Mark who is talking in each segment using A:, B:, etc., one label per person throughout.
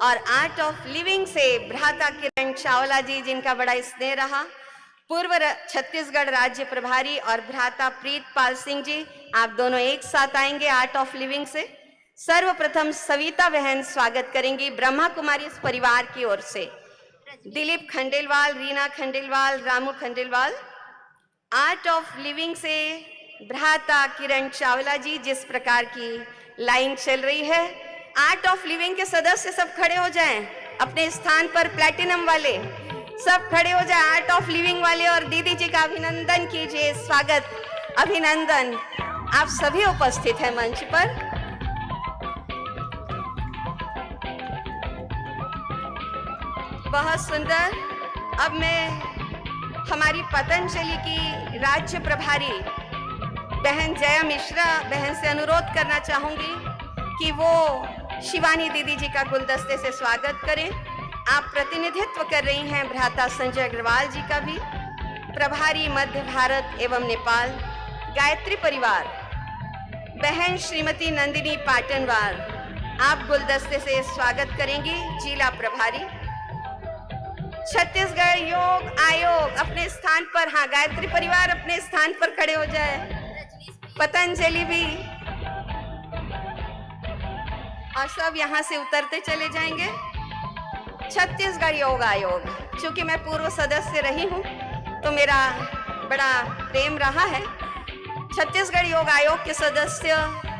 A: और art of living से भ्राता किरण चावला जी, जिनका बड़ा स्नेह रहा, पूर्व छत्तीसगढ़ राज्य प्रभारी, और भ्राता प्रीतपाल सिंह जी, आप दोनों एक साथ आएंगे आर्ट ऑफ लिविंग से। सर्वप्रथम सविता बहन स्वागत करेंगी ब्रह्मा कुमारी इस परिवार की ओर से। Dilip Khandelwal, Reena Khandelwal, Ramu Khandelwal. Art of living से भ्राता किरण चावला जी, जिस प्रकार की लाइन चल रही है, आर्ट ऑफ लिविंग के सदस्य सब खड़े हो जाएं अपने स्थान पर। प्लैटिनम वाले सब खड़े हो जाएं, आर्ट ऑफ लिविंग वाले, और दीदी जी का अभिनंदन कीजिए। स्वागत, अभिनंदन। आप सभी उपस्थित हैं मंच पर। बहुत सुंदर। अब मैं हमारी पतंजलि की राज्य प्रभारी बहन जया मिश्रा बहन से अनुरोध करना चाहूंगी कि वो शिवानी दीदी जी का गुलदस्ते से स्वागत करें। आप प्रतिनिधित्व कर रही हैं भ्राता संजय अग्रवाल जी का भी। प्रभारी मध्य भारत एवं नेपाल गायत्री परिवार बहन श्रीमती नंदिनी पाटनवार, आप गुलदस्ते से स्वागत करेंगी। जिला प्रभारी छत्तीसगढ़ योग आयोग अपने स्थान पर, हाँ गायत्री परिवार अपने स्थान पर खड़े हो जाए। पतंजलि भी, और सब यहाँ से उतरते चले जाएंगे। छत्तीसगढ़ योग आयोग, चूंकि मैं पूर्व सदस्य रही हूँ तो मेरा बड़ा प्रेम रहा है। छत्तीसगढ़ योग आयोग के सदस्य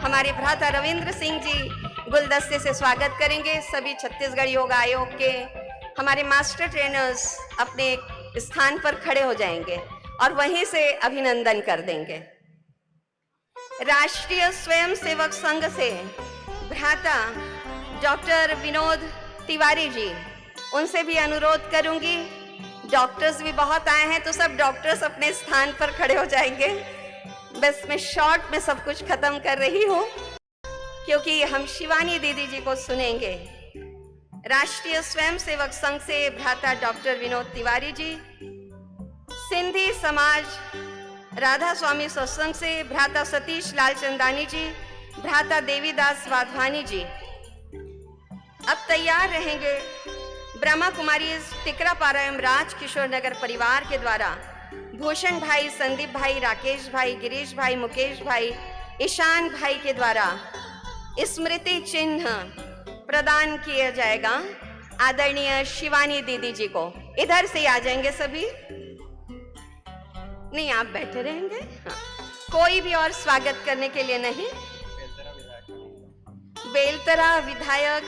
A: हमारे भ्राता रविंद्र सिंह जी गुलदस्ते से स्वागत करेंगे। सभी छत्तीसगढ़ योग आयोग के हमारे मास्टर ट्रेनर्स अपने स्थान पर खड़े हो जाएंगे और वहीं से अभिनंदन कर देंगे। राष्ट्रीय स्वयंसेवक संघ से भ्राता डॉक्टर विनोद तिवारी जी, उनसे भी अनुरोध करूंगी। डॉक्टर्स भी बहुत आए हैं तो सब डॉक्टर्स अपने स्थान पर खड़े हो जाएंगे। बस मैं शॉर्ट में सब कुछ खत्म कर रही हूँ क्योंकि हम शिवानी दीदी जी को सुनेंगे। राष्ट्रीय स्वयंसेवक संघ से भ्राता डॉक्टर विनोद तिवारी जी। सिंधी समाज राधा स्वामी सत्संग से भ्राता सतीश लालचंदानी जी, भ्राता देवीदास वाधवानी जी। अब तैयार रहेंगे ब्रह्मा कुमारी टिकरापारा एवं राजकिशोर नगर परिवार के द्वारा भूषण भाई, संदीप भाई, राकेश भाई, गिरीश भाई, मुकेश भाई, ईशान भाई के द्वारा स्मृति चिन्ह प्रदान किया जाएगा आदरणीय शिवानी दीदी जी को। इधर से आ जाएंगे सभी, नहीं आप बैठे रहेंगे। हाँ, कोई भी और स्वागत करने के लिए नहीं। बेलतरा विधायक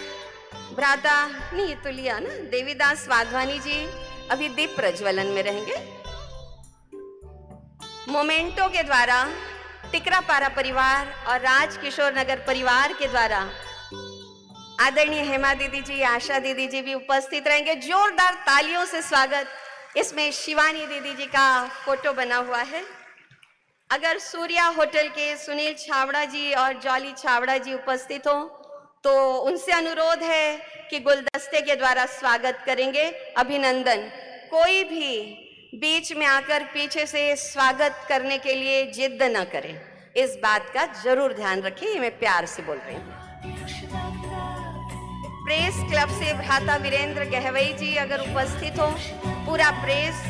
A: भ्राता, नहीं ये तो लिया ना, देवीदास वाधवानी जी अभी दीप प्रज्वलन में रहेंगे। मोमेंटो के द्वारा टिकरापारा परिवार और राजकिशोर नगर परिवार के द्वारा आदरणीय हेमा दीदी जी, आशा दीदी जी भी उपस्थित रहेंगे। जोरदार तालियों से स्वागत। इसमें शिवानी दीदी जी का फोटो बना हुआ है। अगर सूर्या होटल के सुनील छावड़ा जी और जॉली छावड़ा जी उपस्थित हो तो उनसे अनुरोध है कि गुलदस्ते के द्वारा स्वागत करेंगे। अभिनंदन। कोई भी बीच में आकर पीछे से स्वागत करने के लिए जिद न करें, इस बात का जरूर ध्यान रखें। ये मैं प्यार से बोल रही हूँ। प्रेस क्लब से भ्राता वीरेंद्र गहवई जी अगर उपस्थित हो, पूरा प्रेस,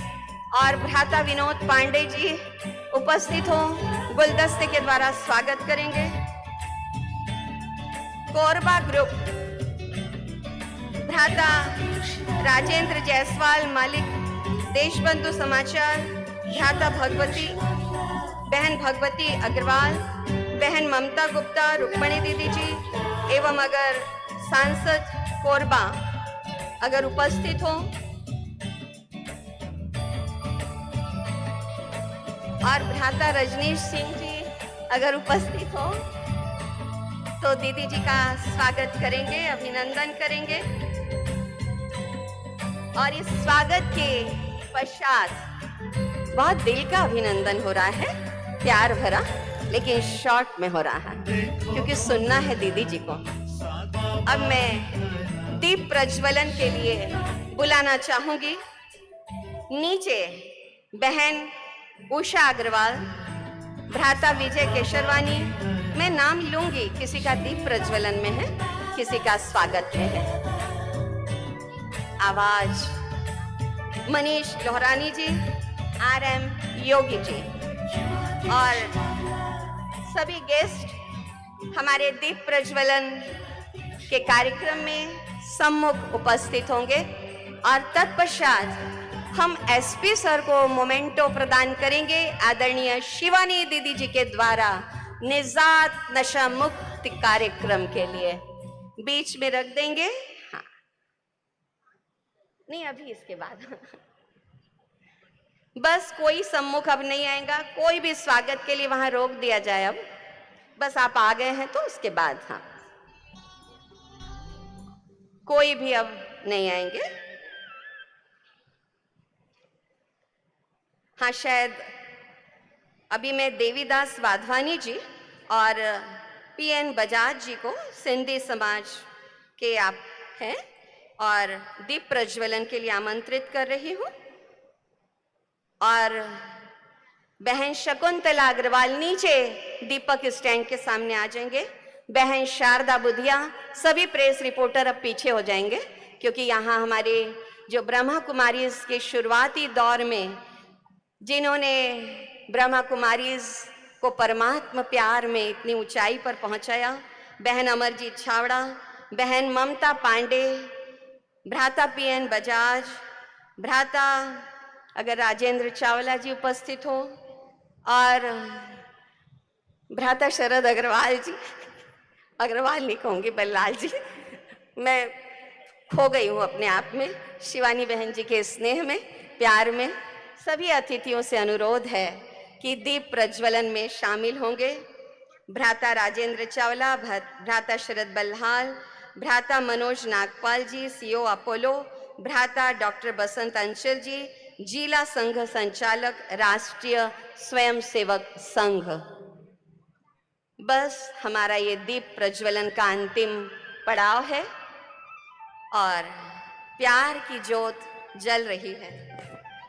A: और भ्राता विनोद पांडे जी उपस्थित हो, गुलदस्ते के द्वारा स्वागत करेंगे। कोरबा ग्रुप भ्राता राजेंद्र जायसवाल, मालिक देशबंधु समाचार, भ्राता भगवती, बहन भगवती अग्रवाल, बहन ममता गुप्ता, रुक्मणी दीदी जी एवं अगर सांसद कोरबा अगर उपस्थित हो, और भ्राता रजनीश सिंह जी अगर उपस्थित हो तो दीदी जी का स्वागत करेंगे, अभिनंदन करेंगे। और इस स्वागत के पश्चात बहुत दिल का अभिनंदन हो रहा है, प्यार भरा, लेकिन शॉर्ट में हो रहा है क्योंकि सुनना है दीदी जी को। अब मैं दीप प्रज्वलन के लिए बुलाना चाहूंगी नीचे बहन उषा अग्रवाल, भ्राता विजय केशरवानी। मैं नाम लूंगी, किसी का दीप प्रज्वलन में है, किसी का स्वागत में है। आवाज मनीष लोहरानी जी, RM योगी जी और सभी गेस्ट हमारे दीप प्रज्वलन के कार्यक्रम में सम्मुख उपस्थित होंगे और तत्पश्चात हम SP सर को मोमेंटो प्रदान करेंगे आदरणीय शिवानी दीदी जी के द्वारा निजात नशा मुक्त कार्यक्रम के लिए। बीच में रख देंगे। हाँ, नहीं अभी इसके बाद बस कोई सम्मुख अब नहीं आएगा, कोई भी स्वागत के लिए वहां रोक दिया जाए। अब बस आप आ गए हैं तो उसके बाद हाँ कोई भी अब नहीं आएंगे। हाँ शायद अभी मैं देवीदास वाधवानी जी और PN बजाज जी को सिंधी समाज के आप हैं और दीप प्रज्वलन के लिए आमंत्रित कर रही हूं और बहन शकुंतला अग्रवाल नीचे दीपक स्टैंड के सामने आ जाएंगे। बहन शारदा बुधिया, सभी प्रेस रिपोर्टर अब पीछे हो जाएंगे क्योंकि यहाँ हमारे जो ब्रह्मा कुमारी के शुरुआती दौर में जिन्होंने ब्रह्मा कुमारी को परमात्मा प्यार में इतनी ऊंचाई पर पहुंचाया, बहन अमरजीत छावड़ा, बहन ममता पांडे, भ्राता PN बजाज, भ्राता अगर राजेंद्र चावला जी उपस्थित हो और भ्राता शरद अग्रवाल जी, अग्रवाल नहीं कहूँगी बल्लाल जी, मैं खो गई हूँ अपने आप में शिवानी बहन जी के स्नेह में, प्यार में। सभी अतिथियों से अनुरोध है कि दीप प्रज्वलन में शामिल होंगे। भ्राता राजेंद्र चावला, भ्राता शरद बल्हाल, भ्राता मनोज नागपाल जी CO अपोलो, भ्राता डॉक्टर बसंत अंचल जी, जिला संघ संचालक राष्ट्रीय स्वयंसेवक संघ। बस हमारा ये दीप प्रज्वलन का अंतिम पड़ाव है और प्यार की ज्योत जल रही है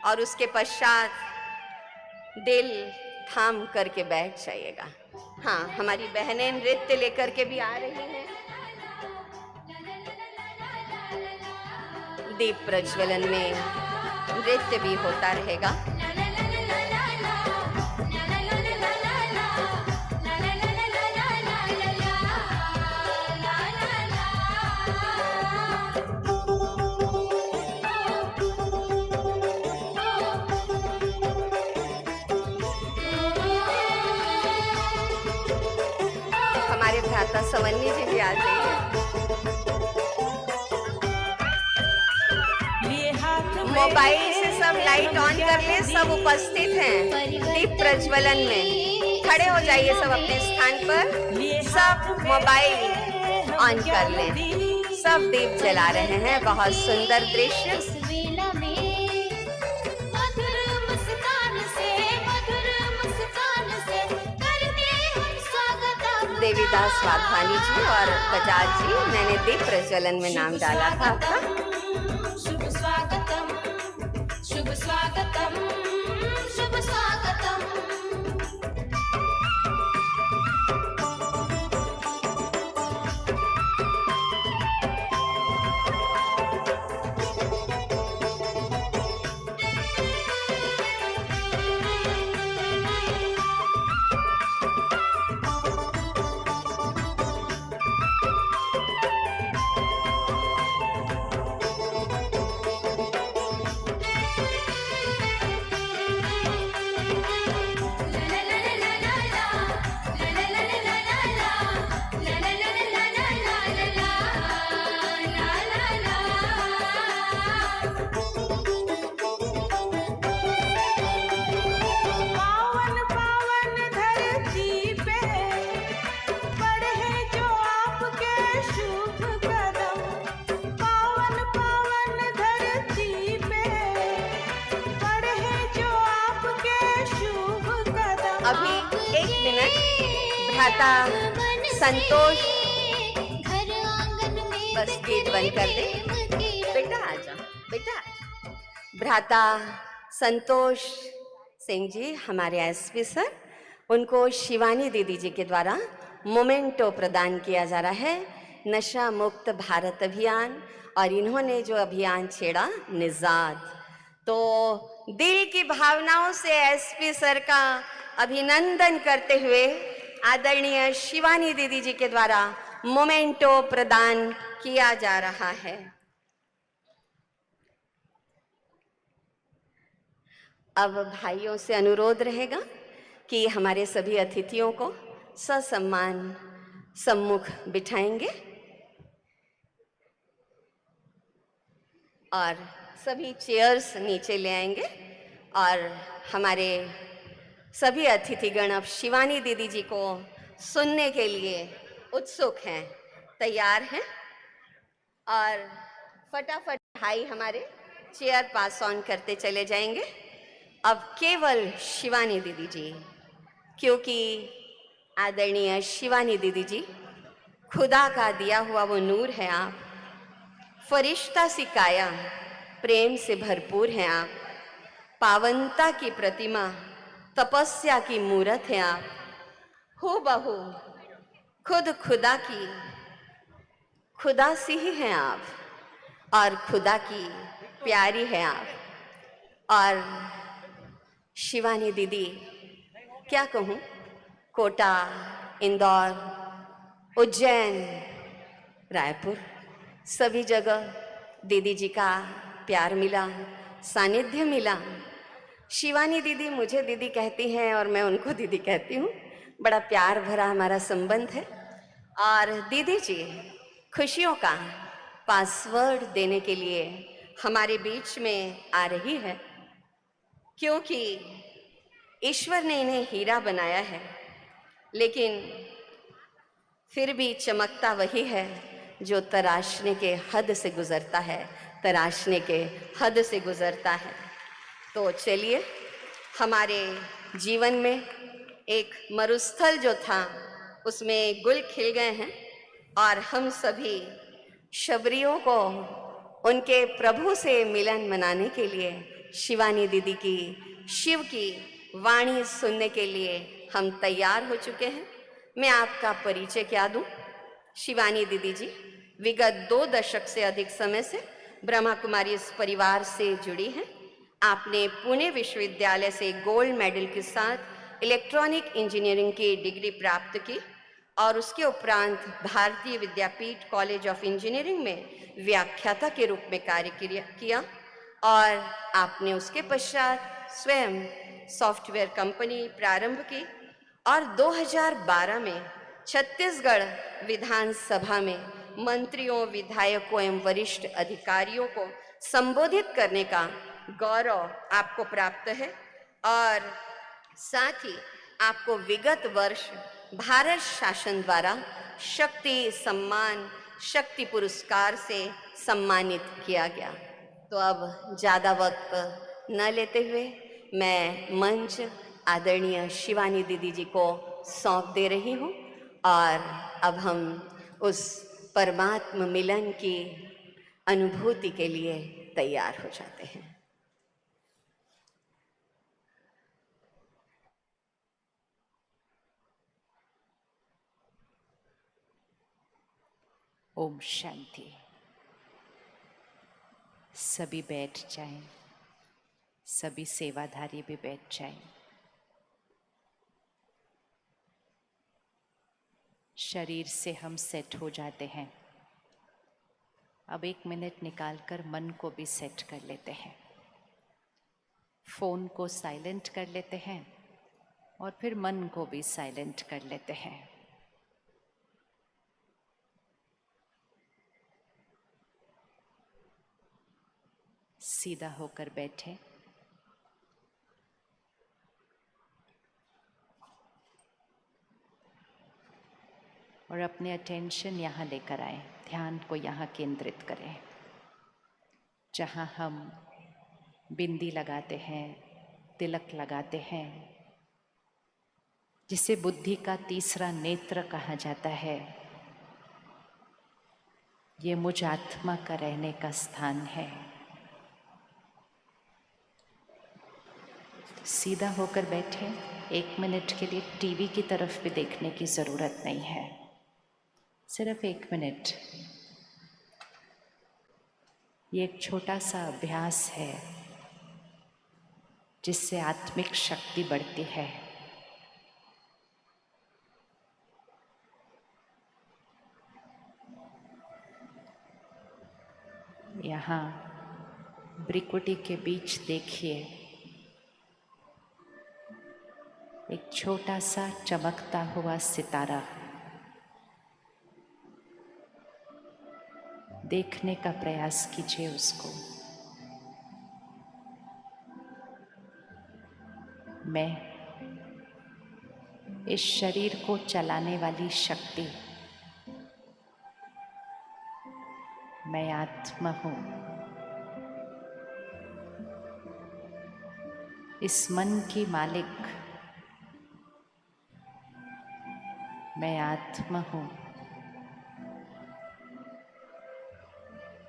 A: और उसके पश्चात दिल थाम करके बैठ जाइएगा। हाँ, हमारी बहनें नृत्य लेकर के भी आ रही हैं। दीप प्रज्वलन में नृत्य भी होता रहेगा। हमारे भ्राता सवन्नी जी भी आ जाइए। मोबाइल से सब लाइट ऑन कर ले, सब उपस्थित हैं दीप प्रज्वलन में। खड़े हो जाइए सब अपने स्थान पर, सब मोबाइल ऑन कर लें। सब दीप जला रहे हैं, बहुत सुंदर दृश्य। देवीदास वाधवानी जी और बजाज जी, मैंने दीप प्रज्वलन में नाम डाला था आपका।
B: शुभ स्वागतम, शुभ स्वागतम, शुभ स्वागतम।
A: अभी 1 मिनट भ्राता संतोष बस गेट बंद कर दे। बेटा आजा, बेटा आजा। भ्राता संतोष सिंह जी हमारे SP सर, उनको शिवानी दीदी जी के द्वारा मोमेंटो प्रदान किया जा रहा है। नशा मुक्त भारत अभियान और इन्होंने जो अभियान छेड़ा निजात, तो दिल की भावनाओं से एसपी सर का अभिनंदन करते हुए आदरणीय शिवानी दीदी जी के द्वारा मोमेंटो प्रदान किया जा रहा है। अब भाइयों से अनुरोध रहेगा कि हमारे सभी अतिथियों को ससम्मान सम्मुख बिठाएंगे और सभी चेयर्स नीचे ले आएंगे और हमारे सभी अतिथिगण अब शिवानी दीदी जी को सुनने के लिए उत्सुक हैं, तैयार हैं और फटाफट भाई हमारे चेयर पास ऑन करते चले जाएंगे। अब केवल शिवानी दीदी जी, क्योंकि आदरणीय शिवानी दीदी जी खुदा का दिया हुआ वो नूर है आप, फरिश्ता सी काया, प्रेम से भरपूर हैं आप, पावनता की प्रतिमा, तपस्या की मूरत हैं आप, हूबहू खुद खुदा की खुदा सी ही हैं आप और खुदा की प्यारी हैं आप। और शिवानी दीदी क्या कहूँ, कोटा, इंदौर, उज्जैन, रायपुर सभी जगह दीदी जी का प्यार मिला, सानिध्य मिला। शिवानी दीदी मुझे दीदी कहती हैं और मैं उनको दीदी कहती हूँ, बड़ा प्यार भरा हमारा संबंध है। और दीदी जी खुशियों का पासवर्ड देने के लिए हमारे बीच में आ रही है, क्योंकि ईश्वर ने इन्हें हीरा बनाया है, लेकिन फिर भी चमकता वही है जो तराशने के हद से गुजरता है, तराशने के हद से गुजरता है। तो चलिए, हमारे जीवन में एक मरुस्थल जो था उसमें गुल खिल गए हैं और हम सभी शबरियों को उनके प्रभु से मिलन मनाने के लिए शिवानी दीदी की शिव की वाणी सुनने के लिए हम तैयार हो चुके हैं। मैं आपका परिचय क्या दूं? शिवानी दीदी जी विगत 2 दशक से अधिक समय से ब्रह्मा कुमारी इस परिवार से जुड़ी हैं। आपने पुणे विश्वविद्यालय से गोल्ड मेडल के साथ इलेक्ट्रॉनिक इंजीनियरिंग की डिग्री प्राप्त की और उसके उपरांत भारतीय विद्यापीठ कॉलेज ऑफ इंजीनियरिंग में व्याख्याता के रूप में कार्य किया और आपने उसके पश्चात स्वयं सॉफ्टवेयर कंपनी प्रारंभ की और 2012 में छत्तीसगढ़ विधानसभा में मंत्रियों, विधायकों एवं वरिष्ठ अधिकारियों को संबोधित करने का गौरव आपको प्राप्त है और साथ ही आपको विगत वर्ष भारत शासन द्वारा शक्ति सम्मान शक्ति पुरस्कार से सम्मानित किया गया। तो अब ज़्यादा वक्त न लेते हुए मैं मंच आदरणीय शिवानी दीदी जी को सौंप दे रही हूँ और अब हम उस परमात्म मिलन की अनुभूति के लिए तैयार हो जाते हैं।
C: ओम शांति। सभी बैठ जाएं, सभी सेवाधारी भी बैठ जाएं। शरीर से हम सेट हो जाते हैं। अब 1 मिनट निकालकर मन को भी सेट कर लेते हैं। फोन को साइलेंट कर लेते हैं और फिर मन को भी साइलेंट कर लेते हैं। सीधा होकर बैठे। और अपने अटेंशन यहाँ लेकर आए, ध्यान को यहाँ केंद्रित करें। जहाँ हम बिंदी लगाते हैं, तिलक लगाते हैं, जिसे बुद्धि का तीसरा नेत्र कहा जाता है, ये मुझ आत्मा का रहने का स्थान है। सीधा होकर बैठे। 1 मिनट के लिए टीवी की तरफ भी देखने की ज़रूरत नहीं है, सिर्फ 1 मिनट। ये एक छोटा सा अभ्यास है जिससे आत्मिक शक्ति बढ़ती है। यहाँ भ्रिकुटी के बीच देखिए, एक छोटा सा चमकता हुआ सितारा। देखने का प्रयास कीजिए उसको। मैं इस शरीर को चलाने वाली शक्ति, मैं आत्मा हूँ। इस मन की मालिक मैं आत्मा हूँ।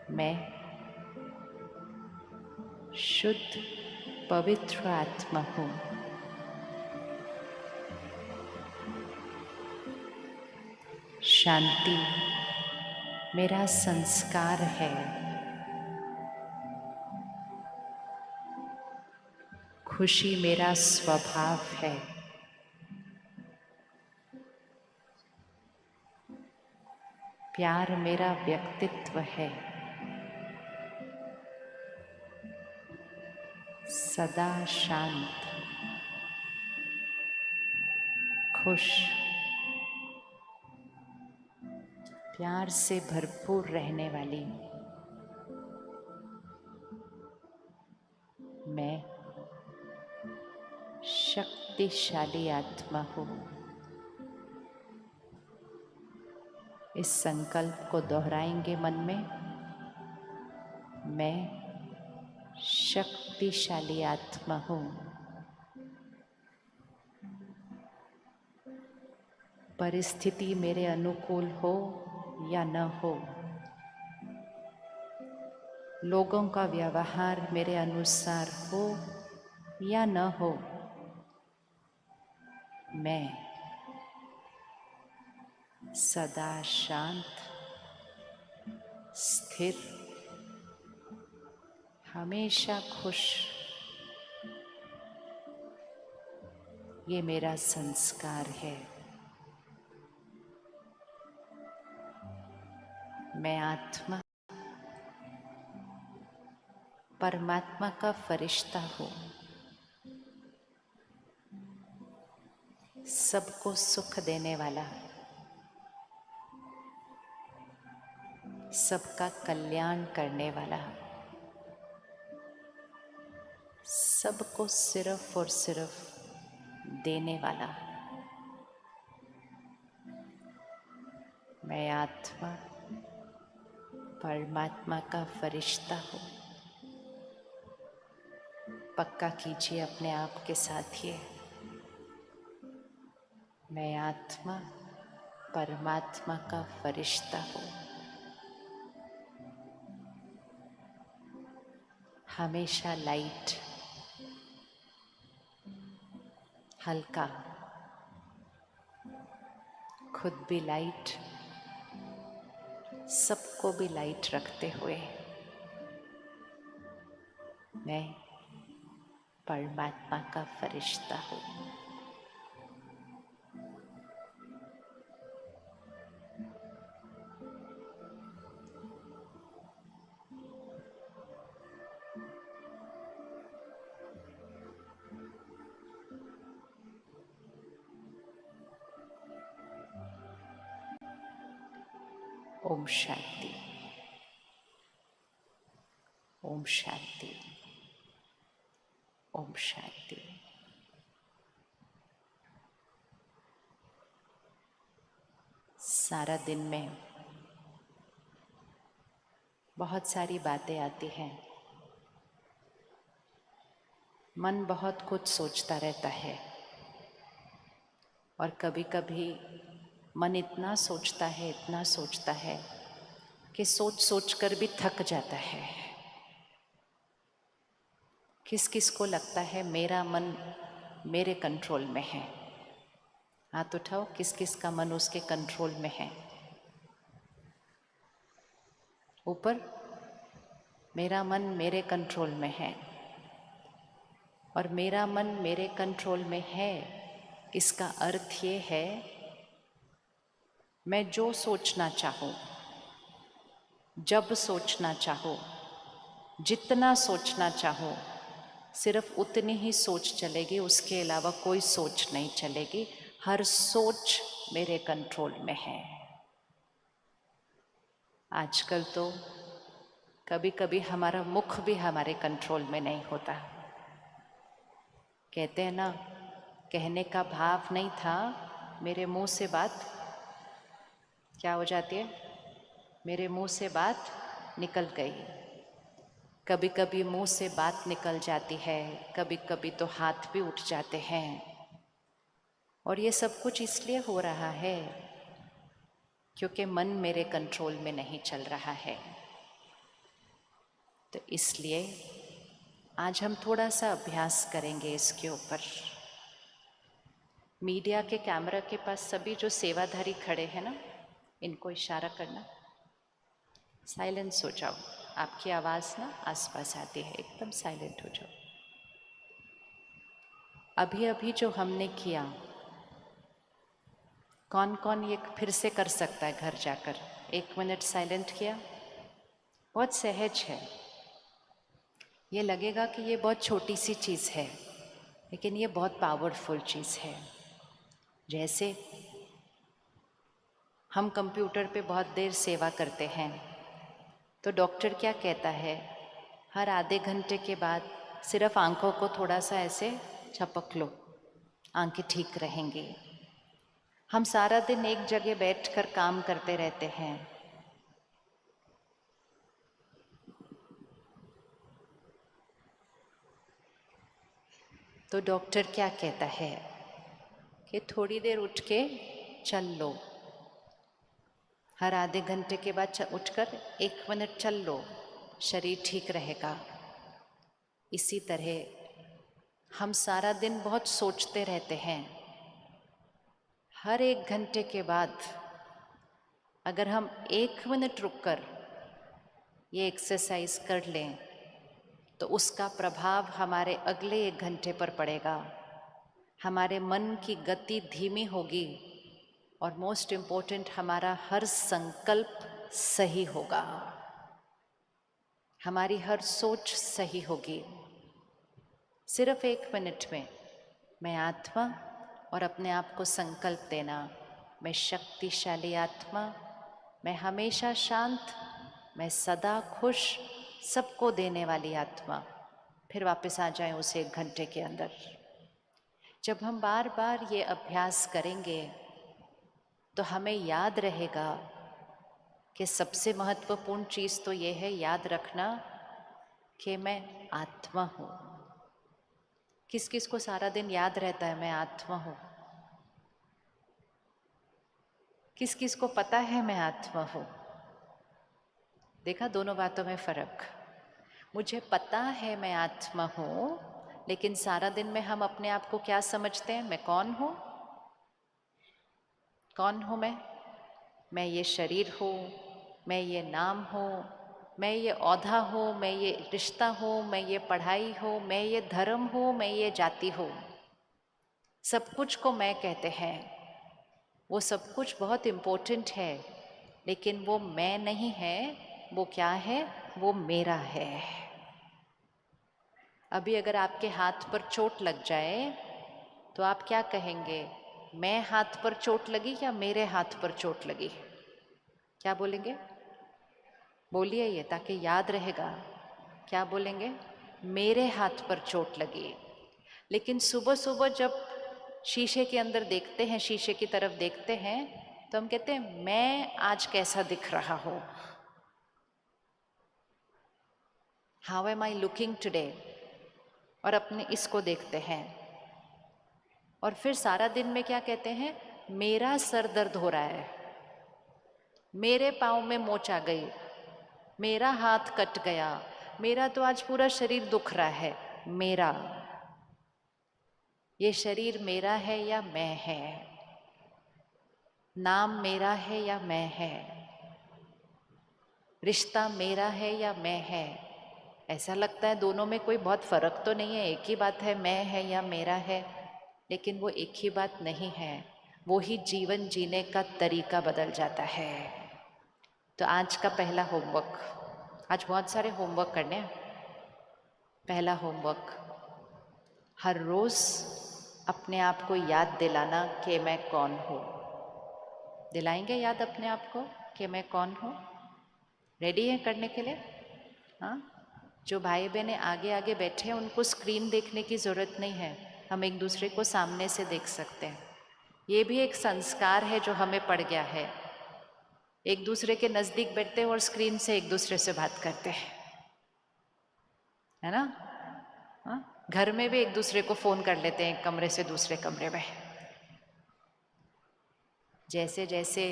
C: मैं शुद्ध पवित्र आत्मा हूँ। शांति मेरा संस्कार है। खुशी मेरा स्वभाव है। प्यार मेरा व्यक्तित्व है। सदा शांत, खुश, प्यार से भरपूर रहने वाली मैं शक्तिशाली आत्मा हूँ। इस संकल्प को दोहराएंगे मन में। मैं शक्तिशाली आत्मा हूँ। परिस्थिति मेरे अनुकूल हो या न हो, लोगों का व्यवहार मेरे अनुसार हो या न हो, मैं सदा शांत, स्थिर, हमेशा खुश, ये मेरा संस्कार है। मैं आत्मा परमात्मा का फरिश्ता हूँ। सबको सुख देने वाला, सबका कल्याण करने वाला, सबको सिर्फ और सिर्फ देने वाला मैं आत्मा परमात्मा का फरिश्ता हूँ। पक्का कीजिए अपने आप के साथ ये। मैं आत्मा परमात्मा का फरिश्ता हूँ। हमेशा लाइट, हल्का, खुद भी लाइट, सबको भी लाइट रखते हुए मैं परमात्मा का फरिश्ता हूँ। ओम शांति, ओम शांति, ओम शांति। सारा दिन में बहुत सारी बातें आती हैं। मन बहुत कुछ सोचता रहता है और कभी कभी मन इतना सोचता है कि सोच सोच कर भी थक जाता है। किस किस को लगता है मेरा मन मेरे कंट्रोल में है? हाथ उठाओ, किस किस का मन उसके कंट्रोल में है? ऊपर, मेरा मन मेरे कंट्रोल में है, और मेरा मन मेरे कंट्रोल में है इसका अर्थ ये है मैं जो सोचना चाहूँ, जब सोचना चाहूँ, जितना सोचना चाहूँ, सिर्फ उतनी ही सोच चलेगी, उसके अलावा कोई सोच नहीं चलेगी। हर सोच मेरे कंट्रोल में है। आजकल तो कभी कभी हमारा मुख भी हमारे कंट्रोल में नहीं होता। कहते हैं ना, कहने का भाव नहीं था, मेरे मुंह से बात क्या हो जाती है, मेरे मुंह से बात निकल गई। कभी कभी मुंह से बात निकल जाती है, कभी कभी तो हाथ भी उठ जाते हैं, और ये सब कुछ इसलिए हो रहा है क्योंकि मन मेरे कंट्रोल में नहीं चल रहा है। तो इसलिए आज हम थोड़ा सा अभ्यास करेंगे इसके ऊपर। मीडिया के कैमरा के पास सभी जो सेवाधारी खड़े हैं ना, इनको इशारा करना, साइलेंस हो जाओ। आपकी आवाज़ ना आसपास आती है, एकदम साइलेंट हो जाओ। अभी अभी जो हमने किया, कौन कौन ये फिर से कर सकता है घर जाकर? 1 मिनट साइलेंट किया। बहुत सहज है। ये लगेगा कि ये बहुत छोटी सी चीज़ है, लेकिन ये बहुत पावरफुल चीज़ है। जैसे हम कंप्यूटर पे बहुत देर सेवा करते हैं, तो डॉक्टर क्या कहता है, हर आधे घंटे के बाद सिर्फ आंखों को थोड़ा सा ऐसे झपक लो, आंखें ठीक रहेंगी। हम सारा दिन एक जगह बैठकर काम करते रहते हैं। तो डॉक्टर क्या कहता है कि थोड़ी देर उठ के चल लो, हर आधे घंटे के बाद उठकर 1 मिनट चल लो, शरीर ठीक रहेगा। इसी तरह हम सारा दिन बहुत सोचते रहते हैं। हर 1 घंटे के बाद अगर हम 1 मिनट रुककर ये एक्सरसाइज कर लें, तो उसका प्रभाव हमारे अगले 1 घंटे पर पड़ेगा। हमारे मन की गति धीमी होगी, और मोस्ट इम्पोर्टेंट, हमारा हर संकल्प सही होगा, हमारी हर सोच सही होगी। सिर्फ 1 मिनट में मैं आत्मा और अपने आप को संकल्प देना, मैं शक्तिशाली आत्मा, मैं हमेशा शांत, मैं सदा खुश, सबको देने वाली आत्मा। फिर वापस आ जाएं उस 1 घंटे के अंदर। जब हम बार बार ये अभ्यास करेंगे तो हमें याद रहेगा कि सबसे महत्वपूर्ण चीज़ तो ये है, याद रखना कि मैं आत्मा हूँ। किस किस को सारा दिन याद रहता है मैं आत्मा हूँ? किस किस को पता है मैं आत्मा हूँ? देखा दोनों बातों में फर्क। मुझे पता है मैं आत्मा हूँ, लेकिन सारा दिन में हम अपने आप को क्या समझते हैं? मैं कौन हूँ? कौन हूँ मैं? मैं ये शरीर हूँ, मैं ये नाम हूँ, मैं ये औधा हूँ, मैं ये रिश्ता हूँ, मैं ये पढ़ाई हूँ, मैं ये धर्म हूँ, मैं ये जाति हूँ। सब कुछ को मैं कहते हैं। वो सब कुछ बहुत इम्पोर्टेंट है, लेकिन वो मैं नहीं है। वो क्या है? वो मेरा है। अभी अगर आपके हाथ पर चोट लग जाए तो आप क्या कहेंगे? मैं हाथ पर चोट लगी या मेरे हाथ पर चोट लगी? क्या बोलेंगे? बोलिए ये, ताकि याद रहेगा। क्या बोलेंगे? मेरे हाथ पर चोट लगी। लेकिन सुबह सुबह जब शीशे के अंदर देखते हैं, शीशे की तरफ देखते हैं, तो हम कहते हैं मैं आज कैसा दिख रहा हूँ? How am I looking today? और अपने इसको देखते हैं, और फिर सारा दिन में क्या कहते हैं? मेरा सर दर्द हो रहा है, मेरे पाँव में मोच आ गई, मेरा हाथ कट गया, मेरा तो आज पूरा शरीर दुख रहा है। मेरा, ये शरीर मेरा है या मैं है? नाम मेरा है या मैं है? रिश्ता मेरा है या मैं है? ऐसा लगता है दोनों में कोई बहुत फ़र्क तो नहीं है, एक ही बात है, मैं है या मेरा है, लेकिन वो एक ही बात नहीं है। वो ही जीवन जीने का तरीका बदल जाता है। तो आज का पहला होमवर्क, आज बहुत सारे होमवर्क करने हैं। पहला होमवर्क, हर रोज़ अपने आप को याद दिलाना कि मैं कौन हूँ। दिलाएंगे याद अपने आप को कि मैं कौन हूँ? रेडी है करने के लिए? हाँ, जो भाई बहनें आगे आगे बैठे हैं उनको स्क्रीन देखने की ज़रूरत नहीं है, हम एक दूसरे को सामने से देख सकते हैं। ये भी एक संस्कार है जो हमें पड़ गया है। एक दूसरे के नज़दीक बैठते हैं और स्क्रीन से एक दूसरे से बात करते हैं, है ना? हाँ, घर में भी एक दूसरे को फ़ोन कर लेते हैं एक कमरे से दूसरे कमरे में। जैसे जैसे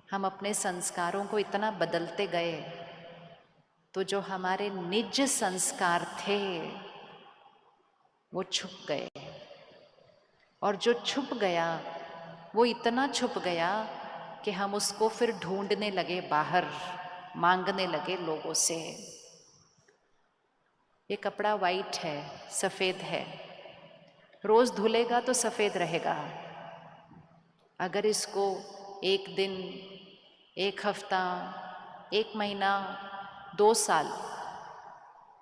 C: हम अपने संस्कारों को इतना बदलते गए, तो जो हमारे निज संस्कार थे वो छुप गए, और जो छुप गया वो इतना छुप गया कि हम उसको फिर ढूंढने लगे बाहर, मांगने लगे लोगों से। ये कपड़ा वाइट है, सफ़ेद है, रोज़ धुलेगा तो सफ़ेद रहेगा। अगर इसको एक दिन, एक हफ्ता, एक महीना, 2 साल,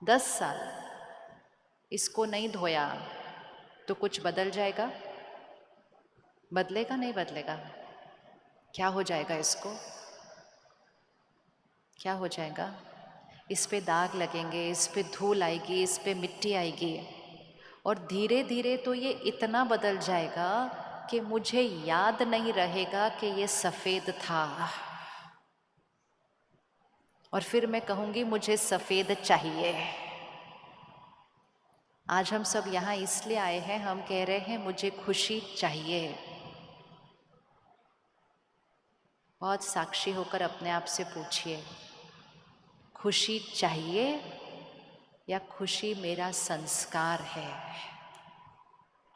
C: 10 साल इसको नहीं धोया तो कुछ बदल जाएगा? बदलेगा नहीं बदलेगा? क्या हो जाएगा इसको? क्या हो जाएगा? इस पे दाग लगेंगे, इस पे धूल आएगी, इस पे मिट्टी आएगी, और धीरे धीरे तो ये इतना बदल जाएगा कि मुझे याद नहीं रहेगा कि ये सफ़ेद था। और फिर मैं कहूँगी मुझे सफ़ेद चाहिए। आज हम सब यहाँ इसलिए आए हैं, हम कह रहे हैं मुझे खुशी चाहिए। बहुत साक्षी होकर अपने आप से पूछिए, खुशी चाहिए या खुशी मेरा संस्कार है?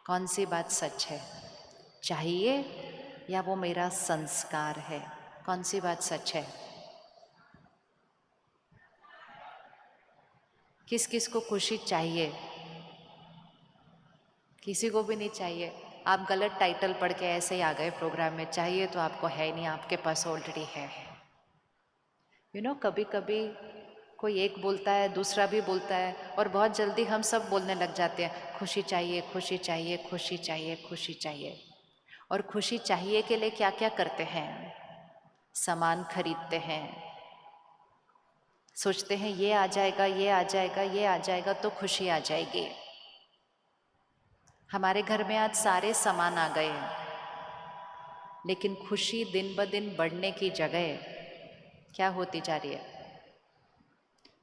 C: कौन सी बात सच है? चाहिए या वो मेरा संस्कार है? कौन सी बात सच है? किस किस को खुशी चाहिए? किसी को भी नहीं चाहिए। आप गलत टाइटल पढ़ के ऐसे ही आ गए प्रोग्राम में, चाहिए तो आपको है नहीं, आपके पास ऑलरेडी है। कभी कभी कोई एक बोलता है, दूसरा भी बोलता है, और बहुत जल्दी हम सब बोलने लग जाते हैं, खुशी चाहिए, खुशी चाहिए, खुशी चाहिए, खुशी चाहिए। और खुशी चाहिए के लिए क्या क्या करते हैं? सामान खरीदते हैं, सोचते हैं ये आ जाएगा, ये आ जाएगा, ये आ जाएगा तो खुशी आ जाएगी। हमारे घर में आज सारे सामान आ गए, लेकिन खुशी दिन ब दिन बढ़ने की जगह क्या होती जा रही है?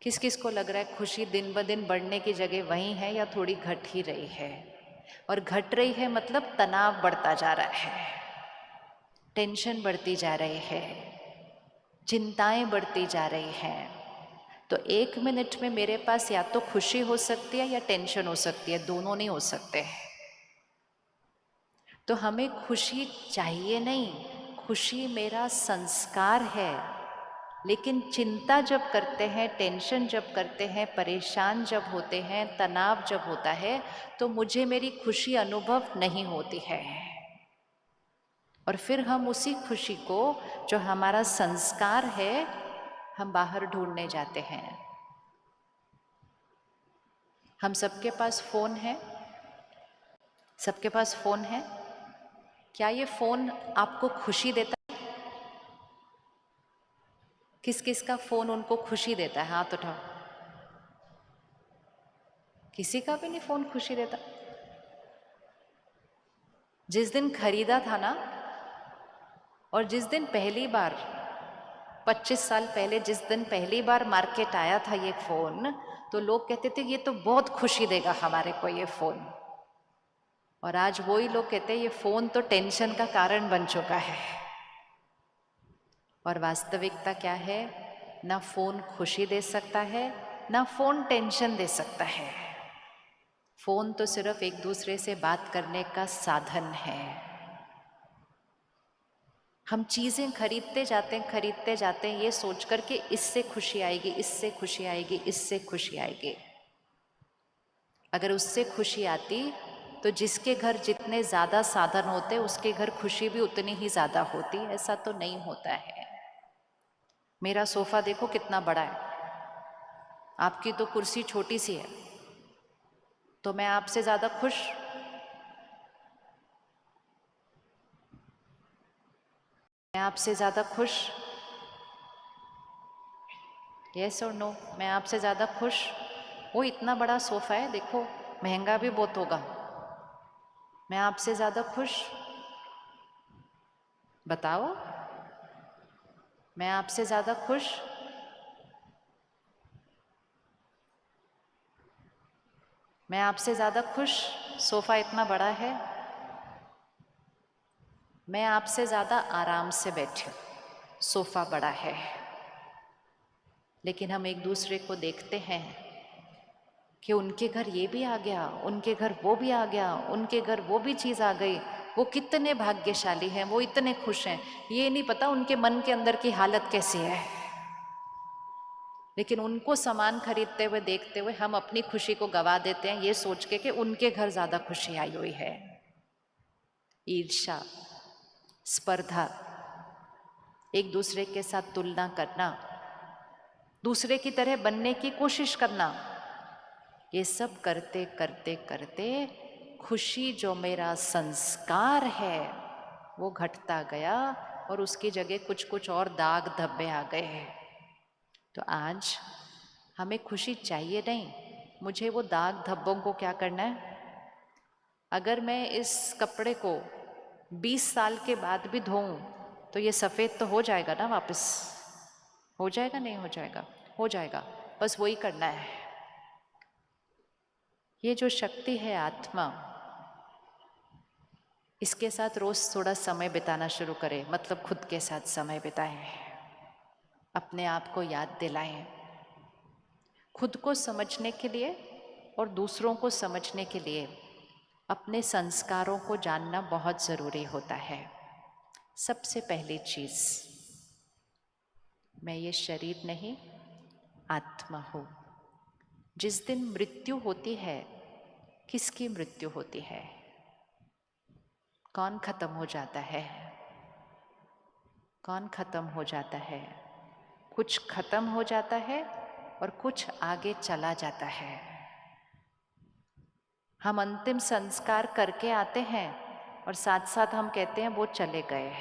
C: किस किस को लग रहा है खुशी दिन ब दिन बढ़ने की जगह वही है या थोड़ी घट ही रही है? और घट रही है मतलब तनाव बढ़ता जा रहा है, टेंशन बढ़ती जा रही है, चिंताएं बढ़ती जा रही हैं। तो 1 मिनट में मेरे पास या तो खुशी हो सकती है या टेंशन हो सकती है, दोनों नहीं हो सकते। तो हमें खुशी चाहिए नहीं, खुशी मेरा संस्कार है। लेकिन चिंता जब करते हैं, टेंशन जब करते हैं, परेशान जब होते हैं, तनाव जब होता है, तो मुझे मेरी खुशी अनुभव नहीं होती है। और फिर हम उसी खुशी को, जो हमारा संस्कार है, हम बाहर ढूंढने जाते हैं। हम सबके पास फ़ोन है, सबके पास फ़ोन है। क्या ये फ़ोन आपको खुशी देता है? किस किस का फ़ोन उनको खुशी देता है? हाथ उठाओ। किसी का भी नहीं फ़ोन खुशी देता। जिस दिन खरीदा था ना, और जिस दिन पहली बार 25 साल पहले जिस दिन पहली बार मार्केट आया था ये फ़ोन, तो लोग कहते थे ये तो बहुत खुशी देगा हमारे को ये फ़ोन। और आज वही लोग कहते हैं ये फ़ोन तो टेंशन का कारण बन चुका है। और वास्तविकता क्या है? ना फ़ोन खुशी दे सकता है, ना फ़ोन टेंशन दे सकता है। फ़ोन तो सिर्फ एक दूसरे से बात करने का साधन है। हम चीज़ें खरीदते जाते हैं ये सोच कर के इससे खुशी आएगी, इससे खुशी आएगी, इससे खुशी आएगी। अगर उससे खुशी आती तो जिसके घर जितने ज़्यादा साधन होते उसके घर खुशी भी उतनी ही ज़्यादा होती। ऐसा तो नहीं होता है। मेरा सोफ़ा देखो कितना बड़ा है, आपकी तो कुर्सी छोटी सी है, तो मैं आपसे ज़्यादा खुश? मैं आपसे ज़्यादा खुश? यस और नो? मैं आपसे ज़्यादा खुश? वो इतना बड़ा सोफ़ा है, देखो महंगा भी बहुत होगा। मैं आपसे ज़्यादा खुश? बताओ, मैं आपसे ज़्यादा खुश? मैं आपसे ज़्यादा खुश? सोफ़ा इतना बड़ा है, मैं आपसे ज़्यादा आराम से बैठी हूँ, सोफ़ा बड़ा है। लेकिन हम एक दूसरे को देखते हैं कि उनके घर ये भी आ गया, उनके घर वो भी आ गया, उनके घर वो भी चीज़ आ गई, वो कितने भाग्यशाली हैं, वो इतने खुश हैं। ये नहीं पता उनके मन के अंदर की हालत कैसी है। लेकिन उनको सामान खरीदते हुए देखते हुए हम अपनी खुशी को गवा देते हैं, ये सोच के कि उनके घर ज़्यादा खुशी आई हुई है। ईर्ष्या, स्पर्धा, एक दूसरे के साथ तुलना करना, दूसरे की तरह बनने की कोशिश करना, ये सब करते करते करते खुशी जो मेरा संस्कार है वो घटता गया और उसकी जगह कुछ कुछ और दाग धब्बे आ गए हैं। तो आज हमें खुशी चाहिए नहीं, मुझे वो दाग धब्बों को क्या करना है? अगर मैं इस कपड़े को 20 साल के बाद भी धोऊं तो ये सफ़ेद तो हो जाएगा ना वापस? हो जाएगा नहीं हो जाएगा? हो जाएगा। बस वही करना है। ये जो शक्ति है आत्मा, इसके साथ रोज़ थोड़ा समय बिताना शुरू करें, मतलब खुद के साथ समय बिताएं, अपने आप को याद दिलाएं। खुद को समझने के लिए और दूसरों को समझने के लिए अपने संस्कारों को जानना बहुत ज़रूरी होता है। सबसे पहली चीज़, मैं ये शरीर नहीं, आत्मा हूँ। जिस दिन मृत्यु होती है, किसकी मृत्यु होती है? कौन खत्म हो जाता है? कौन खत्म हो जाता है? कुछ खत्म हो जाता है और कुछ आगे चला जाता है। हम अंतिम संस्कार करके आते हैं और साथ साथ हम कहते हैं वो चले गए।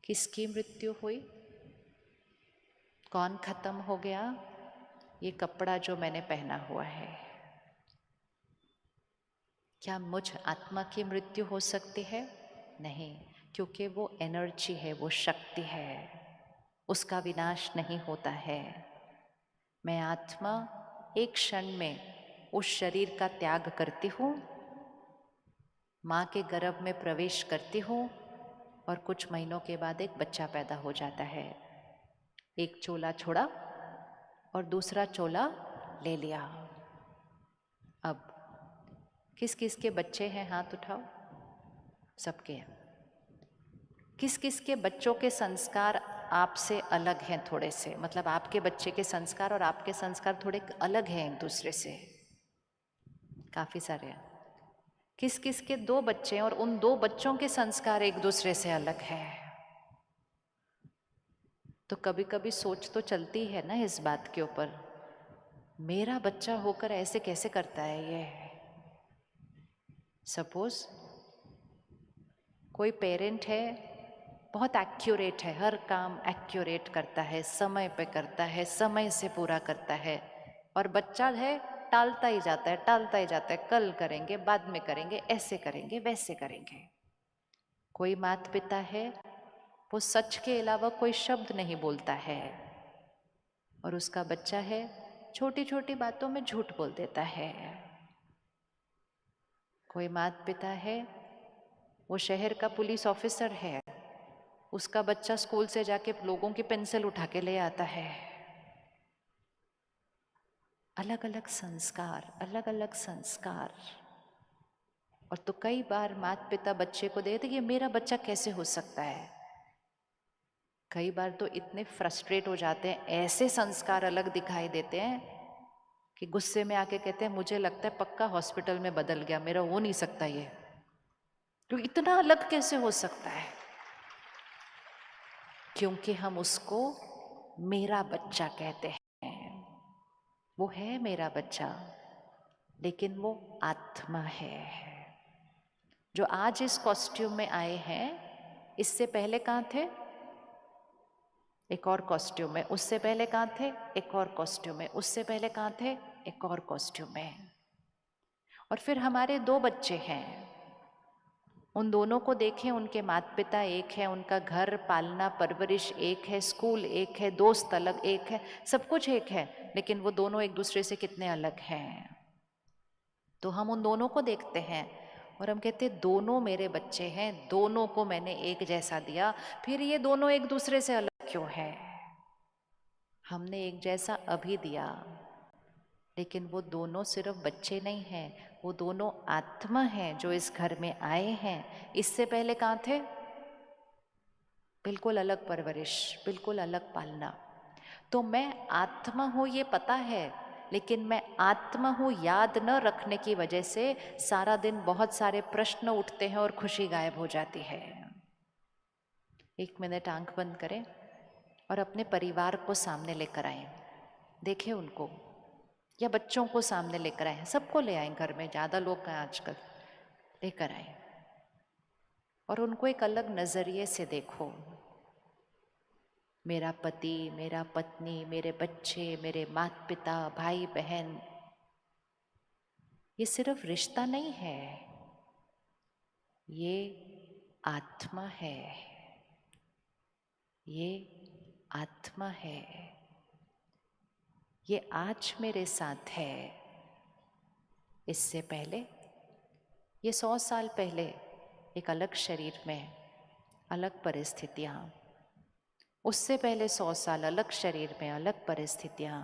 C: किसकी मृत्यु हुई? कौन खत्म हो गया? ये कपड़ा जो मैंने पहना हुआ है। क्या मुझ आत्मा की मृत्यु हो सकती है? नहीं, क्योंकि वो एनर्जी है, वो शक्ति है, उसका विनाश नहीं होता है। मैं आत्मा एक क्षण में उस शरीर का त्याग करती हूँ, माँ के गर्भ में प्रवेश करती हूँ और कुछ महीनों के बाद एक बच्चा पैदा हो जाता है। एक चोला छोड़ा और दूसरा चोला ले लिया। अब किस किस के बच्चे हैं? हाथ उठाओ। सबके हैं। किस किस के बच्चों के संस्कार आपसे अलग हैं थोड़े से? मतलब आपके बच्चे के संस्कार और आपके संस्कार थोड़े अलग हैं एक दूसरे से? काफ़ी सारे हैं। किस किस के 2 बच्चे हैं और उन 2 बच्चों के संस्कार एक दूसरे से अलग हैं? तो कभी कभी सोच तो चलती है ना इस बात के ऊपर, मेरा बच्चा होकर ऐसे कैसे करता है ये? सपोज कोई पेरेंट है, बहुत एक्यूरेट है, हर काम एक्यूरेट करता है, समय पे करता है, समय से पूरा करता है, और बच्चा है टालता ही जाता है, टालता ही जाता है, कल करेंगे, बाद में करेंगे, ऐसे करेंगे, वैसे करेंगे। कोई माता पिता है, वो सच के अलावा कोई शब्द नहीं बोलता है, और उसका बच्चा है छोटी छोटी बातों में झूठ बोल देता है। कोई माता पिता है, वो शहर का पुलिस ऑफिसर है, उसका बच्चा स्कूल से जाके लोगों की पेंसिल उठा के ले आता है। अलग अलग संस्कार, अलग अलग संस्कार। और तो कई बार माता पिता बच्चे को देखते ये मेरा बच्चा कैसे हो सकता है। कई बार तो इतने फ्रस्ट्रेट हो जाते हैं, ऐसे संस्कार अलग दिखाई देते हैं कि गुस्से में आके कहते हैं मुझे लगता है पक्का हॉस्पिटल में बदल गया, मेरा हो नहीं सकता ये, तो इतना अलग कैसे हो सकता है। क्योंकि हम उसको मेरा बच्चा कहते हैं। वो है मेरा बच्चा, लेकिन वो आत्मा है। जो आज इस कॉस्ट्यूम में आए हैं, इससे पहले कहाँ थे? एक और कॉस्ट्यूम में। उससे पहले कहाँ थे? एक और कॉस्ट्यूम में। उससे पहले कहाँ थे? एक और कॉस्ट्यूम में। और फिर हमारे दो बच्चे हैं, उन दोनों को देखें, उनके माता पिता एक है, उनका घर पालना परवरिश एक है, स्कूल एक है, दोस्त अलग एक है, सब कुछ एक है, लेकिन वो दोनों एक दूसरे से कितने अलग हैं। तो हम उन दोनों को देखते हैं और हम कहते हैं दोनों मेरे बच्चे हैं, दोनों को मैंने एक जैसा दिया, फिर ये दोनों एक दूसरे से अलग क्यों है? हमने एक जैसा अभी दिया, लेकिन वो दोनों सिर्फ बच्चे नहीं हैं, वो दोनों आत्मा हैं जो इस घर में आए हैं। इससे पहले कहाँ थे? बिल्कुल अलग परवरिश, बिल्कुल अलग पालना। तो मैं आत्मा हूँ ये पता है, लेकिन मैं आत्मा हूँ याद न रखने की वजह से सारा दिन बहुत सारे प्रश्न उठते हैं और खुशी गायब हो जाती है। 1 मिनट आंख बंद करें और अपने परिवार को सामने लेकर आए। देखें उनको, या बच्चों को सामने लेकर आए, सबको ले आए, घर में ज़्यादा लोग हैं आजकल, लेकर आए और उनको एक अलग नज़रिए से देखो। मेरा पति, मेरा पत्नी, मेरे बच्चे, मेरे माता पिता, भाई बहन, ये सिर्फ रिश्ता नहीं है, ये आत्मा है, ये आत्मा है। ये आज मेरे साथ है, इससे पहले ये 100 साल पहले एक अलग शरीर में, अलग परिस्थितियाँ, उससे पहले 100 साल अलग शरीर में, अलग परिस्थितियाँ,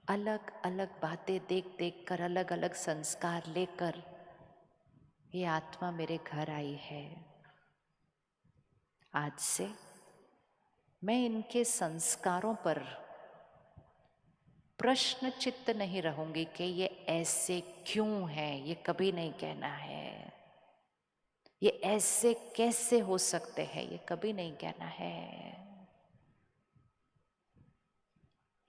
C: अलग अलग बातें देख देख कर, अलग अलग संस्कार लेकर ये आत्मा मेरे घर आई है। आज से मैं इनके संस्कारों पर प्रश्न चित्त नहीं रहूंगी कि ये ऐसे क्यों है, ये कभी नहीं कहना है। ये ऐसे कैसे हो सकते हैं, ये कभी नहीं कहना है।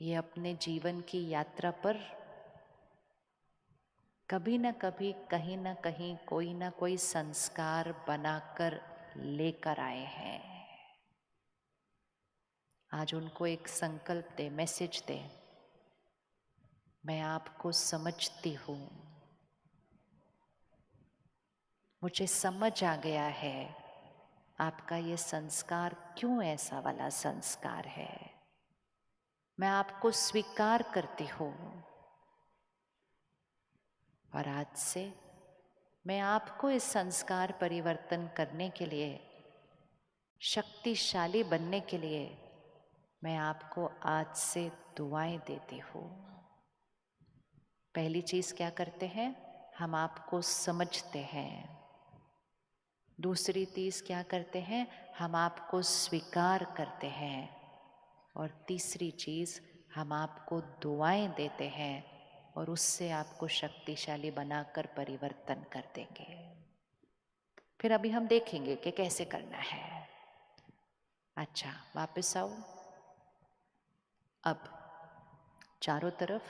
C: ये अपने जीवन की यात्रा पर कभी ना कभी, कहीं ना कहीं, कोई ना कोई संस्कार बनाकर लेकर आए हैं। आज उनको एक संकल्प दे, मैसेज दे, मैं आपको समझती हूँ, मुझे समझ आ गया है आपका ये संस्कार क्यों ऐसा वाला संस्कार है। मैं आपको स्वीकार करती हूँ और आज से मैं आपको इस संस्कार परिवर्तन करने के लिए, शक्तिशाली बनने के लिए, मैं आपको आज से दुआएं देती हूँ। पहली चीज क्या करते हैं? हम आपको समझते हैं। दूसरी चीज क्या करते हैं? हम आपको स्वीकार करते हैं। और तीसरी चीज, हम आपको दुआएं देते हैं और उससे आपको शक्तिशाली बनाकर परिवर्तन कर देंगे। फिर अभी हम देखेंगे कि कैसे करना है। अच्छा, वापस आओ। अब चारों तरफ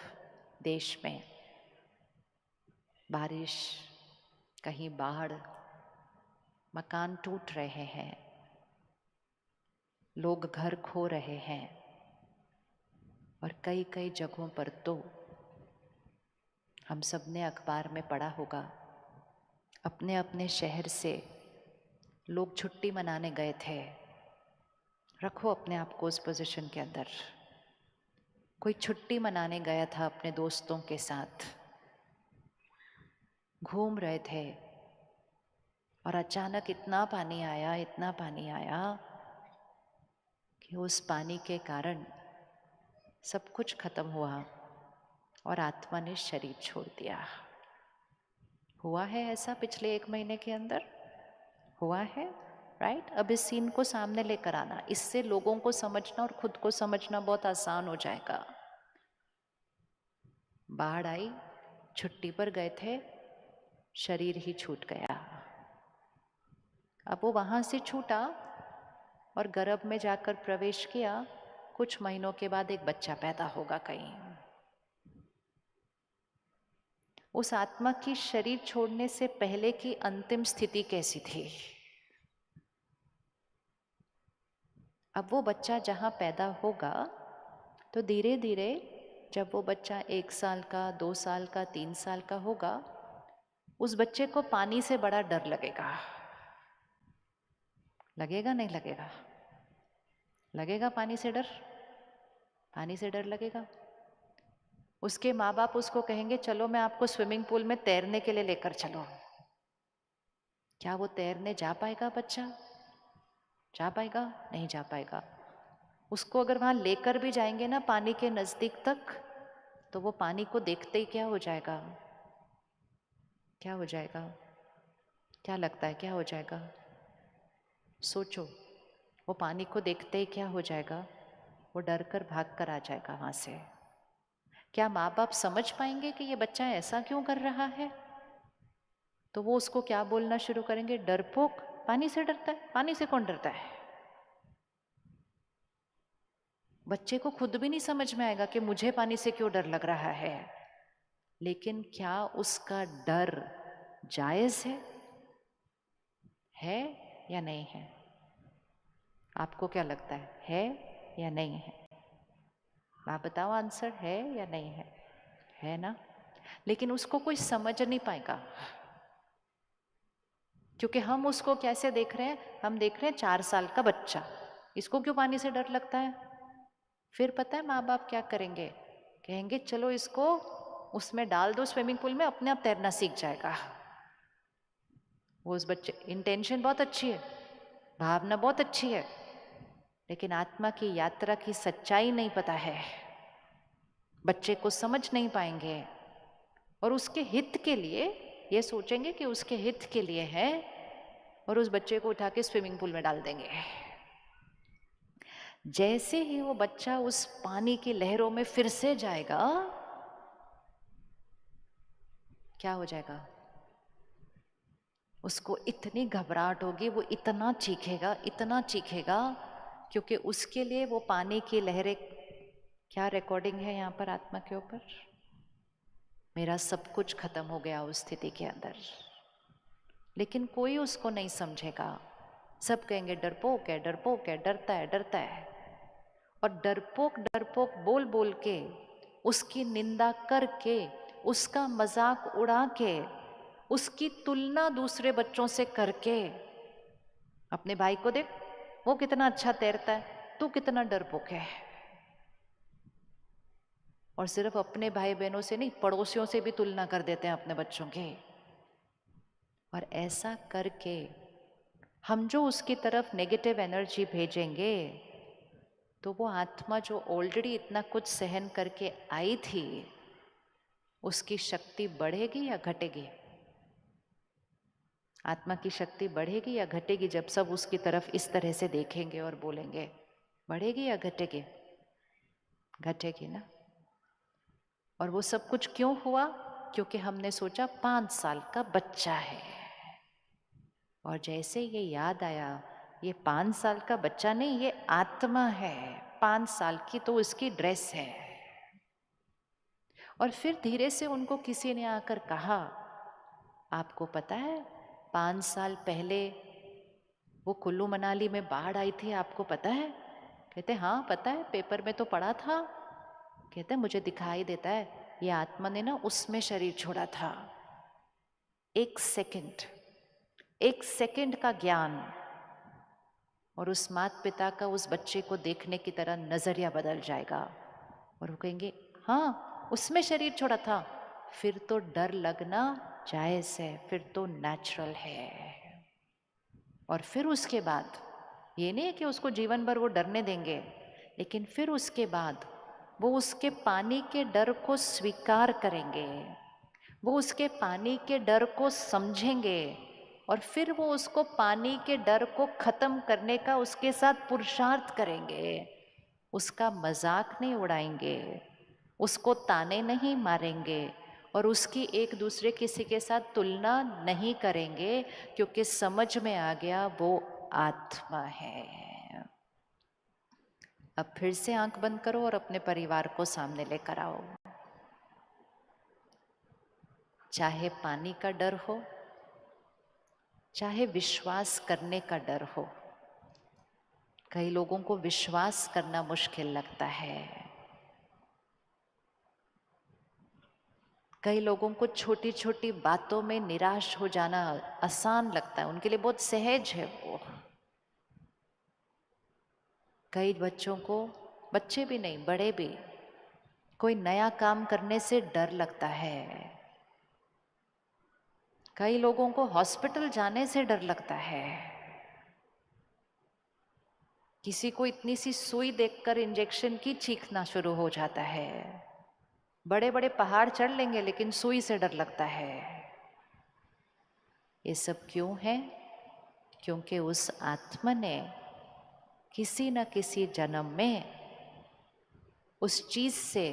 C: देश में बारिश, कहीं बाढ़, मकान टूट रहे हैं, लोग घर खो रहे हैं और कई कई जगहों पर तो हम सब ने अखबार में पढ़ा होगा, अपने अपने शहर से लोग छुट्टी मनाने गए थे। रखो अपने आप को उस पोजीशन के अंदर। कोई छुट्टी मनाने गया था अपने दोस्तों के साथ, घूम रहे थे और अचानक इतना पानी आया, इतना पानी आया कि उस पानी के कारण सब कुछ खत्म हुआ और आत्मा ने शरीर छोड़ दिया। हुआ है ऐसा पिछले 1 महीने के अंदर? हुआ है, राइट? अब इस सीन को सामने लेकर आना, इससे लोगों को समझना और खुद को समझना बहुत आसान हो जाएगा। बाढ़ आई, छुट्टी पर गए थे, शरीर ही छूट गया। अब वो वहां से छूटा और गर्भ में जाकर प्रवेश किया। कुछ महीनों के बाद एक बच्चा पैदा होगा कहीं। उस आत्मा की शरीर छोड़ने से पहले की अंतिम स्थिति कैसी थी? अब वो बच्चा जहाँ पैदा होगा तो धीरे धीरे जब वो बच्चा 1 साल का, 2 साल का, 3 साल का होगा, उस बच्चे को पानी से बड़ा डर लगेगा। लगेगा नहीं लगेगा? लगेगा पानी से डर? पानी से डर लगेगा। उसके माँ बाप उसको कहेंगे चलो मैं आपको स्विमिंग पूल में तैरने के लिए लेकर चलो। क्या वो तैरने जा पाएगा बच्चा? जा पाएगा? नहीं जा पाएगा। उसको अगर वहां लेकर भी जाएंगे ना पानी के नजदीक तक, तो वो पानी को देखते ही क्या हो जाएगा? क्या हो जाएगा? क्या लगता है क्या हो जाएगा? सोचो। वो पानी को देखते ही क्या हो जाएगा? वो डर कर भाग कर आ जाएगा वहां से। क्या माँ बाप समझ पाएंगे कि ये बच्चा ऐसा क्यों कर रहा है? तो वो उसको क्या बोलना शुरू करेंगे? डरपोक, पानी से डरता है? पानी से कौन डरता है? बच्चे को खुद भी नहीं समझ में आएगा कि मुझे पानी से क्यों डर लग रहा है। लेकिन क्या उसका डर जायज है या नहीं है? आपको क्या लगता है या नहीं है? आप बताओ, आंसर है या नहीं है? है ना? लेकिन उसको कोई समझ नहीं पाएगा, क्योंकि हम उसको कैसे देख रहे हैं? हम देख रहे हैं 4 साल का बच्चा, इसको क्यों पानी से डर लगता है? फिर पता है माँ बाप क्या करेंगे? कहेंगे चलो इसको उसमें डाल दो स्विमिंग पूल में, अपने आप तैरना सीख जाएगा। वो उस बच्चे, इंटेंशन बहुत अच्छी है, भावना बहुत अच्छी है, लेकिन आत्मा की यात्रा की सच्चाई नहीं पता है। बच्चे को समझ नहीं पाएंगे और उसके हित के लिए ये सोचेंगे कि उसके हित के लिए है और उस बच्चे को उठा के स्विमिंग पूल में डाल देंगे। जैसे ही वो बच्चा उस पानी की लहरों में फिर से जाएगा, क्या हो जाएगा? उसको इतनी घबराहट होगी, वो इतना चीखेगा, क्योंकि उसके लिए वो पानी की लहरें, क्या रिकॉर्डिंग है यहाँ पर आत्मा के ऊपर? मेरा सब कुछ खत्म हो गया उस स्थिति के अंदर। लेकिन कोई उसको नहीं समझेगा। सब कहेंगे डरपोक है, डरपोक है, डरता है। और डरपोक डरपोक बोल बोल के, उसकी निंदा करके, उसका मजाक उड़ा के, उसकी तुलना दूसरे बच्चों से करके, अपने भाई को देख वो कितना अच्छा तैरता है, तू कितना डरपोक है। और सिर्फ अपने भाई बहनों से नहीं, पड़ोसियों से भी तुलना कर देते हैं अपने बच्चों की। और ऐसा करके हम जो उसकी तरफ नेगेटिव एनर्जी भेजेंगे, तो वो आत्मा जो ऑलरेडी इतना कुछ सहन करके आई थी, उसकी शक्ति बढ़ेगी या घटेगी? आत्मा की शक्ति बढ़ेगी या घटेगी जब सब उसकी तरफ इस तरह से देखेंगे और बोलेंगे? बढ़ेगी या घटेगी? घटेगी ना। और वो सब कुछ क्यों हुआ? क्योंकि हमने सोचा 5 साल का बच्चा है। और जैसे ये याद आया, ये 5 साल का बच्चा नहीं, ये आत्मा है। 5 साल की तो उसकी ड्रेस है। और फिर धीरे से उनको किसी ने आकर कहा, आपको पता है 5 साल पहले वो कुल्लू मनाली में बाढ़ आई थी, आपको पता है? कहते हाँ पता है, पेपर में तो पढ़ा था। कहते मुझे दिखाई देता है, ये आत्मा ने ना उसमें शरीर छोड़ा था। 1 सेकंड का ज्ञान, और उस माता पिता का उस बच्चे को देखने की तरह नजरिया बदल जाएगा। और वो कहेंगे हाँ उसमें शरीर छोड़ा था। फिर तो डर लगना जायज है, फिर तो नेचुरल है। और फिर उसके बाद ये नहीं है कि उसको जीवन भर वो डरने देंगे, लेकिन फिर उसके बाद वो उसके पानी के डर को स्वीकार करेंगे, वो उसके पानी के डर को समझेंगे और फिर वो उसको पानी के डर को खत्म करने का उसके साथ पुरुषार्थ करेंगे। उसका मजाक नहीं उड़ाएंगे, उसको ताने नहीं मारेंगे और उसकी एक दूसरे किसी के साथ तुलना नहीं करेंगे, क्योंकि समझ में आ गया वो आत्मा है। अब फिर से आंख बंद करो और अपने परिवार को सामने लेकर आओ। चाहे पानी का डर हो, चाहे विश्वास करने का डर हो। कई लोगों को विश्वास करना मुश्किल लगता है, कई लोगों को छोटी छोटी बातों में निराश हो जाना आसान लगता है, उनके लिए बहुत सहज है वो। कई बच्चों को, बच्चे भी नहीं बड़े भी, कोई नया काम करने से डर लगता है। कई लोगों को हॉस्पिटल जाने से डर लगता है। किसी को इतनी सी सुई देखकर इंजेक्शन की चीखना शुरू हो जाता है। बड़े बड़े पहाड़ चढ़ लेंगे लेकिन सुई से डर लगता है। ये सब क्यों है? क्योंकि उस आत्मा ने किसी न किसी जन्म में उस चीज से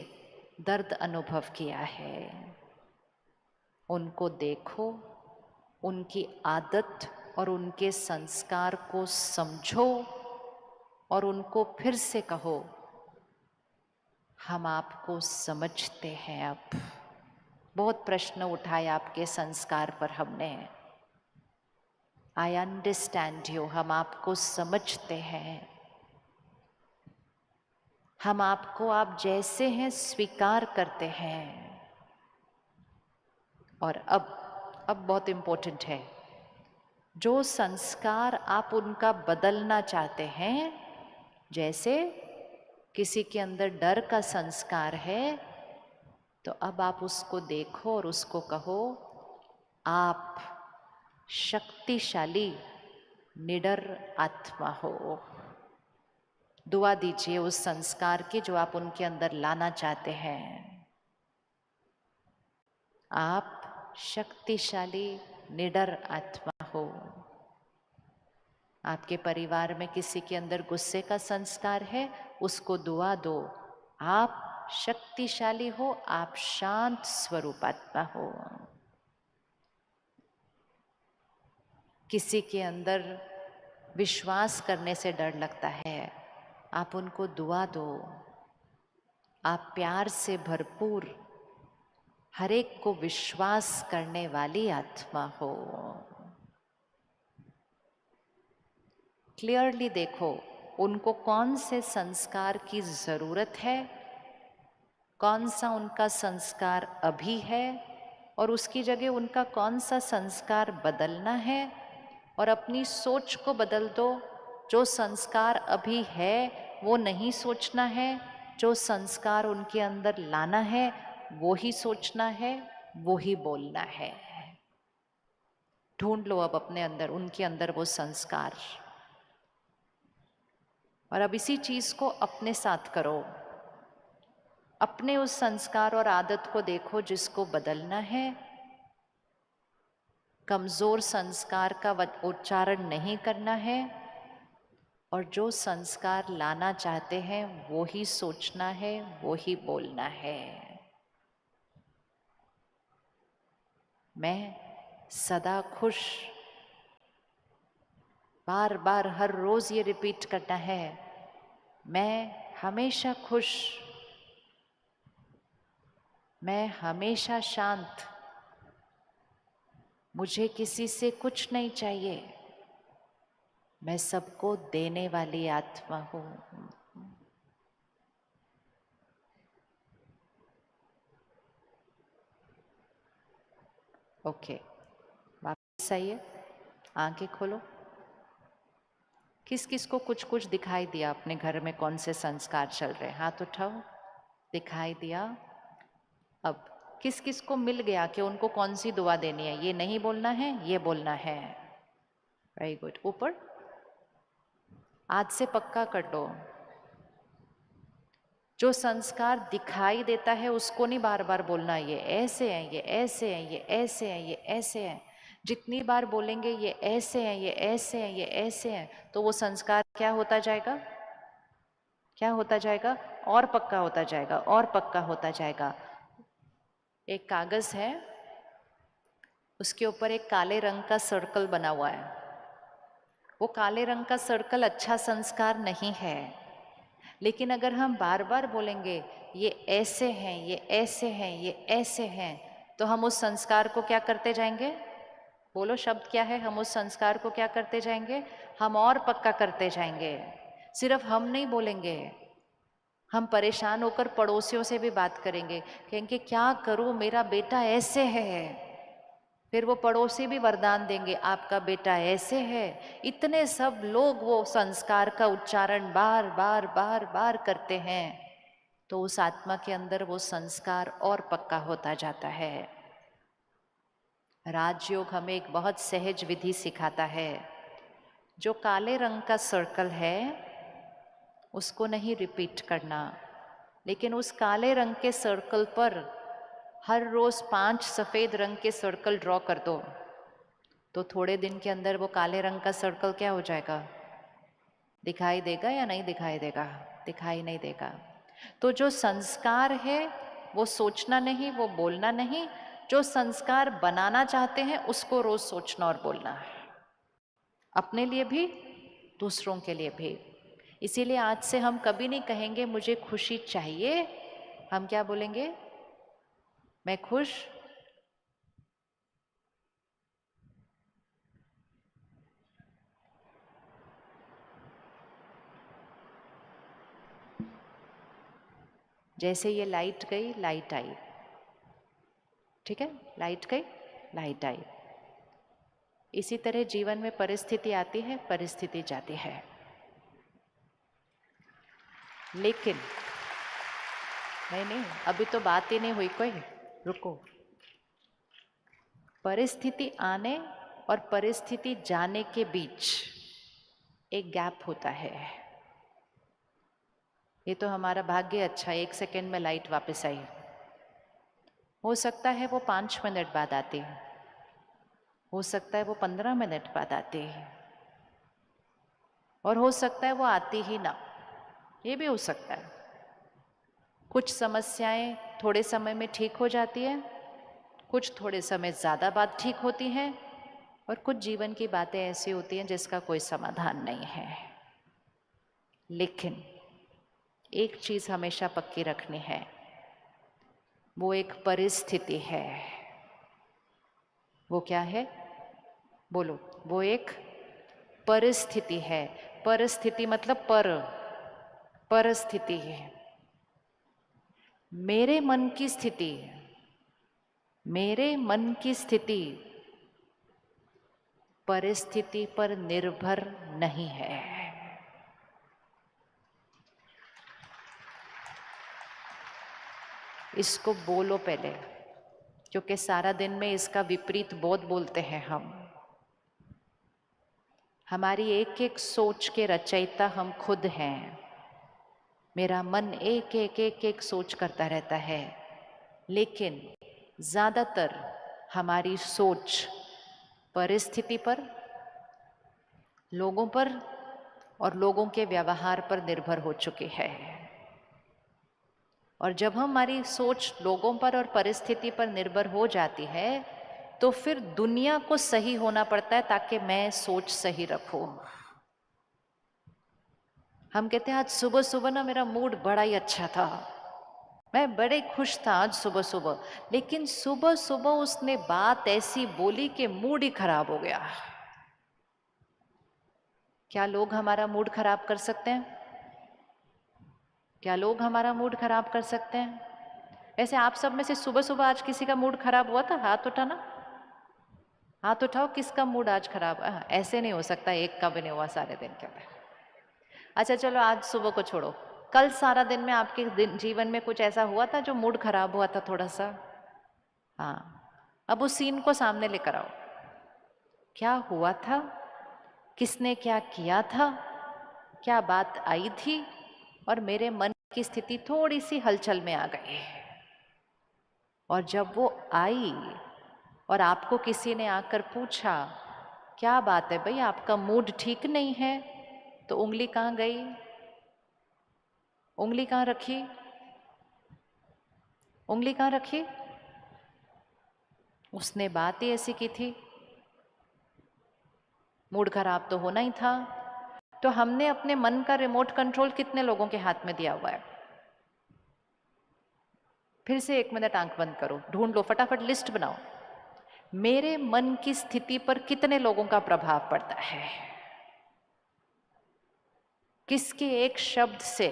C: दर्द अनुभव किया है। उनको देखो, उनकी आदत और उनके संस्कार को समझो और उनको फिर से कहो, हम आपको समझते हैं। अब बहुत प्रश्न उठाए आपके संस्कार पर हमने। आई अंडरस्टैंड यू, हम आपको समझते हैं, हम आपको आप जैसे हैं स्वीकार करते हैं। और अब बहुत इम्पोर्टेंट है, जो संस्कार आप उनका बदलना चाहते हैं, जैसे किसी के अंदर डर का संस्कार है, तो अब आप उसको देखो और उसको कहो, आप शक्तिशाली निडर आत्मा हो। दुआ दीजिए उस संस्कार की जो आप उनके अंदर लाना चाहते हैं। आप शक्तिशाली निडर आत्मा हो। आपके परिवार में किसी के अंदर गुस्से का संस्कार है, उसको दुआ दो, आप शक्तिशाली हो, आप शांत स्वरूप आत्मा हो। किसी के अंदर विश्वास करने से डर लगता है, आप उनको दुआ दो, आप प्यार से भरपूर हर एक को विश्वास करने वाली आत्मा हो। क्लियरली देखो उनको कौन से संस्कार की जरूरत है, कौन सा उनका संस्कार अभी है और उसकी जगह उनका कौन सा संस्कार बदलना है। और अपनी सोच को बदल दो। जो संस्कार अभी है वो नहीं सोचना है, जो संस्कार उनके अंदर लाना है वो ही सोचना है, वो ही बोलना है। ढूंढ लो अब अपने अंदर, उनके अंदर वो संस्कार, और अब इसी चीज को अपने साथ करो। अपने उस संस्कार और आदत को देखो जिसको बदलना है। कमजोर संस्कार का उच्चारण नहीं करना है और जो संस्कार लाना चाहते हैं वो ही सोचना है, वो ही बोलना है। मैं सदा खुश, बार बार हर रोज ये रिपीट करना है, मैं हमेशा खुश, मैं हमेशा शांत, मुझे किसी से कुछ नहीं चाहिए, मैं सबको देने वाली आत्मा हूं। ओके, वापस आइए, आंखें खोलो। किस किस को कुछ कुछ दिखाई दिया अपने घर में, कौन से संस्कार चल रहे हैं? हाथ उठाओ। दिखाई दिया। अब किस किस को मिल गया कि उनको कौन सी दुआ देनी है? ये नहीं बोलना है, ये बोलना है। Very good. ऊपर आज से पक्का कर दो, जो संस्कार दिखाई देता है उसको नहीं बार बार बोलना, ये ऐसे हैं, ये ऐसे हैं, ये ऐसे हैं, ये ऐसे हैं। जितनी बार बोलेंगे ये ऐसे हैं, ये ऐसे हैं, ये ऐसे हैं, तो वो संस्कार क्या होता जाएगा, क्या होता जाएगा, और पक्का होता जाएगा, और पक्का होता जाएगा। एक कागज है, उसके ऊपर एक काले रंग का सर्कल बना हुआ है। वो काले रंग का सर्कल अच्छा संस्कार नहीं है, लेकिन अगर हम बार बार बोलेंगे ये ऐसे हैं, ये ऐसे हैं, ये ऐसे हैं, तो हम उस संस्कार को क्या करते जाएंगे, बोलो शब्द क्या है, हम उस संस्कार को क्या करते जाएंगे, हम और पक्का करते जाएंगे। सिर्फ हम नहीं बोलेंगे, हम परेशान होकर पड़ोसियों से भी बात करेंगे, कहेंगे क्या करूं मेरा बेटा ऐसे है, फिर वो पड़ोसी भी वरदान देंगे आपका बेटा ऐसे है। इतने सब लोग वो संस्कार का उच्चारण बार बार बार बार करते हैं, तो उस आत्मा के अंदर वो संस्कार और पक्का होता जाता है। राजयोग हमें एक बहुत सहज विधि सिखाता है। जो काले रंग का सर्कल है उसको नहीं रिपीट करना, लेकिन उस काले रंग के सर्कल पर हर रोज 5 सफेद रंग के सर्कल ड्रॉ कर दो, तो थोड़े दिन के अंदर वो काले रंग का सर्कल क्या हो जाएगा, दिखाई देगा या नहीं दिखाई देगा, दिखाई नहीं देगा। तो जो संस्कार है वो सोचना नहीं, वो बोलना नहीं, जो संस्कार बनाना चाहते हैं उसको रोज सोचना और बोलना है, अपने लिए भी दूसरों के लिए भी। इसीलिए आज से हम कभी नहीं कहेंगे मुझे खुशी चाहिए, हम क्या बोलेंगे, मैं खुश जैसे ये लाइट गई लाइट आई, ठीक है, लाइट गई लाइट आई। इसी तरह जीवन में परिस्थिति आती है, परिस्थिति जाती है, लेकिन नहीं अभी तो बात ही नहीं हुई कोई, रुको। परिस्थिति आने और परिस्थिति जाने के बीच एक गैप होता है। ये तो हमारा भाग्य अच्छा, 1 सेकेंड में लाइट वापस आई। हो सकता है वो 5 मिनट बाद आती है, हो सकता है वो 15 मिनट बाद आती है, और हो सकता है वो आती ही ना, ये भी हो सकता है। कुछ समस्याएं थोड़े समय में ठीक हो जाती है, कुछ थोड़े समय ज़्यादा बाद ठीक होती हैं, और कुछ जीवन की बातें ऐसी होती हैं जिसका कोई समाधान नहीं है। लेकिन एक चीज़ हमेशा पक्की रखनी है, वो एक परिस्थिति है। वो क्या है, बोलो, वो एक परिस्थिति है। परिस्थिति मतलब परिस्थिति है। मेरे मन की स्थिति, मेरे मन की स्थिति परिस्थिति पर निर्भर नहीं है। इसको बोलो पहले, क्योंकि सारा दिन में इसका विपरीत बोध बोलते हैं हम। हमारी एक एक सोच के रचयिता हम खुद हैं। मेरा मन एक एक एक एक सोच करता रहता है, लेकिन ज़्यादातर हमारी सोच परिस्थिति पर, लोगों पर और लोगों के व्यवहार पर निर्भर हो चुकी है। और जब हमारी सोच लोगों पर और परिस्थिति पर निर्भर हो जाती है, तो फिर दुनिया को सही होना पड़ता है ताकि मैं सोच सही रखूं। हम कहते हैं आज सुबह सुबह ना मेरा मूड बड़ा ही अच्छा था, मैं बड़े खुश था आज सुबह सुबह, लेकिन सुबह सुबह उसने बात ऐसी बोली कि मूड ही खराब हो गया। क्या लोग हमारा मूड खराब कर सकते हैं? क्या लोग हमारा मूड खराब कर सकते हैं? ऐसे आप सब में से सुबह सुबह आज किसी का मूड खराब हुआ था? हाथ उठाना, हाथ उठाओ, किसका मूड आज खराब है? ऐसे नहीं हो सकता, एक का भी नहीं हुआ सारे दिन के अंदर। अच्छा चलो आज सुबह को छोड़ो, कल सारा दिन में आपके जीवन में कुछ ऐसा हुआ था जो मूड खराब हुआ था थोड़ा सा? हाँ, अब उस सीन को सामने लेकर आओ। क्या हुआ था, किसने क्या किया था, क्या बात आई थी, और मेरे मन की स्थिति थोड़ी सी हलचल में आ गई। और जब वो आई और आपको किसी ने आकर पूछा, क्या बात है भाई, आपका मूड ठीक नहीं है, तो उंगली कहाँ गई? उंगली कहाँ रखी? उंगली कहाँ रखी? उसने बात ही ऐसी की थी, मूड खराब तो होना ही था। तो हमने अपने मन का रिमोट कंट्रोल कितने लोगों के हाथ में दिया हुआ है? फिर से 1 मिनट आंख बंद करो, ढूंढ लो, फटाफट लिस्ट बनाओ। मेरे मन की स्थिति पर कितने लोगों का प्रभाव पड़ता है? किसके एक शब्द से,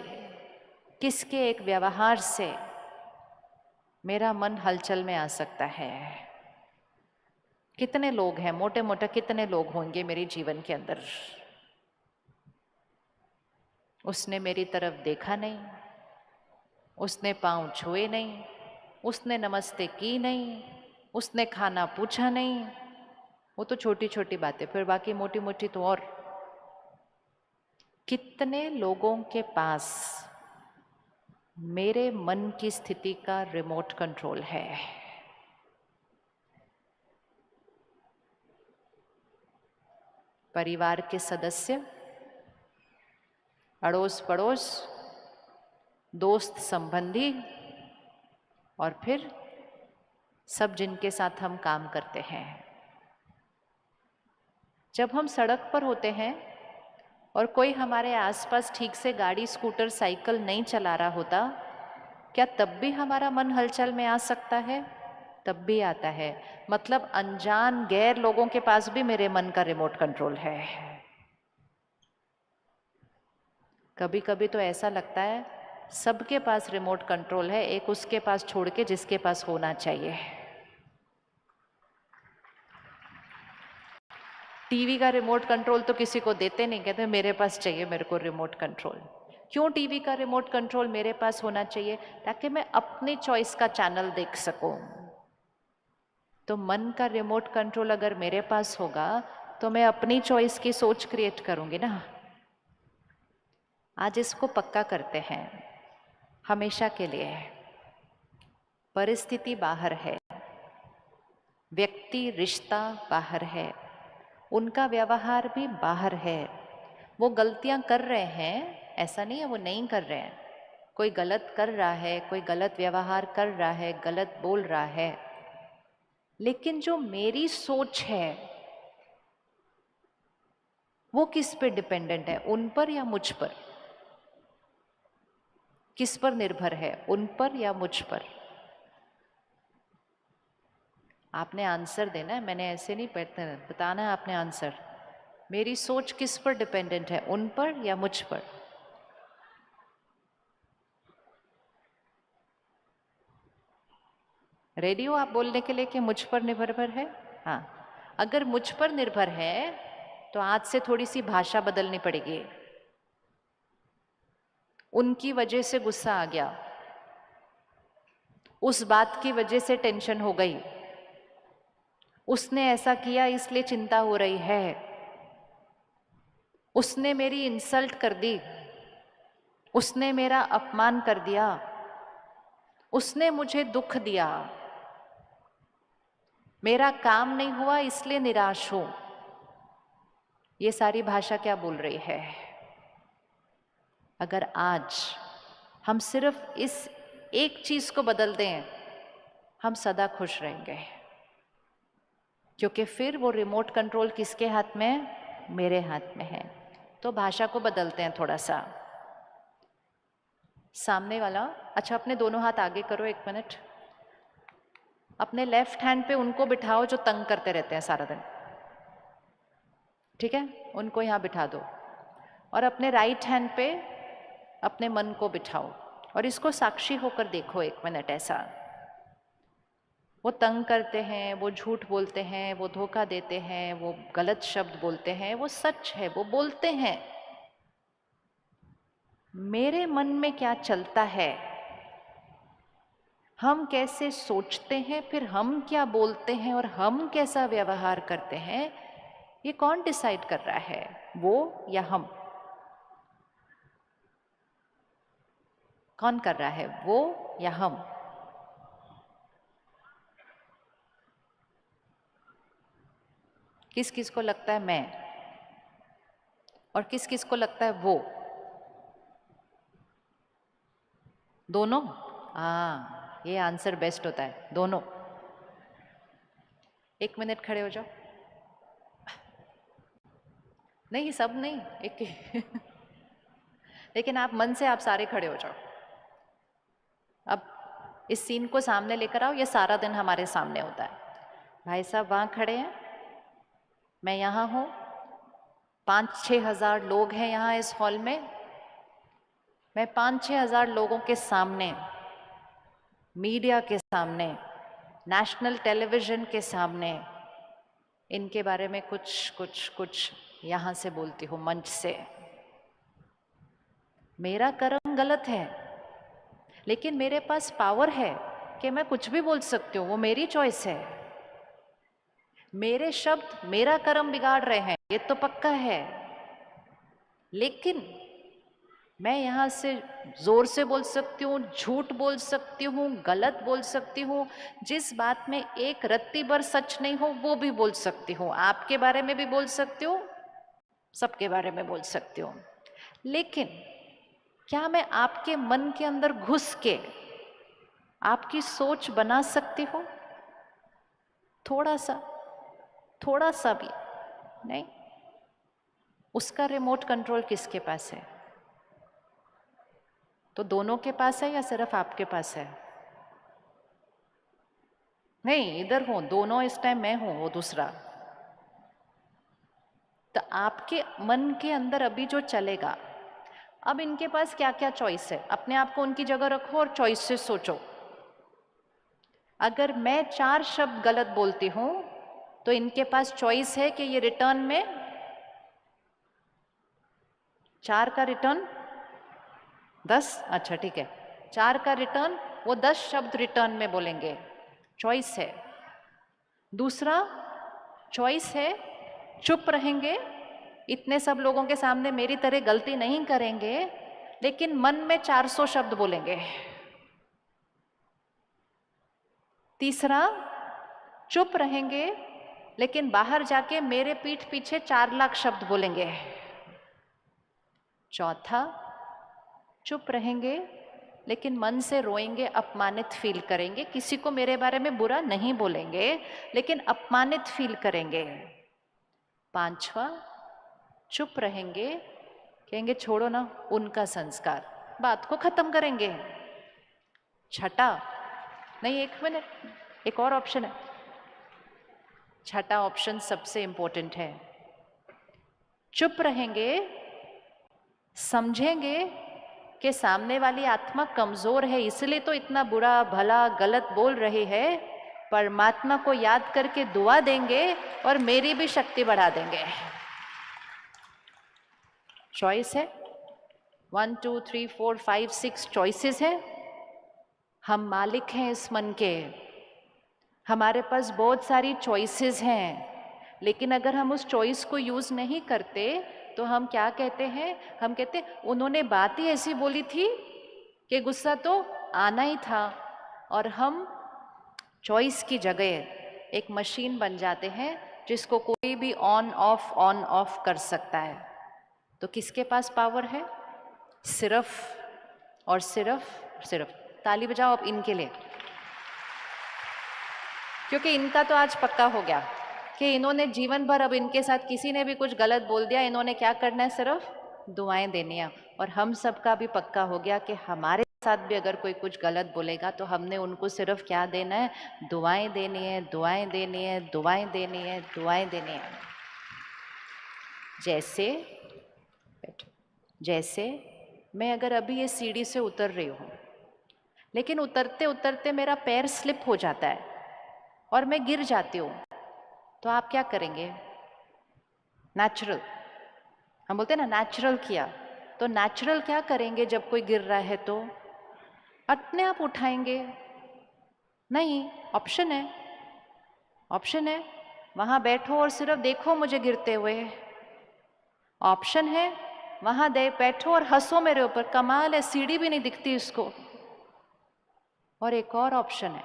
C: किसके एक व्यवहार से मेरा मन हलचल में आ सकता है? कितने लोग हैं, मोटे मोटे कितने लोग होंगे मेरे जीवन के अंदर? उसने मेरी तरफ देखा नहीं, उसने पांव छुए नहीं, उसने नमस्ते की नहीं, उसने खाना पूछा नहीं। वो तो छोटी छोटी बातें, फिर बाकी मोटी मोटी तो और। कितने लोगों के पास मेरे मन की स्थिति का रिमोट कंट्रोल है? परिवार के सदस्य, अड़ोस पड़ोस, दोस्त संबंधी, और फिर सब जिनके साथ हम काम करते हैं। जब हम सड़क पर होते हैं और कोई हमारे आसपास ठीक से गाड़ी, स्कूटर, साइकिल नहीं चला रहा होता, क्या तब भी हमारा मन हलचल में आ सकता है? तब भी आता है। मतलब अनजान गैर लोगों के पास भी मेरे मन का रिमोट कंट्रोल है। कभी कभी तो ऐसा लगता है सबके पास रिमोट कंट्रोल है, एक उसके पास छोड़ के जिसके पास होना चाहिए। टीवी का रिमोट कंट्रोल तो किसी को देते नहीं, कहते मेरे पास चाहिए, मेरे को रिमोट कंट्रोल। क्यों टीवी का रिमोट कंट्रोल मेरे पास होना चाहिए? ताकि मैं अपनी चॉइस का चैनल देख सकूं। तो मन का रिमोट कंट्रोल अगर मेरे पास होगा तो मैं अपनी चॉइस की सोच क्रिएट करूंगी ना। आज इसको पक्का करते हैं हमेशा के लिए। परिस्थिति बाहर है, व्यक्ति, रिश्ता बाहर है, उनका व्यवहार भी बाहर है। वो गलतियां कर रहे हैं, ऐसा नहीं है वो नहीं कर रहे हैं। कोई गलत कर रहा है, कोई गलत व्यवहार कर रहा है, गलत बोल रहा है, लेकिन जो मेरी सोच है वो किस पे डिपेंडेंट है? उन पर या मुझ पर? किस पर निर्भर है, उन पर या मुझ पर? आपने आंसर देना है, मैंने ऐसे नहीं बताना है आपने आंसर। मेरी सोच किस पर डिपेंडेंट है, उन पर या मुझ पर? रेडी हो आप बोलने के लिए कि मुझ पर निर्भर है? हाँ, अगर मुझ पर निर्भर है तो आज से थोड़ी सी भाषा बदलनी पड़ेगी। उनकी वजह से गुस्सा आ गया, उस बात की वजह से टेंशन हो गई, उसने ऐसा किया इसलिए चिंता हो रही है, उसने मेरी इंसल्ट कर दी, उसने मेरा अपमान कर दिया, उसने मुझे दुख दिया, मेरा काम नहीं हुआ इसलिए निराश हूं। ये सारी भाषा क्या बोल रही है? अगर आज हम सिर्फ इस एक चीज को बदल दें, हम सदा खुश रहेंगे। क्योंकि फिर वो रिमोट कंट्रोल किसके हाथ में है? मेरे हाथ में है। तो भाषा को बदलते हैं थोड़ा सा। सामने वाला, अच्छा अपने दोनों हाथ आगे करो 1 मिनट। अपने लेफ्ट हैंड पे उनको बिठाओ जो तंग करते रहते हैं सारा दिन, ठीक है? उनको यहाँ बिठा दो। और अपने राइट हैंड पे अपने मन को बिठाओ और इसको साक्षी होकर देखो 1 मिनट ऐसा। वो तंग करते हैं, वो झूठ बोलते हैं, वो धोखा देते हैं, वो गलत शब्द बोलते हैं, वो सच है, वो बोलते हैं। मेरे मन में क्या चलता है, हम कैसे सोचते हैं, फिर हम क्या बोलते हैं और हम कैसा व्यवहार करते हैं, ये कौन डिसाइड कर रहा है? वो या हम? कौन कर रहा है, वो या हम? किस किस को लगता है मैं, और किस किस को लगता है वो? दोनों? हाँ, ये आंसर बेस्ट होता है, दोनों। 1 मिनट खड़े हो जाओ। नहीं, सब नहीं, एक लेकिन आप मन से आप सारे खड़े हो जाओ। अब इस सीन को सामने लेकर आओ, ये सारा दिन हमारे सामने होता है। भाई साहब वहाँ खड़े हैं, मैं यहाँ हूँ, 5-6 हज़ार लोग हैं यहाँ इस हॉल में। मैं 5-6 हज़ार लोगों के सामने, मीडिया के सामने, नेशनल टेलीविजन के सामने इनके बारे में कुछ यहाँ से बोलती हूँ, मंच से। मेरा कर्म गलत है, लेकिन मेरे पास पावर है कि मैं कुछ भी बोल सकती हूँ, वो मेरी चॉइस है। मेरे शब्द मेरा कर्म बिगाड़ रहे हैं, ये तो पक्का है, लेकिन मैं यहाँ से जोर से बोल सकती हूँ, झूठ बोल सकती हूँ, गलत बोल सकती हूँ, जिस बात में एक रत्ती भर सच नहीं हो वो भी बोल सकती हूँ। आपके बारे में भी बोल सकती हूँ, सबके बारे में बोल सकती हूँ। लेकिन क्या मैं आपके मन के अंदर घुस के आपकी सोच बना सकती हूँ? थोड़ा सा भी नहीं। उसका रिमोट कंट्रोल किसके पास है? तो दोनों के पास है या सिर्फ आपके पास है? नहीं, इधर हूं, दोनों इस टाइम मैं हूं, वो दूसरा। तो आपके मन के अंदर अभी जो चलेगा, अब इनके पास क्या क्या चॉइस है, अपने आप को उनकी जगह रखो और चॉइस से सोचो। अगर मैं 4 शब्द गलत बोलती हूं तो इनके पास चॉइस है कि ये रिटर्न में 4 का रिटर्न 10, अच्छा ठीक है, 4 का रिटर्न वो 10 शब्द रिटर्न में बोलेंगे, चॉइस है। दूसरा चॉइस है, चुप रहेंगे, इतने सब लोगों के सामने मेरी तरह गलती नहीं करेंगे, लेकिन मन में 400 शब्द बोलेंगे। तीसरा, चुप रहेंगे लेकिन बाहर जाके मेरे पीठ पीछे 4 लाख शब्द बोलेंगे। चौथा, चुप रहेंगे लेकिन मन से रोएंगे, अपमानित फील करेंगे, किसी को मेरे बारे में बुरा नहीं बोलेंगे लेकिन अपमानित फील करेंगे। पांचवा, चुप रहेंगे, कहेंगे छोड़ो ना, उनका संस्कार, बात को खत्म करेंगे। छठा, नहीं 1 मिनट, एक और ऑप्शन है। छठा ऑप्शन सबसे इंपॉर्टेंट है। चुप रहेंगे, समझेंगे कि सामने वाली आत्मा कमजोर है, इसलिए तो इतना बुरा भला गलत बोल रही है, परमात्मा को याद करके दुआ देंगे और मेरी भी शक्ति बढ़ा देंगे। चॉइस है, 1 2 3 4 5 6 चॉइसेस है। हम मालिक हैं इस मन के, हमारे पास बहुत सारी चॉइसेस हैं, लेकिन अगर हम उस चॉइस को यूज नहीं करते तो हम क्या कहते हैं? हम कहते हैं उन्होंने बात ही ऐसी बोली थी कि गुस्सा तो आना ही था, और हम चॉइस की जगह एक मशीन बन जाते हैं जिसको कोई भी ऑन ऑफ कर सकता है। तो किसके पास पावर है? सिर्फ और सिर्फ ताली बजाओ अब इनके लिए, क्योंकि इनका तो आज पक्का हो गया कि इन्होंने जीवन भर, अब इनके साथ किसी ने भी कुछ गलत बोल दिया, इन्होंने क्या करना है? सिर्फ दुआएं देनी है। और हम सबका भी पक्का हो गया कि हमारे साथ भी अगर कोई कुछ गलत बोलेगा तो हमने उनको सिर्फ क्या देना है? दुआएं देनी है, दुआएं देनी है, दुआएं देनी है, दुआएं देनी है। जैसे मैं अगर अभी ये सीढ़ी से उतर रही हूँ, लेकिन उतरते उतरते मेरा पैर स्लिप हो जाता है और मैं गिर जाती हूँ, तो आप क्या करेंगे? नेचुरल, हम बोलते हैं ना नेचुरल किया, तो नेचुरल क्या करेंगे जब कोई गिर रहा है? तो अपने आप उठाएंगे? नहीं, ऑप्शन है, वहाँ बैठो और सिर्फ देखो मुझे गिरते हुए। ऑप्शन है वहां दे बैठो और हंसो मेरे ऊपर, कमाल है, सीढ़ी भी नहीं दिखती इसको। और एक और ऑप्शन है,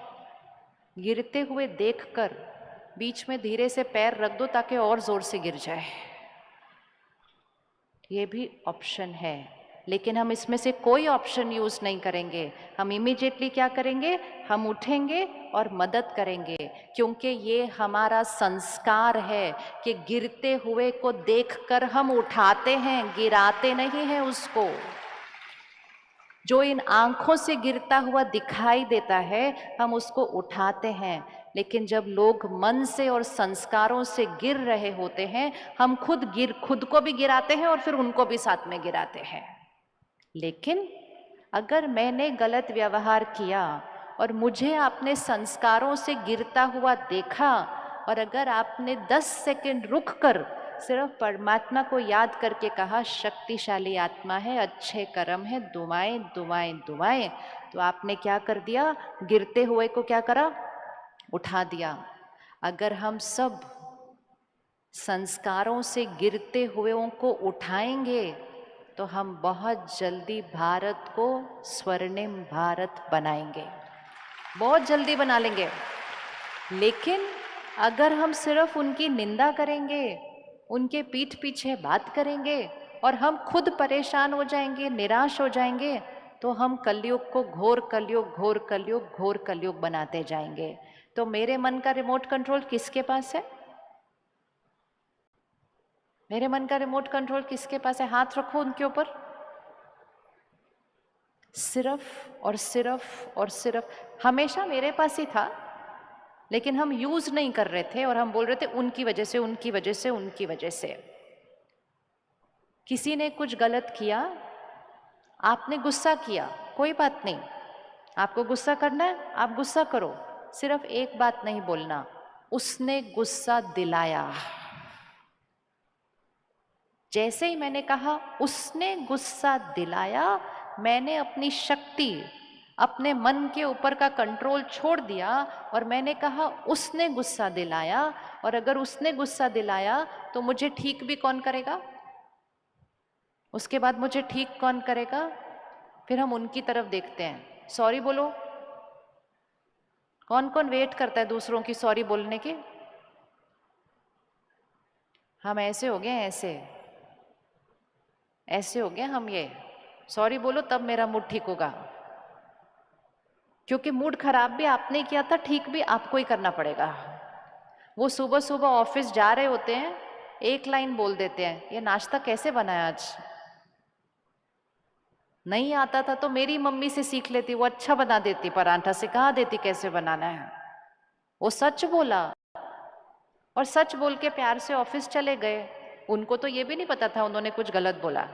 C: गिरते हुए देखकर बीच में धीरे से पैर रख दो ताकि और जोर से गिर जाए, ये भी ऑप्शन है। लेकिन हम इसमें से कोई ऑप्शन यूज नहीं करेंगे। हम इमीडिएटली क्या करेंगे, हम उठेंगे और मदद करेंगे, क्योंकि ये हमारा संस्कार है कि गिरते हुए को देखकर हम उठाते हैं, गिराते नहीं हैं उसको। जो इन आंखों से गिरता हुआ दिखाई देता है हम उसको उठाते हैं, लेकिन जब लोग मन से और संस्कारों से गिर रहे होते हैं हम खुद को भी गिराते हैं और फिर उनको भी साथ में गिराते हैं। लेकिन अगर मैंने गलत व्यवहार किया और मुझे आपने संस्कारों से गिरता हुआ देखा और अगर आपने 10 सेकंड रुक कर सिर्फ परमात्मा को याद करके कहा शक्तिशाली आत्मा है, अच्छे कर्म है, दुआएं दुआएं दुआएं, तो आपने क्या कर दिया, गिरते हुए को क्या करा, उठा दिया। अगर हम सब संस्कारों से गिरते हुएों को उठाएंगे तो हम बहुत जल्दी भारत को स्वर्णिम भारत बनाएंगे, बहुत जल्दी बना लेंगे। लेकिन अगर हम सिर्फ उनकी निंदा करेंगे, उनके पीठ पीछे बात करेंगे और हम खुद परेशान हो जाएंगे, निराश हो जाएंगे, तो हम कलयुग को घोर कलयुग घोर कलयुग घोर कलयुग बनाते जाएंगे। तो मेरे मन का रिमोट कंट्रोल किसके पास है? मेरे मन का रिमोट कंट्रोल किसके पास है? हाथ रखो उनके ऊपर। सिर्फ और सिर्फ और सिर्फ हमेशा मेरे पास ही था, लेकिन हम यूज नहीं कर रहे थे और हम बोल रहे थे उनकी वजह से, उनकी वजह से, उनकी वजह से। किसी ने कुछ गलत किया, आपने गुस्सा किया, कोई बात नहीं, आपको गुस्सा करना है आप गुस्सा करो, सिर्फ एक बात नहीं बोलना, उसने गुस्सा दिलाया। जैसे ही मैंने कहा उसने गुस्सा दिलाया, मैंने अपनी शक्ति, अपने मन के ऊपर का कंट्रोल छोड़ दिया और मैंने कहा उसने गुस्सा दिलाया। और अगर उसने गुस्सा दिलाया तो मुझे ठीक भी कौन करेगा? उसके बाद मुझे ठीक कौन करेगा? फिर हम उनकी तरफ देखते हैं, सॉरी बोलो। कौन कौन वेट करता है दूसरों की सॉरी बोलने की? हम ऐसे हो गए, ऐसे हो गए हम, ये सॉरी बोलो तब मेरा मूड ठीक होगा। क्योंकि मूड खराब भी आपने किया था, ठीक भी आपको ही करना पड़ेगा। वो सुबह सुबह ऑफिस जा रहे होते हैं, एक लाइन बोल देते हैं, ये नाश्ता कैसे बनाया आज? नहीं आता था तो मेरी मम्मी से सीख लेती, वो अच्छा बना देती, परांठा सिखा देती कैसे बनाना है। वो सच बोला और सच बोल के प्यार से ऑफिस चले गए। उनको तो ये भी नहीं पता था उन्होंने कुछ गलत बोला।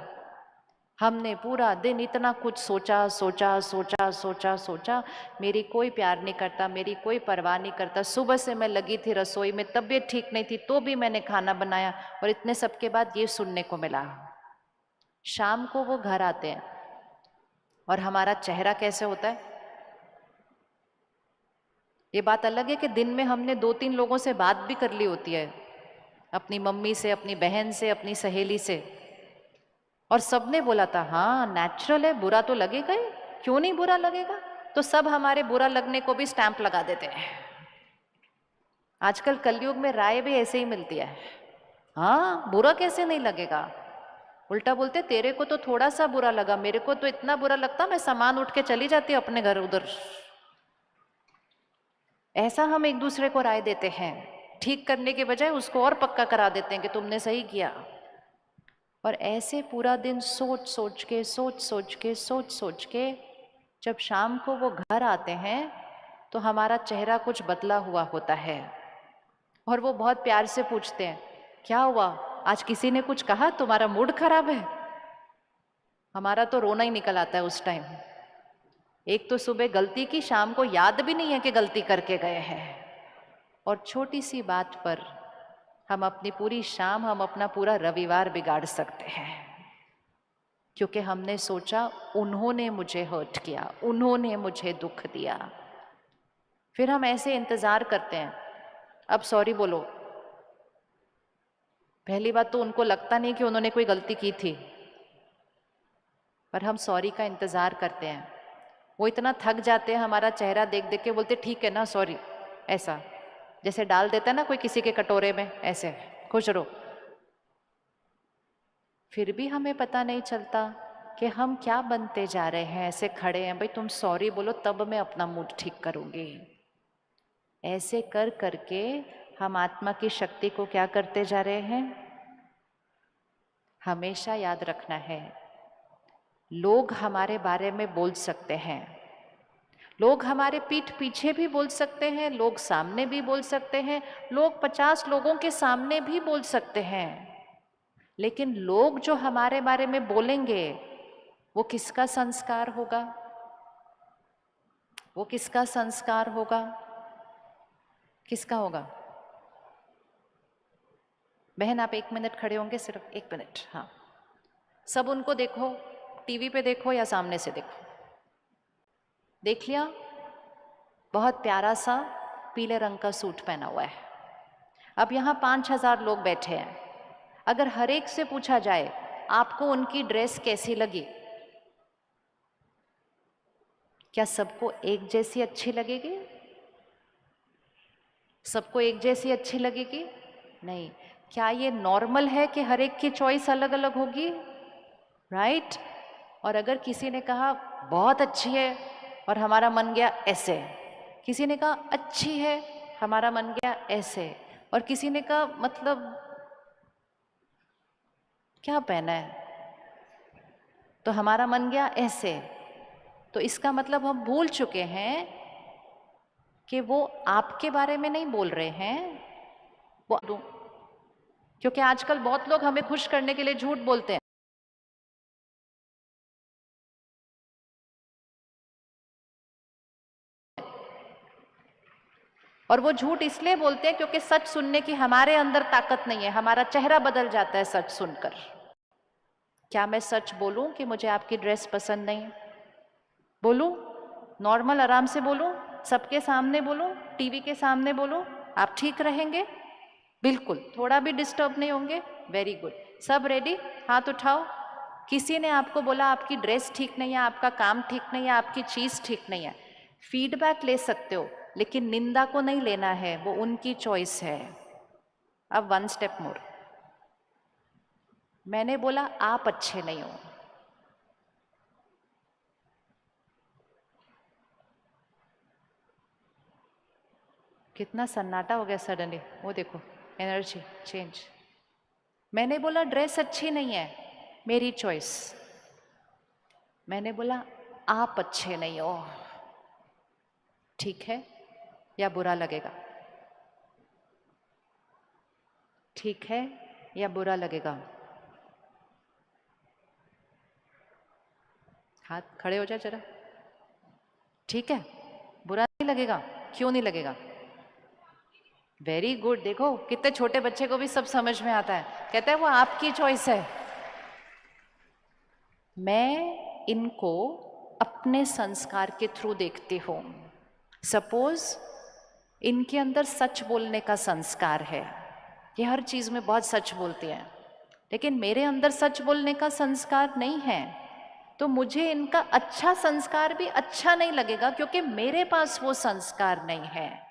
C: हमने पूरा दिन इतना कुछ सोचा सोचा सोचा सोचा सोचा, मेरी कोई प्यार नहीं करता, मेरी कोई परवाह नहीं करता। सुबह से मैं लगी थी रसोई में, तबीयत ठीक नहीं थी तो भी मैंने खाना बनाया, और इतने सब के बाद ये सुनने को मिला। शाम को वो घर आते हैं और हमारा चेहरा कैसे होता है? ये बात अलग है कि दिन में हमने 2-3 लोगों से बात भी कर ली होती है, अपनी मम्मी से, अपनी बहन से, अपनी सहेली से, और सबने बोला था हाँ नेचुरल है, बुरा तो लगेगा ही, क्यों नहीं बुरा लगेगा। तो सब हमारे बुरा लगने को भी स्टैंप लगा देते हैं। आजकल कलयुग में राय भी ऐसे ही मिलती है, हाँ बुरा कैसे नहीं लगेगा। उल्टा बोलते तेरे को तो थोड़ा सा बुरा लगा, मेरे को तो इतना बुरा लगता मैं सामान उठ के चली जाती अपने घर उधर। ऐसा हम एक दूसरे को राय देते हैं, ठीक करने के बजाय उसको और पक्का करा देते हैं कि तुमने सही किया। और ऐसे पूरा दिन सोच सोच के जब शाम को वो घर आते हैं तो हमारा चेहरा कुछ बदला हुआ होता है, और वो बहुत प्यार से पूछते हैं क्या हुआ, आज किसी ने कुछ कहा, तुम्हारा मूड खराब है? हमारा तो रोना ही निकल आता है उस टाइम। एक तो सुबह गलती की, शाम को याद भी नहीं है कि गलती करके गए हैं, और छोटी सी बात पर हम अपनी पूरी शाम, हम अपना पूरा रविवार बिगाड़ सकते हैं, क्योंकि हमने सोचा उन्होंने मुझे हर्ट किया, उन्होंने मुझे दुख दिया। फिर हम ऐसे इंतजार करते हैं अब सॉरी बोलो। पहली बात तो उनको लगता नहीं कि उन्होंने कोई गलती की थी, पर हम सॉरी का इंतज़ार करते हैं। वो इतना थक जाते हैं हमारा चेहरा देख देख के, बोलते ठीक है ना सॉरी, ऐसा जैसे डाल देता है ना कोई किसी के कटोरे में, ऐसे खुश रहो। फिर भी हमें पता नहीं चलता कि हम क्या बनते जा रहे हैं। ऐसे खड़े हैं, भाई तुम सॉरी बोलो तब मैं अपना मूड ठीक करूँगी। ऐसे कर करके हम आत्मा की शक्ति को क्या करते जा रहे हैं। हमेशा याद रखना है, लोग हमारे बारे में बोल सकते हैं, लोग हमारे पीठ पीछे भी बोल सकते हैं, लोग सामने भी बोल सकते हैं, लोग 50 लोगों के सामने भी बोल सकते हैं, लेकिन लोग जो हमारे बारे में बोलेंगे वो किसका संस्कार होगा? वो किसका संस्कार होगा? किसका होगा? बहन आप 1 मिनट खड़े होंगे, सिर्फ 1 मिनट। हाँ, सब उनको देखो, टीवी पे देखो या सामने से देखो। देख लिया? बहुत प्यारा सा पीले रंग का सूट पहना हुआ है। अब यहाँ 5000 लोग बैठे हैं। अगर हर एक से पूछा जाए आपको उनकी ड्रेस कैसी लगी, क्या सबको एक जैसी अच्छी लगेगी? सबको एक जैसी अच्छी लगेगी? नहीं। क्या ये नॉर्मल है कि हर एक की चॉइस अलग अलग होगी? राइट? और अगर किसी ने कहा बहुत अच्छी है और हमारा मन गया ऐसे, किसी ने कहा अच्छी है हमारा मन गया ऐसे, और किसी ने कहा मतलब क्या पहना है तो हमारा मन गया ऐसे, तो इसका मतलब हम भूल चुके हैं कि वो आपके बारे में नहीं बोल रहे हैं, वो क्योंकि आजकल बहुत लोग हमें खुश करने के लिए झूठ बोलते हैं। और वो झूठ इसलिए बोलते हैं क्योंकि सच सुनने की हमारे अंदर ताकत नहीं है, हमारा चेहरा बदल जाता है सच सुनकर। क्या मैं सच बोलूं कि मुझे आपकी ड्रेस पसंद नहीं? बोलूं? नॉर्मल आराम से बोलूं? सबके सामने बोलूं? टीवी के सामने बोलूं? आप ठीक रहेंगे? बिल्कुल, थोड़ा भी डिस्टर्ब नहीं होंगे? Very good. सब रेडी? हाथ उठाओ। किसी ने आपको बोला आपकी ड्रेस ठीक नहीं है, आपका काम ठीक नहीं है, आपकी चीज ठीक नहीं है, फीडबैक ले सकते हो, लेकिन निंदा को नहीं लेना है, वो उनकी चॉइस है। अब 1 स्टेप मोर। मैंने बोला आप अच्छे नहीं हो, कितना सन्नाटा हो गया सडनली, वो देखो एनर्जी चेंज। मैंने बोला ड्रेस अच्छी नहीं है, मेरी चॉइस। मैंने बोला आप अच्छे नहीं हो, ठीक है या बुरा लगेगा? ठीक है या बुरा लगेगा? हाथ खड़े हो जाए जरा। ठीक है, बुरा नहीं लगेगा? क्यों नहीं लगेगा? Very good. देखो कितने छोटे बच्चे को भी सब समझ में आता है, कहता है वो आपकी चॉइस है। मैं इनको अपने संस्कार के थ्रू देखती हूँ। सपोज इनके अंदर सच बोलने का संस्कार है, ये हर चीज में बहुत सच बोलती हैं, लेकिन मेरे अंदर सच बोलने का संस्कार नहीं है, तो मुझे इनका अच्छा संस्कार भी अच्छा नहीं लगेगा, क्योंकि मेरे पास वो संस्कार नहीं है।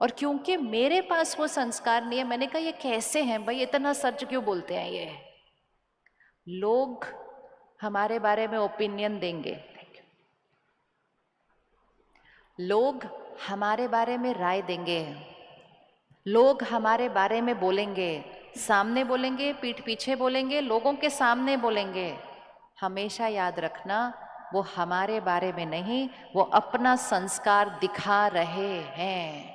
C: और क्योंकि मेरे पास वो संस्कार नहीं है, मैंने कहा ये कैसे हैं भाई, इतना सच क्यों बोलते हैं ये लोग? हमारे बारे में ओपिनियन देंगे, लोग हमारे बारे में राय देंगे, लोग हमारे बारे में बोलेंगे, सामने बोलेंगे, पीठ पीछे बोलेंगे, लोगों के सामने बोलेंगे। हमेशा याद रखना, वो हमारे बारे में नहीं, वो अपना संस्कार दिखा रहे हैं।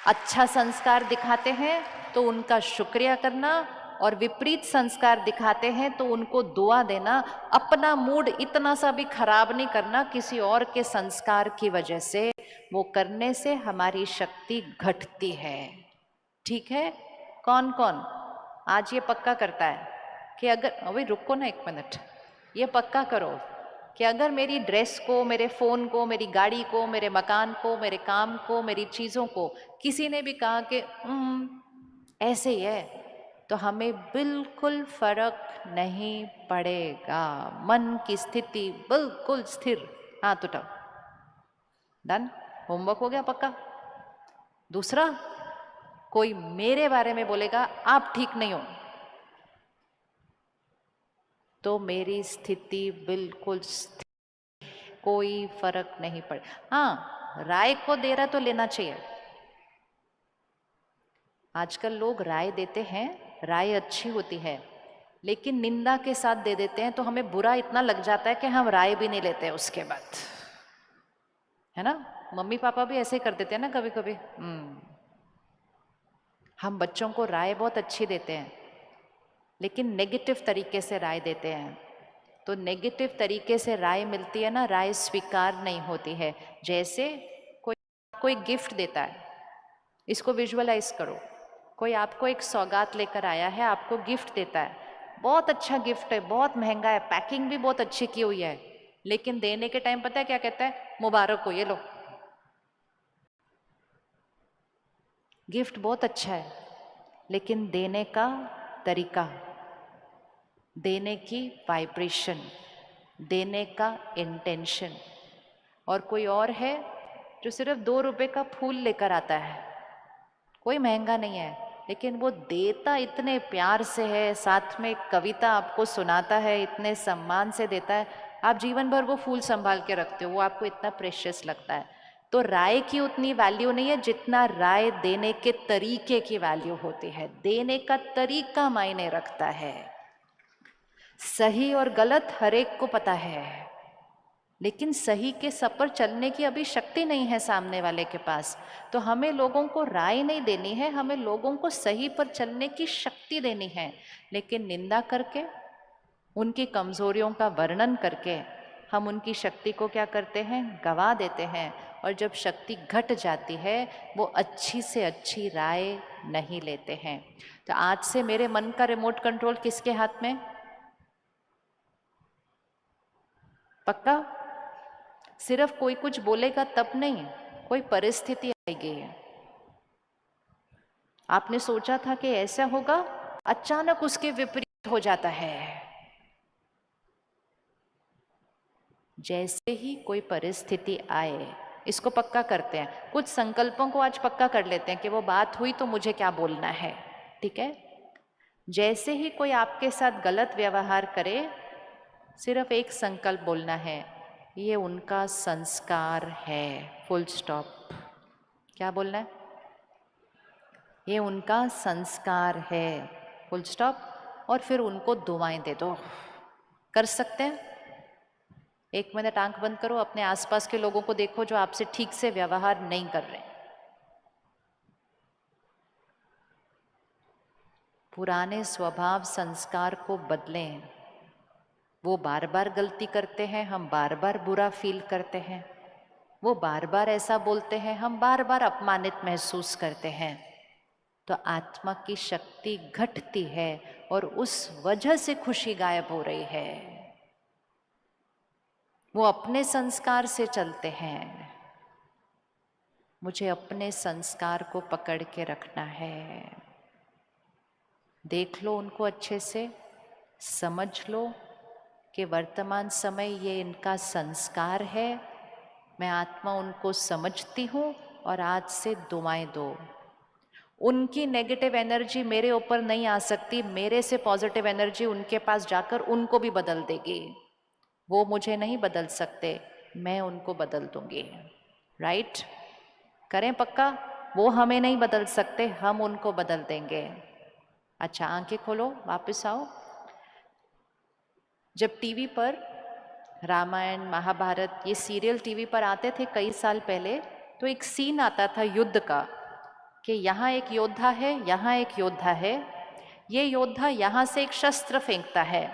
C: अच्छा संस्कार दिखाते हैं तो उनका शुक्रिया करना, और विपरीत संस्कार दिखाते हैं तो उनको दुआ देना। अपना मूड इतना सा भी खराब नहीं करना किसी और के संस्कार की वजह से, वो करने से हमारी शक्ति घटती है। ठीक है? कौन कौन आज ये पक्का करता है कि अगर, अभी रुको ना 1 मिनट, ये पक्का करो कि अगर मेरी ड्रेस को, मेरे फ़ोन को, मेरी गाड़ी को, मेरे मकान को, मेरे काम को, मेरी चीज़ों को किसी ने भी कहा कि ऐसे ही है, तो तो हमें बिल्कुल फर्क नहीं पड़ेगा। मन की स्थिति बिल्कुल स्थिर। हाथ उठाओ। डन। होमवर्क हो गया पक्का। दूसरा, कोई मेरे बारे में बोलेगा आप ठीक नहीं हो, तो मेरी स्थिति बिल्कुल स्थिर, कोई फर्क नहीं पड़े। हाँ, राय को दे रहा तो लेना चाहिए। आजकल लोग राय देते हैं, राय अच्छी होती है, लेकिन निंदा के साथ दे देते हैं, तो हमें बुरा इतना लग जाता है कि हम राय भी नहीं लेते उसके बाद, है ना। मम्मी पापा भी ऐसे ही कर देते हैं ना कभी कभी। हम बच्चों को राय बहुत अच्छी देते हैं, लेकिन नेगेटिव तरीके से राय देते हैं, तो नेगेटिव तरीके से राय मिलती है ना, राय स्वीकार नहीं होती है। जैसे कोई गिफ्ट देता है, इसको विजुअलाइज करो। कोई आपको एक सौगात लेकर आया है, आपको गिफ्ट देता है, बहुत अच्छा गिफ्ट है, बहुत महंगा है, पैकिंग भी बहुत अच्छी की हुई है, लेकिन देने के टाइम पता है क्या कहता है? मुबारक हो, ये लो। गिफ्ट बहुत अच्छा है, लेकिन देने का तरीका, देने की वाइब्रेशन, देने का इंटेंशन। और कोई और है जो सिर्फ 2 रुपए का फूल लेकर आता है, कोई महंगा नहीं है, लेकिन वो देता इतने प्यार से है, साथ में एक कविता आपको सुनाता है, इतने सम्मान से देता है, आप जीवन भर वो फूल संभाल के रखते हो, वो आपको इतना प्रेशियस लगता है। तो राय की उतनी वैल्यू नहीं है जितना राय देने के तरीके की वैल्यू होती है। देने का तरीका मायने रखता है। सही और गलत हर एक को पता है, लेकिन सही के सब पर चलने की अभी शक्ति नहीं है सामने वाले के पास। तो हमें लोगों को राय नहीं देनी है, हमें लोगों को सही पर चलने की शक्ति देनी है। लेकिन निंदा करके, उनकी कमजोरियों का वर्णन करके हम उनकी शक्ति को क्या करते हैं? गवा देते हैं। और जब शक्ति घट जाती है, वो अच्छी से अच्छी राय नहीं लेते हैं। तो आज से मेरे मन का रिमोट कंट्रोल किसके हाथ में? पक्का? सिर्फ कोई कुछ बोलेगा तब नहीं, कोई परिस्थिति आएगी। आपने सोचा था कि ऐसा होगा, अचानक उसके विपरीत हो जाता है। जैसे ही कोई परिस्थिति आए, इसको पक्का करते हैं। कुछ संकल्पों को आज पक्का कर लेते हैं कि वो बात हुई तो मुझे क्या बोलना है, ठीक है। जैसे ही कोई आपके साथ गलत व्यवहार करे, सिर्फ एक संकल्प बोलना है, ये उनका संस्कार है, फुल स्टॉप। क्या बोलना है? ये उनका संस्कार है, फुल स्टॉप। और फिर उनको दुआएं दे दो। कर सकते हैं? 1 मिनट आंख बंद करो, अपने आसपास के लोगों को देखो जो आपसे ठीक से व्यवहार नहीं कर रहे। पुराने स्वभाव संस्कार को बदलें। वो बार बार गलती करते हैं, हम बार बार बुरा फील करते हैं। वो बार बार ऐसा बोलते हैं, हम बार बार अपमानित महसूस करते हैं। तो आत्मा की शक्ति घटती है और उस वजह से खुशी गायब हो रही है। वो अपने संस्कार से चलते हैं। मुझे अपने संस्कार को पकड़ के रखना है। देख लो उनको अच्छे से, समझ लो कि वर्तमान समय ये इनका संस्कार है। मैं आत्मा उनको समझती हूँ और आज से दुआएं दो। उनकी नेगेटिव एनर्जी मेरे ऊपर नहीं आ सकती, मेरे से पॉजिटिव एनर्जी उनके पास जाकर उनको भी बदल देगी। वो मुझे नहीं बदल सकते, मैं उनको बदल दूंगी। राइट? करें पक्का? वो हमें नहीं बदल सकते, हम उनको बदल देंगे। अच्छा, आंखें खोलो, वापस आओ। जब टीवी पर रामायण, महाभारत, ये सीरियल टीवी पर आते थे कई साल पहले, तो एक सीन आता था युद्ध का कि यहाँ एक योद्धा है, यहाँ एक योद्धा है। ये योद्धा यहाँ से एक शस्त्र फेंकता है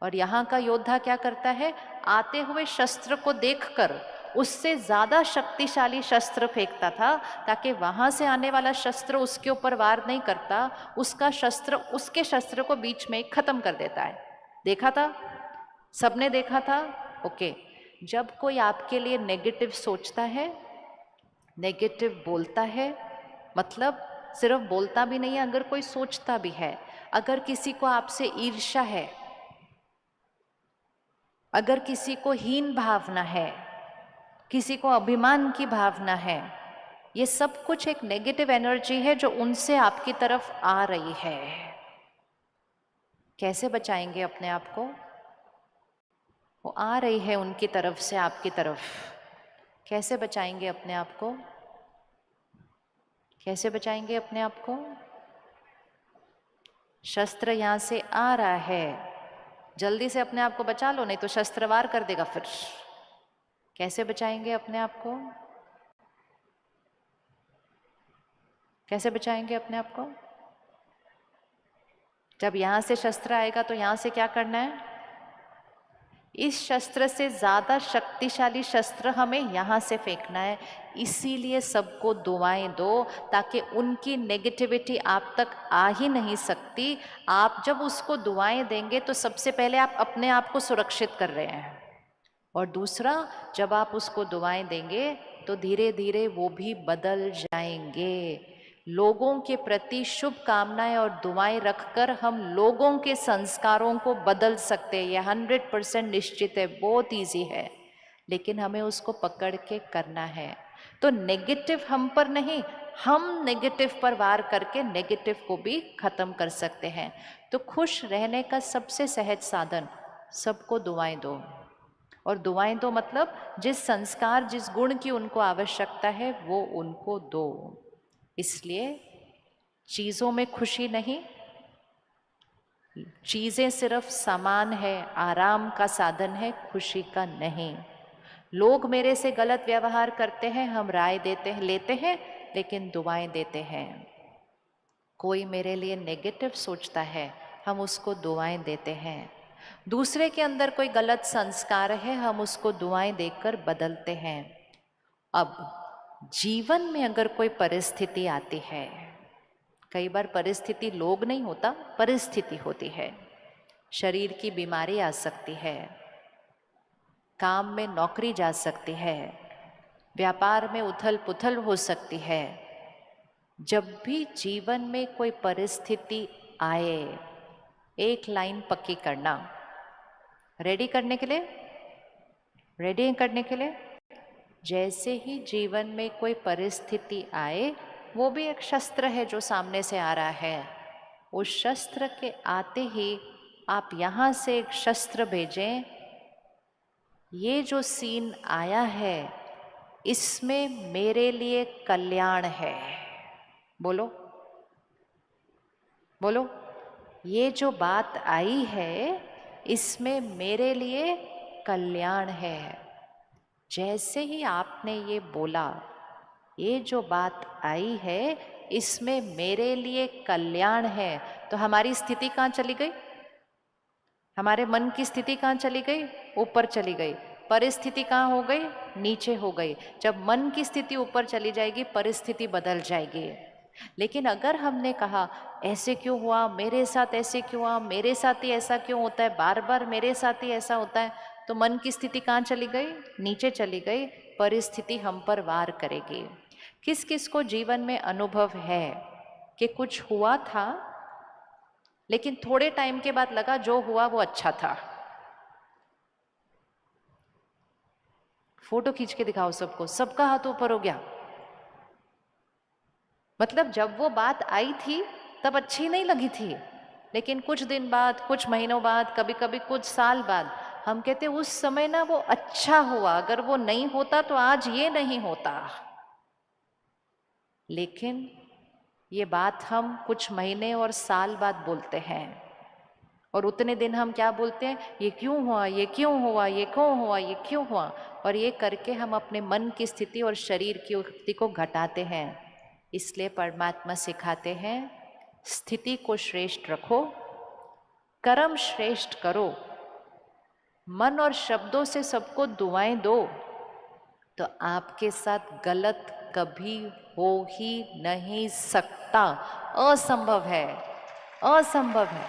C: और यहाँ का योद्धा क्या करता है? आते हुए शस्त्र को देखकर उससे ज़्यादा शक्तिशाली शस्त्र फेंकता था, ताकि वहाँ से आने वाला शस्त्र उसके ऊपर वार नहीं करता, उसका शस्त्र उसके शस्त्र को बीच में खत्म कर देता है। देखा था? सबने देखा था? ओके। जब कोई आपके लिए नेगेटिव सोचता है, नेगेटिव बोलता है, मतलब सिर्फ बोलता भी नहीं है, अगर कोई सोचता भी है, अगर किसी को आपसे ईर्ष्या है, अगर किसी को हीन भावना है, किसी को अभिमान की भावना है, ये सब कुछ एक नेगेटिव एनर्जी है जो उनसे आपकी तरफ आ रही है। कैसे बचाएंगे अपने आप को? वो आ रही है उनकी तरफ से आपकी तरफ, कैसे बचाएंगे अपने आप को? कैसे बचाएंगे अपने आप को? शस्त्र यहां से आ रहा है, जल्दी से अपने आप को बचा लो, नहीं तो शस्त्र वार कर देगा फिर। कैसे बचाएंगे अपने आप को? कैसे बचाएंगे अपने आप को? जब यहां से शस्त्र आएगा तो यहां से क्या करना है? इस शस्त्र से ज्यादा शक्तिशाली शस्त्र हमें यहां से फेंकना है। इसीलिए सबको दुआएं दो, ताकि उनकी नेगेटिविटी आप तक आ ही नहीं सकती। आप जब उसको दुआएं देंगे तो सबसे पहले आप अपने आप को सुरक्षित कर रहे हैं, और दूसरा, जब आप उसको दुआएं देंगे तो धीरे धीरे वो भी बदल जाएंगे। लोगों के प्रति शुभ कामनाएं और दुआएं रखकर हम लोगों के संस्कारों को बदल सकते हैं। ये 100% निश्चित है, बहुत इजी है, लेकिन हमें उसको पकड़ के करना है। तो नेगेटिव हम पर नहीं, हम नेगेटिव पर वार करके नेगेटिव को भी खत्म कर सकते हैं। तो खुश रहने का सबसे सहज साधन, सबको दुआएं दो। और दुआएं दो मतलब जिस संस्कार, जिस गुण की उनको आवश्यकता है वो उनको दो। इसलिए चीज़ों में खुशी नहीं, चीज़ें सिर्फ सामान है, आराम का साधन है, खुशी का नहीं। लोग मेरे से गलत व्यवहार करते हैं, हम राय देते हैं, लेते हैं, लेकिन दुआएं देते हैं। कोई मेरे लिए नेगेटिव सोचता है, हम उसको दुआएं देते हैं। दूसरे के अंदर कोई गलत संस्कार है, हम उसको दुआएं देकर बदलते हैं। अब जीवन में अगर कोई परिस्थिति आती है, कई बार परिस्थिति लोग नहीं होता, परिस्थिति होती है। शरीर की बीमारी आ सकती है, काम में नौकरी जा सकती है, व्यापार में उथल पुथल हो सकती है। जब भी जीवन में कोई परिस्थिति आए, एक लाइन पक्की करना, रेडी करने के लिए, रेडी करने के लिए, जैसे ही जीवन में कोई परिस्थिति आए, वो भी एक शस्त्र है जो सामने से आ रहा है। उस शस्त्र के आते ही आप यहाँ से एक शस्त्र भेजें, ये जो सीन आया है इसमें मेरे लिए कल्याण है। बोलो बोलो, ये जो बात आई है इसमें मेरे लिए कल्याण है। जैसे ही आपने ये बोला, ये जो बात आई है इसमें मेरे लिए कल्याण है, तो हमारी स्थिति कहाँ चली गई? हमारे मन की स्थिति कहाँ चली गई? ऊपर चली गई। परिस्थिति कहाँ हो गई? नीचे हो गई। जब मन की स्थिति ऊपर चली जाएगी, परिस्थिति बदल जाएगी। लेकिन अगर हमने कहा ऐसे क्यों हुआ, मेरे साथ ऐसे क्यों हुआ, मेरे साथ ही ऐसा क्यों होता है, बार बार मेरे साथ ही ऐसा होता है, तो मन की स्थिति कहाँ चली गई? नीचे चली गई। परिस्थिति हम पर वार करेगी। किस किस को जीवन में अनुभव है कि कुछ हुआ था लेकिन थोड़े टाइम के बाद लगा जो हुआ वो अच्छा था? फोटो खींच के दिखाओ सबको, सबका हाथ ऊपर हो गया। मतलब जब वो बात आई थी तब अच्छी नहीं लगी थी, लेकिन कुछ दिन बाद, कुछ महीनों बाद, कभी कभी कुछ साल बाद हम कहते उस समय ना वो अच्छा हुआ, अगर वो नहीं होता तो आज ये नहीं होता। लेकिन ये बात हम कुछ महीने और साल बाद बोलते हैं, और उतने दिन हम क्या बोलते हैं? ये क्यों हुआ, ये क्यों हुआ, ये क्यों हुआ, ये क्यों हुआ। और ये करके हम अपने मन की स्थिति और शरीर की स्थिति को घटाते हैं। इसलिए परमात्मा सिखाते हैं, स्थिति को श्रेष्ठ रखो, कर्म श्रेष्ठ करो, मन और शब्दों से सबको दुआएं दो, तो आपके साथ गलत कभी हो ही नहीं सकता। असंभव है, असंभव है।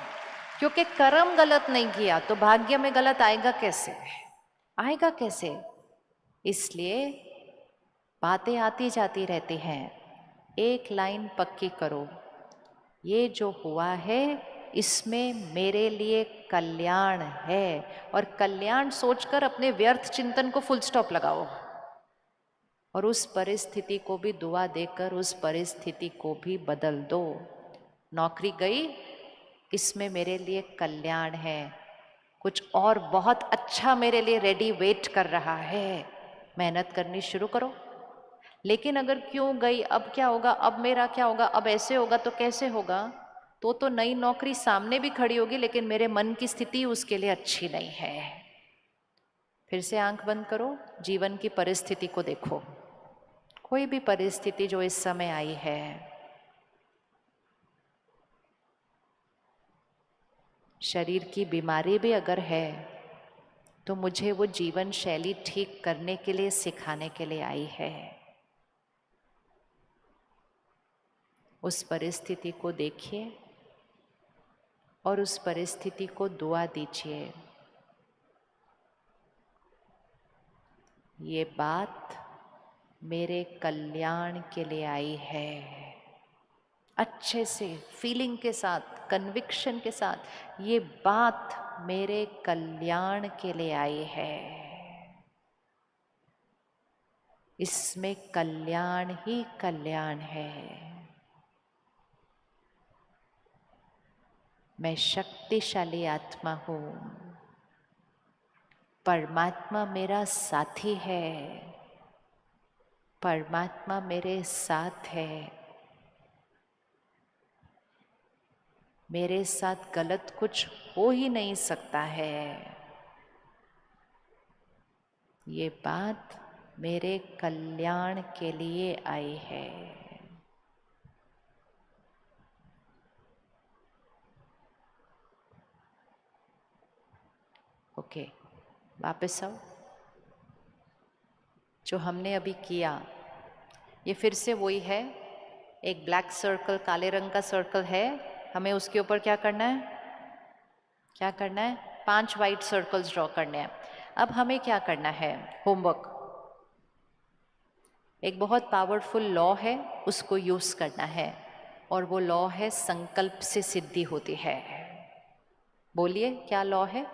C: क्योंकि कर्म गलत नहीं किया तो भाग्य में गलत आएगा कैसे? आएगा कैसे? इसलिए बातें आती जाती रहती हैं। एक लाइन पक्की करो, ये जो हुआ है इसमें मेरे लिए कल्याण है, और कल्याण सोचकर अपने व्यर्थ चिंतन को फुल स्टॉप लगाओ, और उस परिस्थिति को भी दुआ देकर उस परिस्थिति को भी बदल दो। नौकरी गई, इसमें मेरे लिए कल्याण है, कुछ और बहुत अच्छा मेरे लिए रेडी वेट कर रहा है, मेहनत करनी शुरू करो। लेकिन अगर क्यों गई, अब क्या होगा, अब मेरा क्या होगा, अब ऐसे होगा तो कैसे होगा, तो नई नौकरी सामने भी खड़ी होगी लेकिन मेरे मन की स्थिति उसके लिए अच्छी नहीं है। फिर से आंख बंद करो, जीवन की परिस्थिति को देखो, कोई भी परिस्थिति जो इस समय आई है, शरीर की बीमारी भी अगर है तो मुझे वो जीवन शैली ठीक करने के लिए, सिखाने के लिए आई है। उस परिस्थिति को देखिए और उस परिस्थिति को दुआ दीजिए, ये बात मेरे कल्याण के लिए आई है। अच्छे से फीलिंग के साथ, कन्विक्शन के साथ, ये बात मेरे कल्याण के लिए आई है, इसमें कल्याण ही कल्याण है। मैं शक्तिशाली आत्मा हूँ, परमात्मा मेरा साथी है, परमात्मा मेरे साथ है, मेरे साथ गलत कुछ हो ही नहीं सकता है। ये बात मेरे कल्याण के लिए आई है। ओके, वापस आओ। जो हमने अभी किया ये फिर से वही है, एक ब्लैक सर्कल, काले रंग का सर्कल है, हमें उसके ऊपर क्या करना है, क्या करना है, 5 वाइट सर्कल्स ड्रॉ करने हैं। अब हमें क्या करना है, होमवर्क, एक बहुत पावरफुल लॉ है, उसको यूज करना है, और वो लॉ है संकल्प से सिद्धि होती है। बोलिए क्या लॉ है,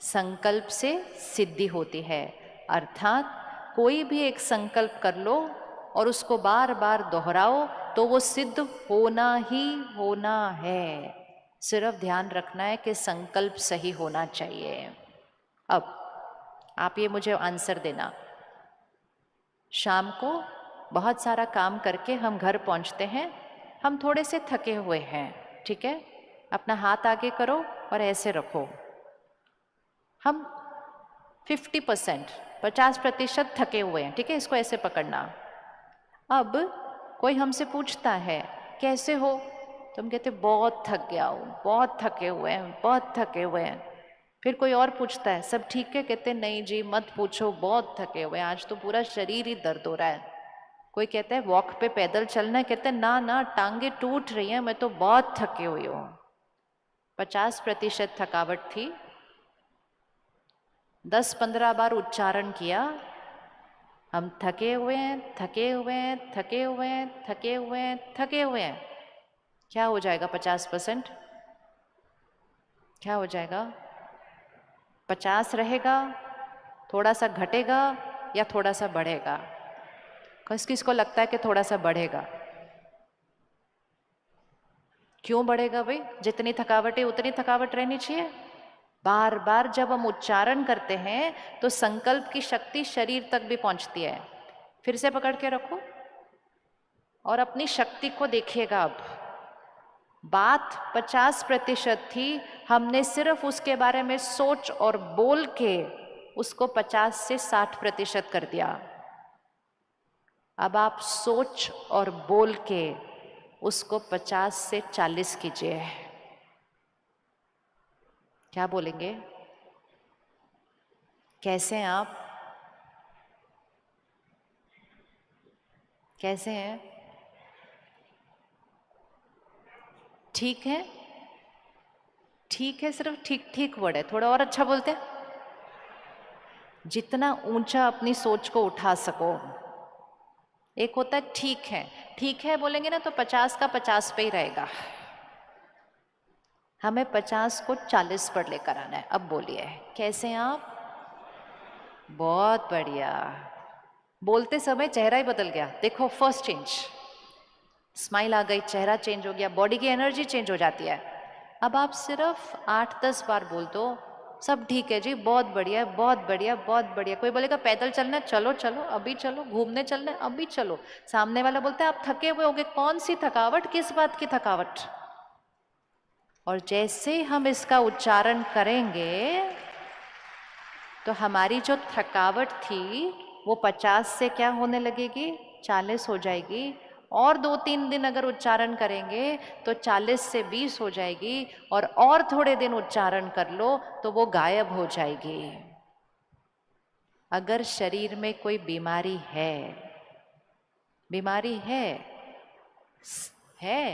C: संकल्प से सिद्धि होती है। अर्थात कोई भी एक संकल्प कर लो और उसको बार बार दोहराओ तो वो सिद्ध होना ही होना है। सिर्फ ध्यान रखना है कि संकल्प सही होना चाहिए। अब आप ये मुझे आंसर देना, शाम को बहुत सारा काम करके हम घर पहुंचते हैं, हम थोड़े से थके हुए हैं, ठीक है, अपना हाथ आगे करो और ऐसे रखो, हम 50% थके हुए हैं, ठीक है, इसको ऐसे पकड़ना। अब कोई हमसे पूछता है कैसे हो, तो हम कहते बहुत थक गया हूँ, बहुत थके हुए हैं, बहुत थके हुए हैं। फिर कोई और पूछता है सब ठीक है, कहते नहीं जी मत पूछो, बहुत थके हुए हैं, आज तो पूरा शरीर ही दर्द हो रहा है। कोई कहता है वॉक पे पैदल चलना है, कहते ना ना टांगे टूट रही हैं, मैं तो बहुत थके हुई हूँ। 50% थकावट थी, 10-15 बार उच्चारण किया, हम थके हुए हैं, थके हुए हैं, थके हुए हैं, थके हुए हैं, थके हुए हैं। क्या हो जाएगा 50%? क्या हो जाएगा? 50 रहेगा, थोड़ा सा घटेगा या थोड़ा सा बढ़ेगा? किसको लगता है कि थोड़ा सा बढ़ेगा? क्यों बढ़ेगा भाई? जितनी थकावट है उतनी थकावट रहनी चाहिए। बार बार जब हम उच्चारण करते हैं तो संकल्प की शक्ति शरीर तक भी पहुंचती है। फिर से पकड़ के रखो और अपनी शक्ति को देखिएगा। अब बात 50% थी, हमने सिर्फ उसके बारे में सोच और बोल के उसको 50 से 60% कर दिया। अब आप सोच और बोल के उसको 50 से 40 कीजिए। क्या बोलेंगे? कैसे हैं आप? कैसे हैं? ठीक है? ठीक है, सिर्फ ठीक ठीक वर्ड है, थोड़ा और अच्छा बोलते हैं। जितना ऊंचा अपनी सोच को उठा सको। एक होता है ठीक है बोलेंगे ना तो 50 का 50 पे ही रहेगा। हमें 50 को 40 पर लेकर आना है। अब बोलिए कैसे हैं आप? बहुत बढ़िया। बोलते समय चेहरा ही बदल गया, देखो फर्स्ट चेंज, स्माइल आ गई, चेहरा चेंज हो गया, बॉडी की एनर्जी चेंज हो जाती है। अब आप सिर्फ 8-10 बार बोल दो, सब ठीक है जी, बहुत बढ़िया, बहुत बढ़िया, बहुत बढ़िया। कोई बोलेगा पैदल चलना है, चलो चलो अभी चलो, घूमने चलना है अभी चलो। सामने वाला बोलता है आप थके हुए होगे, कौन सी थकावट, किस बात की थकावट? और जैसे हम इसका उच्चारण करेंगे तो हमारी जो थकावट थी वो 50 से क्या होने लगेगी, 40 हो जाएगी। और 2-3 दिन अगर उच्चारण करेंगे तो 40 से 20 हो जाएगी, और थोड़े दिन उच्चारण कर लो तो वो गायब हो जाएगी। अगर शरीर में कोई बीमारी है,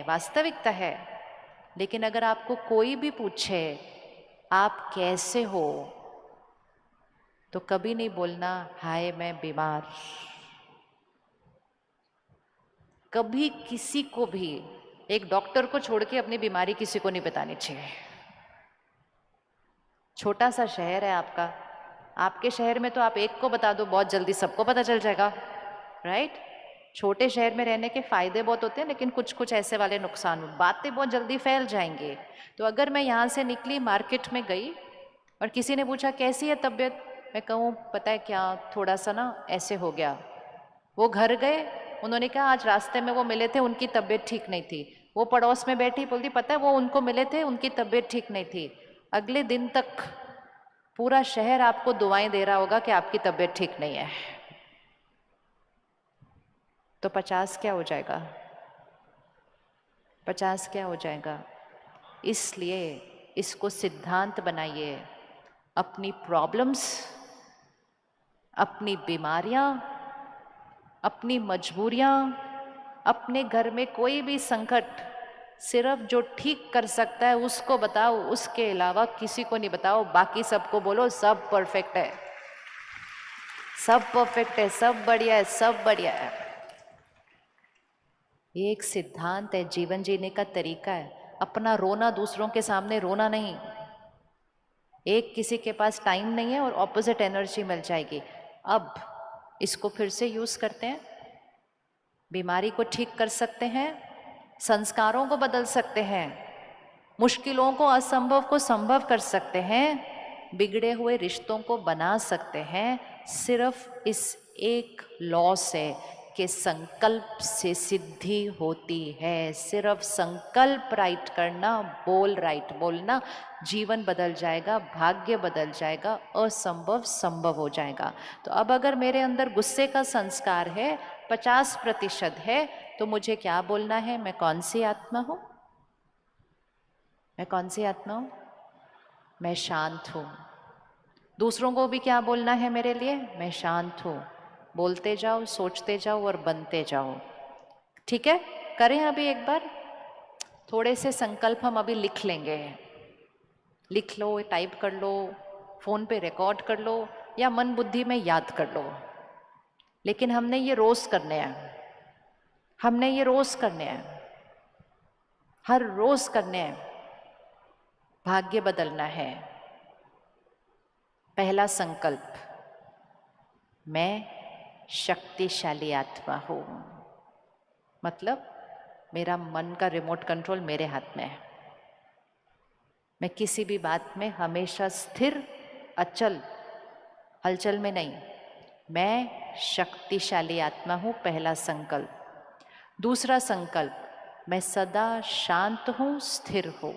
C: वास्तविकता है, लेकिन अगर आपको कोई भी पूछे आप कैसे हो, तो कभी नहीं बोलना हाय मैं बीमार। कभी किसी को भी, एक डॉक्टर को छोड़ के अपनी बीमारी किसी को नहीं बतानी चाहिए। छोटा सा शहर है आपका, आपके शहर में तो आप एक को बता दो बहुत जल्दी सबको पता चल जाएगा, राइट? छोटे शहर में रहने के फायदे बहुत होते हैं, लेकिन कुछ कुछ ऐसे वाले नुकसान, बातें बहुत जल्दी फैल जाएंगे। तो अगर मैं यहाँ से निकली, मार्केट में गई और किसी ने पूछा कैसी है तबीयत, मैं कहूँ पता है क्या, थोड़ा सा ना ऐसे हो गया। वो घर गए, उन्होंने कहा आज रास्ते में वो मिले थे, उनकी तबीयत ठीक नहीं थी। वो पड़ोस में बैठी बोलती पता है वो उनको मिले थे, उनकी तबीयत ठीक नहीं थी। अगले दिन तक पूरा शहर आपको दुआएं दे रहा होगा कि आपकी तबीयत ठीक नहीं है। तो 50 क्या हो जाएगा? 50 क्या हो जाएगा? इसलिए इसको सिद्धांत बनाइए। अपनी प्रॉब्लम्स, अपनी बीमारियां, अपनी मजबूरियां, अपने घर में कोई भी संकट सिर्फ जो ठीक कर सकता है उसको बताओ, उसके अलावा किसी को नहीं बताओ। बाकी सबको बोलो सब परफेक्ट है, सब परफेक्ट है, सब बढ़िया है, सब बढ़िया है। ये एक सिद्धांत है, जीवन जीने का तरीका है। अपना रोना दूसरों के सामने रोना नहीं। एक किसी के पास टाइम नहीं है और ऑपोजिट एनर्जी मिल जाएगी। अब इसको फिर से यूज करते हैं, बीमारी को ठीक कर सकते हैं, संस्कारों को बदल सकते हैं, मुश्किलों को, असंभव को संभव कर सकते हैं, बिगड़े हुए रिश्तों को बना सकते हैं, सिर्फ इस एक लॉ से कि संकल्प से सिद्धि होती है। सिर्फ संकल्प राइट करना, बोल राइट बोलना, जीवन बदल जाएगा, भाग्य बदल जाएगा, असंभव संभव हो जाएगा। तो अब अगर मेरे अंदर गुस्से का संस्कार है, 50% है, तो मुझे क्या बोलना है? मैं कौन सी आत्मा हूं? मैं कौन सी आत्मा हूं? मैं शांत हूं। दूसरों को भी क्या बोलना है मेरे लिए? मैं शांत हूं। बोलते जाओ, सोचते जाओ और बनते जाओ। ठीक है, करें अभी एक बार। थोड़े से संकल्प हम अभी लिख लेंगे। लिख लो, टाइप कर लो, फोन पे रिकॉर्ड कर लो, या मन बुद्धि में याद कर लो। लेकिन हमने ये रोज करने हैं, हमने ये रोज करने हैं, हर रोज करने हैं। भाग्य बदलना है। पहला संकल्प, मैं शक्तिशाली आत्मा हूं। मतलब मेरा मन का रिमोट कंट्रोल मेरे हाथ में है। मैं किसी भी बात में हमेशा स्थिर, अचल, हलचल में नहीं। मैं शक्तिशाली आत्मा हूं, पहला संकल्प। दूसरा संकल्प, मैं सदा शांत हूं, स्थिर हूं।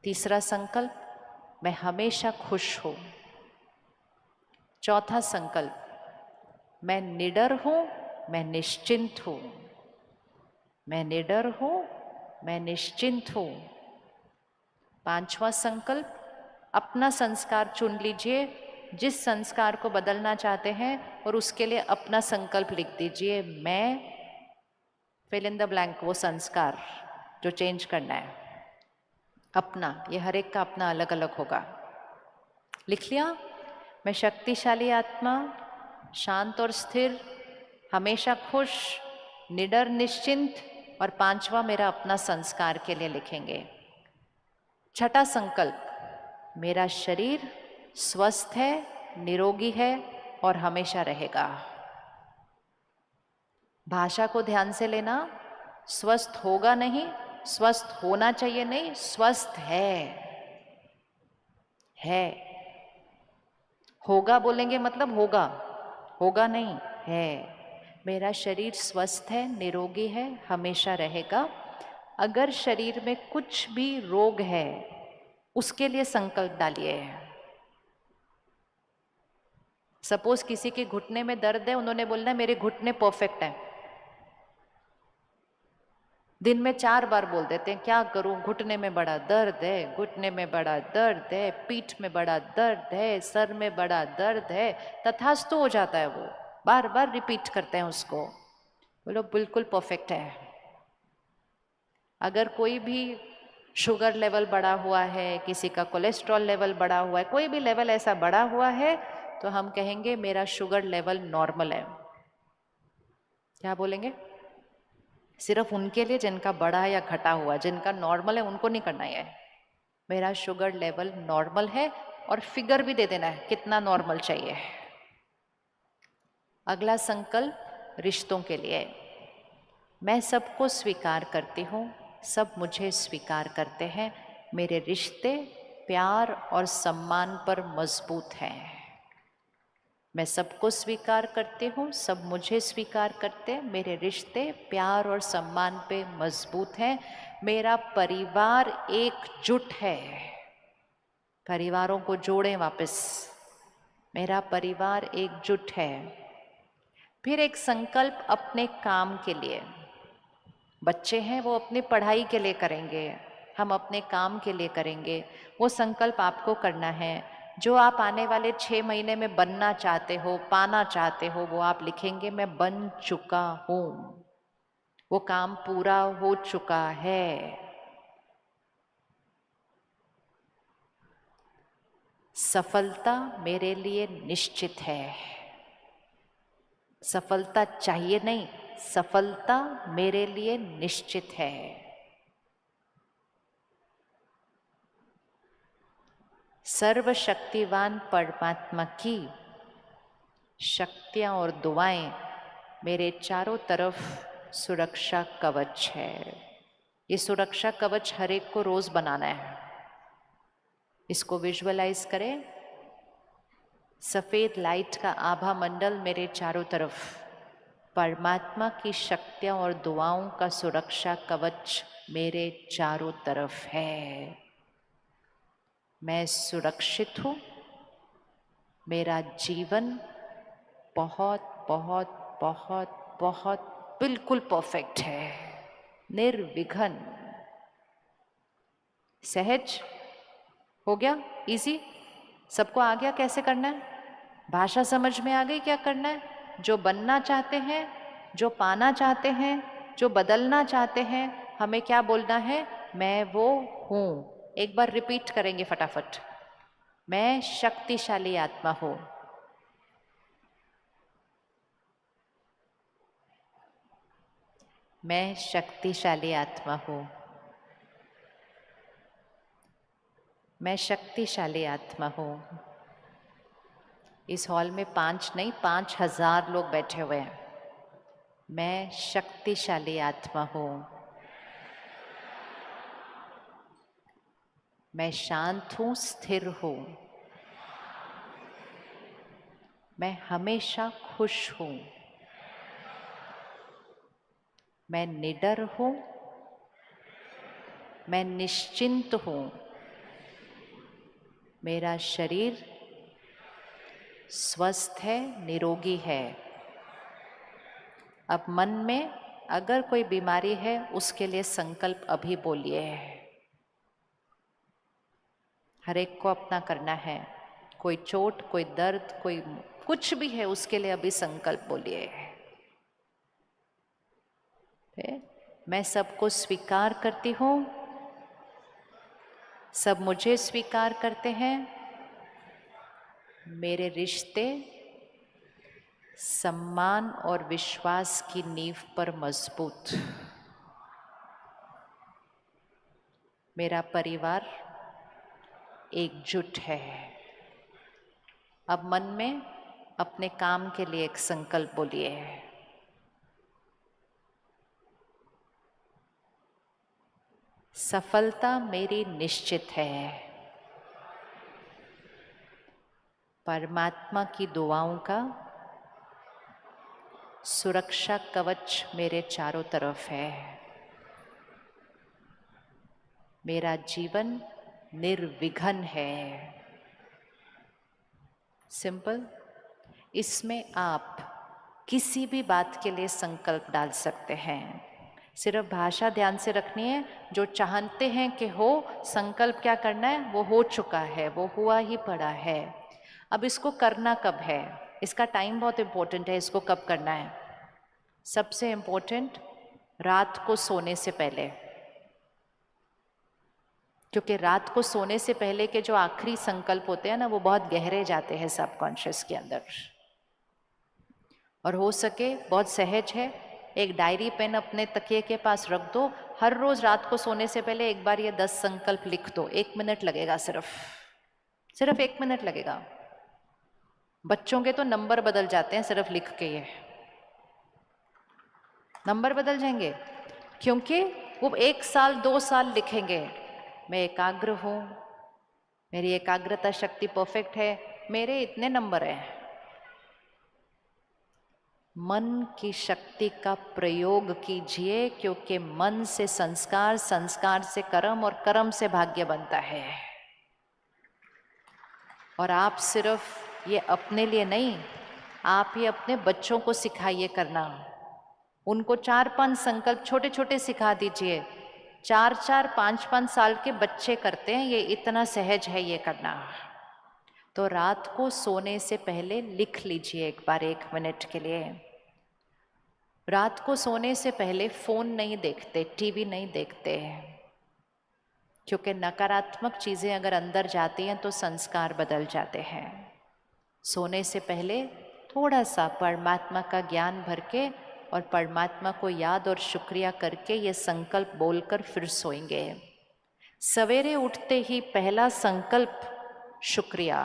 C: तीसरा संकल्प, मैं हमेशा खुश हूं। चौथा संकल्प, मैं निडर हूं, मैं निश्चिंत हूं। मैं निडर हूं, मैं निश्चिंत हूं। पांचवा संकल्प, अपना संस्कार चुन लीजिए, जिस संस्कार को बदलना चाहते हैं, और उसके लिए अपना संकल्प लिख दीजिए। मैं फिल इन द ब्लैंक, वो संस्कार जो चेंज करना है अपना। ये हर एक का अपना अलग अलग होगा। लिख लिया? मैं शक्तिशाली आत्मा, शांत और स्थिर, हमेशा खुश, निडर निश्चिंत, और 5वां मेरा अपना संस्कार के लिए लिखेंगे। छठा संकल्प, मेरा शरीर स्वस्थ है, निरोगी है और हमेशा रहेगा। भाषा को ध्यान से लेना, स्वस्थ होगा नहीं, स्वस्थ होना चाहिए नहीं, स्वस्थ है। होगा बोलेंगे मतलब होगा, होगा नहीं, है। मेरा शरीर स्वस्थ है, निरोगी है, हमेशा रहेगा। अगर शरीर में कुछ भी रोग है उसके लिए संकल्प डालिए। सपोज किसी के घुटने में दर्द है, उन्होंने बोलना है मेरे घुटने परफेक्ट है। दिन में 4 बार बोल देते हैं, क्या करूं, घुटने में बड़ा दर्द है, घुटने में बड़ा दर्द है, पीठ में बड़ा दर्द है, सर में बड़ा दर्द है, तथास्तु हो जाता है। वो बार बार रिपीट करते हैं उसको। बोलो बिल्कुल परफेक्ट है। अगर कोई भी शुगर लेवल बढ़ा हुआ है, किसी का कोलेस्ट्रॉल लेवल बढ़ा हुआ है, कोई भी लेवल ऐसा बढ़ा हुआ है, तो हम कहेंगे मेरा शुगर लेवल नॉर्मल है। क्या बोलेंगे? सिर्फ उनके लिए जिनका बढ़ा या घटा हुआ, जिनका नॉर्मल है उनको नहीं करना है। मेरा शुगर लेवल नॉर्मल है और फिगर भी दे देना है कितना नॉर्मल चाहिए। अगला संकल्प रिश्तों के लिए, मैं सबको स्वीकार करती हूँ, सब मुझे स्वीकार करते हैं, मेरे रिश्ते प्यार और सम्मान पर मजबूत हैं। मैं सबको स्वीकार करती हूँ, सब मुझे स्वीकार करते हैं, मेरे रिश्ते प्यार और सम्मान पे मजबूत हैं, मेरा परिवार एकजुट है। परिवारों को जोड़ें वापस, मेरा परिवार एकजुट है। फिर एक संकल्प अपने काम के लिए, बच्चे हैं वो अपनी पढ़ाई के लिए करेंगे, हम अपने काम के लिए करेंगे। वो संकल्प आपको करना है। जो आप आने वाले 6 महीने में बनना चाहते हो, पाना चाहते हो, वो आप लिखेंगे मैं बन चुका हूं, वो काम पूरा हो चुका है। सफलता मेरे लिए निश्चित है। सफलता चाहिए नहीं, सफलता मेरे लिए निश्चित है। सर्वशक्तिवान परमात्मा की शक्तियां और दुआएं मेरे चारों तरफ सुरक्षा कवच है। ये सुरक्षा कवच हर एक को रोज बनाना है। इसको विजुअलाइज करें। सफेद लाइट का आभा मंडल मेरे चारों तरफ, परमात्मा की शक्तियां और दुआओं का सुरक्षा कवच मेरे चारों तरफ है। मैं सुरक्षित हूँ, मेरा जीवन बहुत बहुत बहुत बहुत बिल्कुल परफेक्ट है, निर्विघ्न, सहज हो गया, इजी। सबको आ गया कैसे करना है? भाषा समझ में आ गई क्या करना है? जो बनना चाहते हैं, जो पाना चाहते हैं, जो बदलना चाहते हैं, हमें क्या बोलना है? मैं वो हूँ। एक बार रिपीट करेंगे फटाफट। मैं शक्तिशाली आत्मा हूँ। मैं शक्तिशाली आत्मा हूँ। मैं शक्तिशाली आत्मा हूँ। इस हॉल में 5 नहीं 5000 लोग बैठे हुए हैं। मैं शक्तिशाली आत्मा हूँ। मैं शांत हूँ, स्थिर हूँ। मैं हमेशा खुश हूँ। मैं निडर हूँ। मैं निश्चिंत हूँ। मेरा शरीर स्वस्थ है, निरोगी है। अब मन में अगर कोई बीमारी है उसके लिए संकल्प अभी बोलिए। हर एक को अपना करना है। कोई चोट, कोई दर्द, कोई कुछ भी है उसके लिए अभी संकल्प बोलिए। मैं सबको स्वीकार करती हूँ, सब मुझे स्वीकार करते हैं, मेरे रिश्ते सम्मान और विश्वास की नींव पर मजबूत। मेरा परिवार एकजुट है। अब मन में अपने काम के लिए एक संकल्प बोलिए। सफलता मेरी निश्चित है। परमात्मा की दुआओं का सुरक्षा कवच मेरे चारों तरफ है। मेरा जीवन निर्विघ्न है। सिंपल। इसमें आप किसी भी बात के लिए संकल्प डाल सकते हैं। सिर्फ भाषा ध्यान से रखनी है। जो चाहते हैं कि हो, संकल्प क्या करना है, वो हो चुका है, वो हुआ ही पड़ा है। अब इसको करना कब है, इसका टाइम बहुत इम्पोर्टेंट है। इसको कब करना है? सबसे इम्पोर्टेंट रात को सोने से पहले, क्योंकि रात को सोने से पहले के जो आखिरी संकल्प होते हैं ना, वो बहुत गहरे जाते हैं सबकॉन्शियस के अंदर। और हो सके बहुत सहज है, एक डायरी पेन अपने तकिए के पास रख दो। हर रोज रात को सोने से पहले एक बार ये 10 संकल्प लिख दो। 1 मिनट लगेगा, सिर्फ 1 मिनट लगेगा। बच्चों के तो नंबर बदल जाते हैं सिर्फ लिख के, ये नंबर बदल जाएंगे, क्योंकि वो 1 साल 2 साल लिखेंगे। मैं एकाग्र हूँ, मेरी एकाग्रता शक्ति परफेक्ट है, मेरे इतने नंबर हैं। मन की शक्ति का प्रयोग कीजिए, क्योंकि मन से संस्कार, संस्कार से कर्म और कर्म से भाग्य बनता है। और आप सिर्फ ये अपने लिए नहीं, आप ये अपने बच्चों को सिखाइए करना। उनको 4-5 संकल्प छोटे छोटे सिखा दीजिए। 4-4, 5-5 साल के बच्चे करते हैं, ये इतना सहज है ये करना। तो रात को सोने से पहले लिख लीजिए एक बार 1 मिनट के लिए। रात को सोने से पहले फोन नहीं देखते, टीवी नहीं देखते, क्योंकि नकारात्मक चीजें अगर अंदर जाती हैं तो संस्कार बदल जाते हैं। सोने से पहले थोड़ा सा परमात्मा का ज्ञान भर के और परमात्मा को याद और शुक्रिया करके ये संकल्प बोलकर फिर सोएंगे। सवेरे उठते ही पहला संकल्प शुक्रिया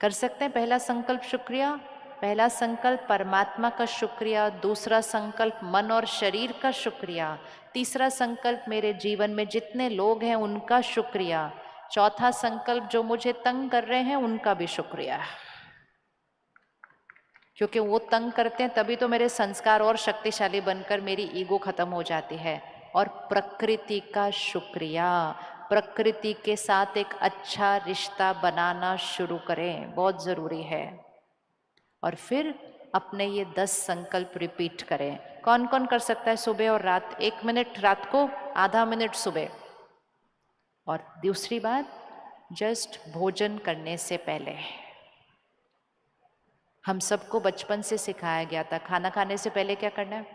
C: कर सकते हैं। पहला संकल्प शुक्रिया, पहला संकल्प परमात्मा का शुक्रिया, दूसरा संकल्प मन और शरीर का शुक्रिया, तीसरा संकल्प मेरे जीवन में जितने लोग हैं उनका शुक्रिया, चौथा संकल्प जो मुझे तंग कर रहे हैं उनका भी शुक्रिया, क्योंकि वो तंग करते हैं तभी तो मेरे संस्कार और शक्तिशाली बनकर मेरी ईगो खत्म हो जाती है। और प्रकृति का शुक्रिया, प्रकृति के साथ एक अच्छा रिश्ता बनाना शुरू करें, बहुत ज़रूरी है। और फिर अपने ये 10 संकल्प रिपीट करें। कौन कौन कर सकता है सुबह और रात? 1 मिनट रात को, आधा मिनट सुबह। और दूसरी बात, जस्ट भोजन करने से पहले हम सबको बचपन से सिखाया गया था, खाना खाने से पहले क्या करना है?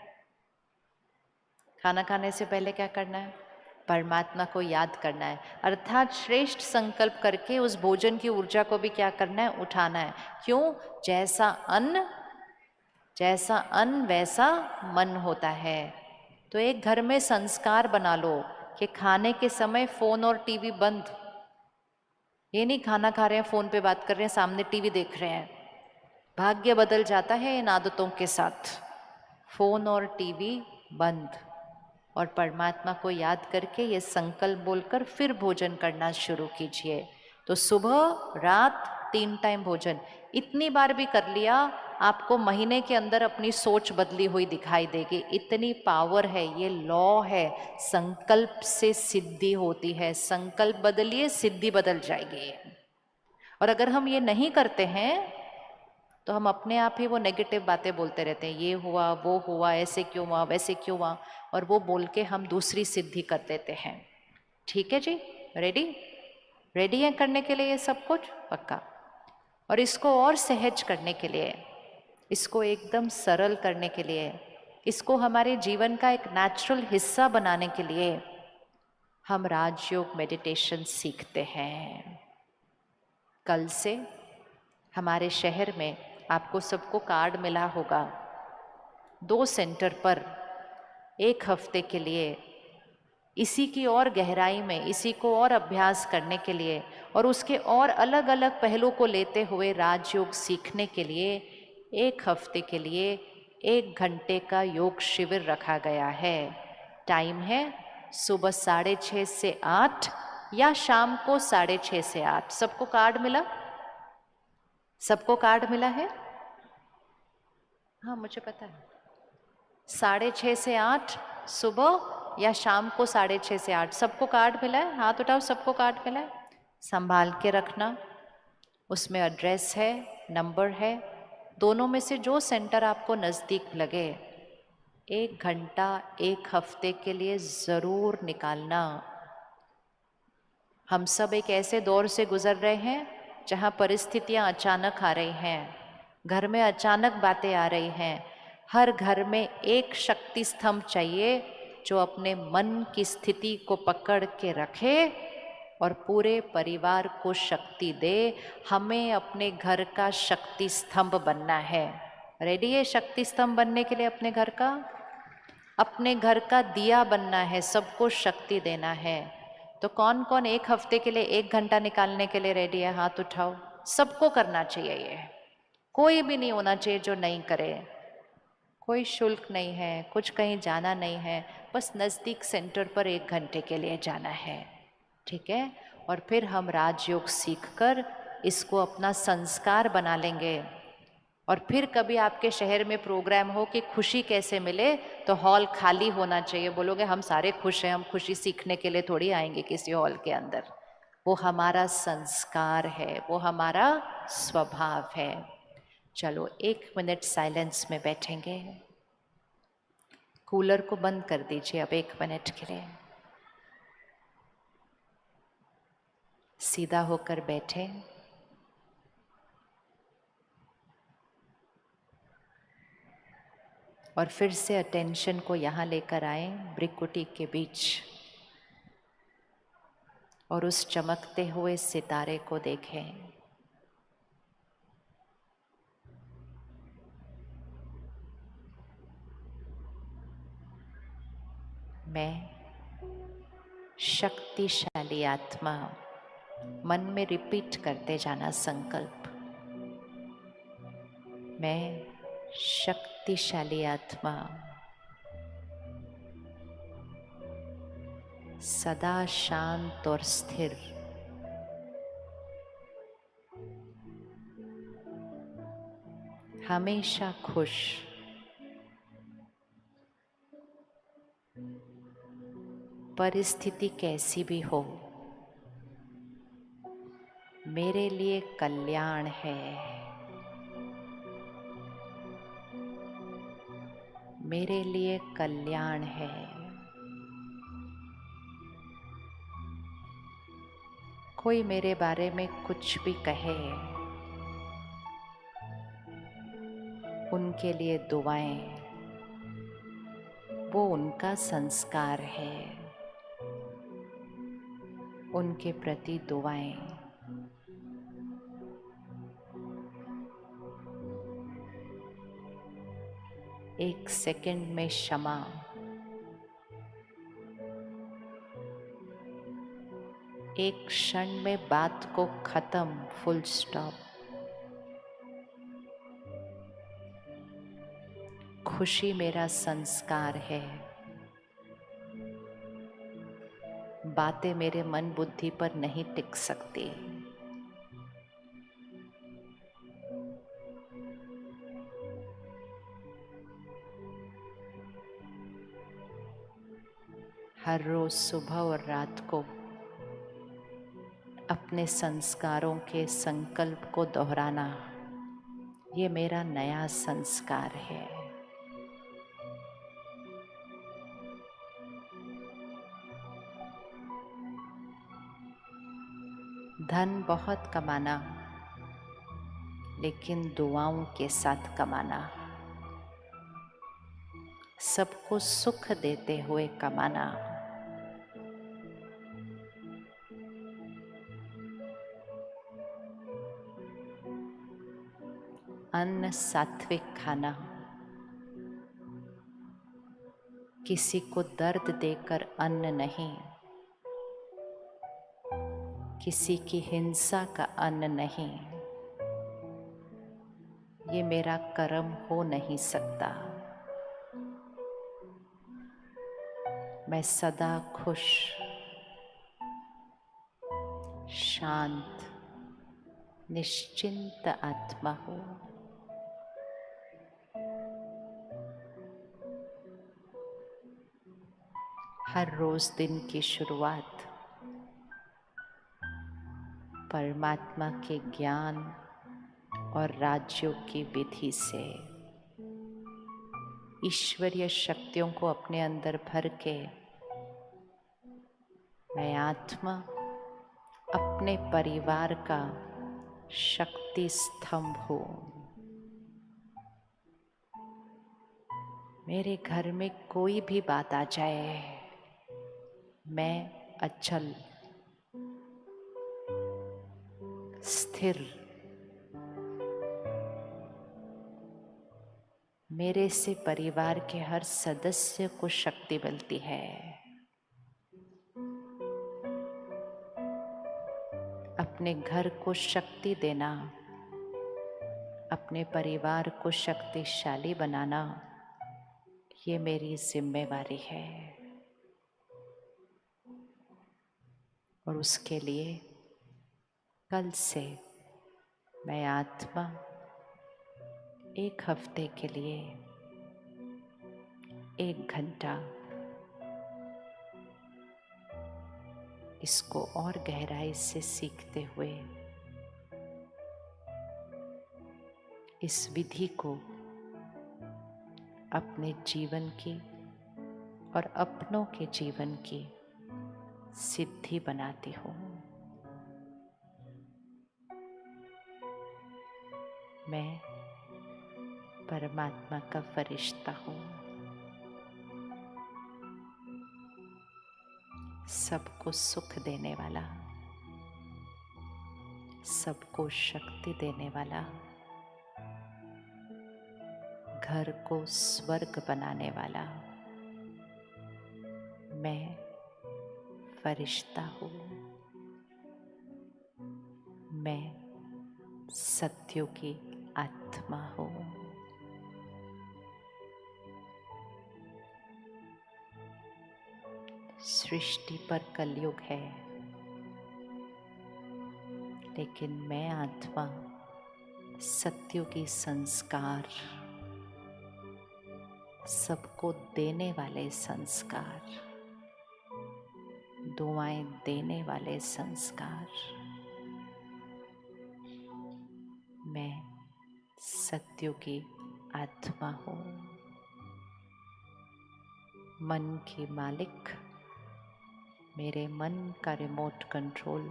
C: खाना खाने से पहले क्या करना है? परमात्मा को याद करना है, अर्थात श्रेष्ठ संकल्प करके उस भोजन की ऊर्जा को भी क्या करना है? उठाना है। क्यों? जैसा अन्न वैसा मन होता है। तो एक घर में संस्कार बना लो कि खाने के समय फोन और टीवी बंद। ये नहीं खाना खा रहे हैं, फोन पे बात कर रहे हैं, सामने टीवी देख रहे हैं। भाग्य बदल जाता है इन आदतों के साथ। फोन और टीवी बंद, और परमात्मा को याद करके ये संकल्प बोलकर फिर भोजन करना शुरू कीजिए। तो सुबह रात 3 टाइम भोजन, इतनी बार भी कर लिया, आपको महीने के अंदर अपनी सोच बदली हुई दिखाई देगी। इतनी पावर है, ये लॉ है, संकल्प से सिद्धि होती है। संकल्प बदलिए, सिद्धि बदल जाएगी। और अगर हम ये नहीं करते हैं तो हम अपने आप ही वो नेगेटिव बातें बोलते रहते हैं, ये हुआ, वो हुआ, ऐसे क्यों हुआ, वैसे क्यों हुआ, और वो बोल के हम दूसरी सिद्धि कर देते हैं। ठीक है जी, रेडी है करने के लिए ये सब कुछ? पक्का। और इसको और सहज करने के लिए, इसको एकदम सरल करने के लिए, इसको हमारे जीवन का एक नेचुरल हिस्सा बनाने के लिए हम राजयोग मेडिटेशन सीखते हैं। कल से हमारे शहर में आपको सबको कार्ड मिला होगा, 2 सेंटर पर 1 हफ्ते के लिए इसी की और गहराई में, इसी को और अभ्यास करने के लिए और उसके और अलग अलग पहलू को लेते हुए राजयोग सीखने के लिए 1 हफ्ते के लिए 1 घंटे का योग शिविर रखा गया है। टाइम है सुबह 6:30 से 8 या शाम को 6:30 से 8। सबको कार्ड मिला? सबको कार्ड मिला है? हाँ मुझे पता है। 6:30 से 8 सुबह या शाम को 6:30 से 8। सबको कार्ड मिला है? हाथ उठाओ, सबको कार्ड मिला है? संभाल के रखना, उसमें एड्रेस है, नंबर है, दोनों में से जो सेंटर आपको नज़दीक लगे 1 घंटा 1 हफ्ते के लिए ज़रूर निकालना। हम सब एक ऐसे दौर से गुजर रहे हैं जहाँ परिस्थितियाँ अचानक आ रही हैं, घर में अचानक बातें आ रही हैं। हर घर में एक शक्ति स्तंभ चाहिए जो अपने मन की स्थिति को पकड़ के रखे और पूरे परिवार को शक्ति दे। हमें अपने घर का शक्ति स्तंभ बनना है। रेडी है शक्ति स्तंभ बनने के लिए? अपने घर का दिया बनना है, सबको शक्ति देना है। तो कौन कौन 1 हफ्ते के लिए 1 घंटा निकालने के लिए रेडी है? हाथ उठाओ। सबको करना चाहिए ये, कोई भी नहीं होना चाहिए जो नहीं करे। कोई शुल्क नहीं है, कुछ कहीं जाना नहीं है, बस नज़दीक सेंटर पर 1 घंटे के लिए जाना है, ठीक है? और फिर हम राजयोग सीखकर इसको अपना संस्कार बना लेंगे। और फिर कभी आपके शहर में प्रोग्राम हो कि खुशी कैसे मिले, तो हॉल खाली होना चाहिए। बोलोगे हम सारे खुश हैं, हम खुशी सीखने के लिए थोड़ी आएंगे किसी हॉल के अंदर। वो हमारा संस्कार है, वो हमारा स्वभाव है। चलो 1 मिनट साइलेंस में बैठेंगे। कूलर को बंद कर दीजिए अब 1 मिनट के लिए। सीधा होकर बैठे, और फिर से अटेंशन को यहाँ लेकर आए भ्रिकुटी के बीच, और उस चमकते हुए सितारे को देखें। मैं शक्तिशाली आत्मा, मन में रिपीट करते जाना संकल्प। मैं शक्तिशाली आत्मा, सदा शांत और स्थिर, हमेशा खुश, परिस्थिति कैसी भी हो मेरे लिए कल्याण है। मेरे लिए कल्याण है। कोई मेरे बारे में कुछ भी कहे, उनके लिए दुआएं, वो उनका संस्कार है। उनके प्रति दुआएं। एक सेकंड में क्षमा, एक क्षण में बात को खत्म, फुल स्टॉप। खुशी मेरा संस्कार है। बातें मेरे मन बुद्धि पर नहीं टिक सकती। हर रोज सुबह और रात को अपने संस्कारों के संकल्प को दोहराना, ये मेरा नया संस्कार है। धन बहुत कमाना, लेकिन दुआओं के साथ कमाना। सबको सुख देते हुए कमाना। अन्न सात्विक खाना, किसी को दर्द देकर अन्न नहीं, किसी की हिंसा का अन्न नहीं, ये मेरा कर्म हो नहीं सकता। मैं सदा खुश, शांत, निश्चिंत आत्मा हूँ। हर रोज दिन की शुरुआत परमात्मा के ज्ञान और राज्यों की विधि से, ईश्वरीय शक्तियों को अपने अंदर भर के मैं आत्मा अपने परिवार का शक्ति स्तंभ हूँ। मेरे घर में कोई भी बात आ जाए, मैं अचल, स्थिर, मेरे से परिवार के हर सदस्य को शक्ति मिलती है। अपने घर को शक्ति देना, अपने परिवार को शक्तिशाली बनाना, ये मेरी जिम्मेवारी है। और उसके लिए कल से मैं आत्मा 1 हफ्ते के लिए 1 घंटा इसको और गहराई से सीखते हुए इस विधि को अपने जीवन की और अपनों के जीवन की सिद्धि बनाती हूँ। मैं परमात्मा का फरिश्ता हूँ, सबको सुख देने वाला, सबको शक्ति देने वाला, घर को स्वर्ग बनाने वाला मैं फरिश्ता हूँ। मैं सत्यों की आत्मा हूँ। सृष्टि पर कलयुग है, लेकिन मैं आत्मा सत्यों की संस्कार, सबको देने वाले संस्कार, दुआएं देने वाले संस्कार, मैं सत्यों की आत्मा हूँ। मन की मालिक, मेरे मन का रिमोट कंट्रोल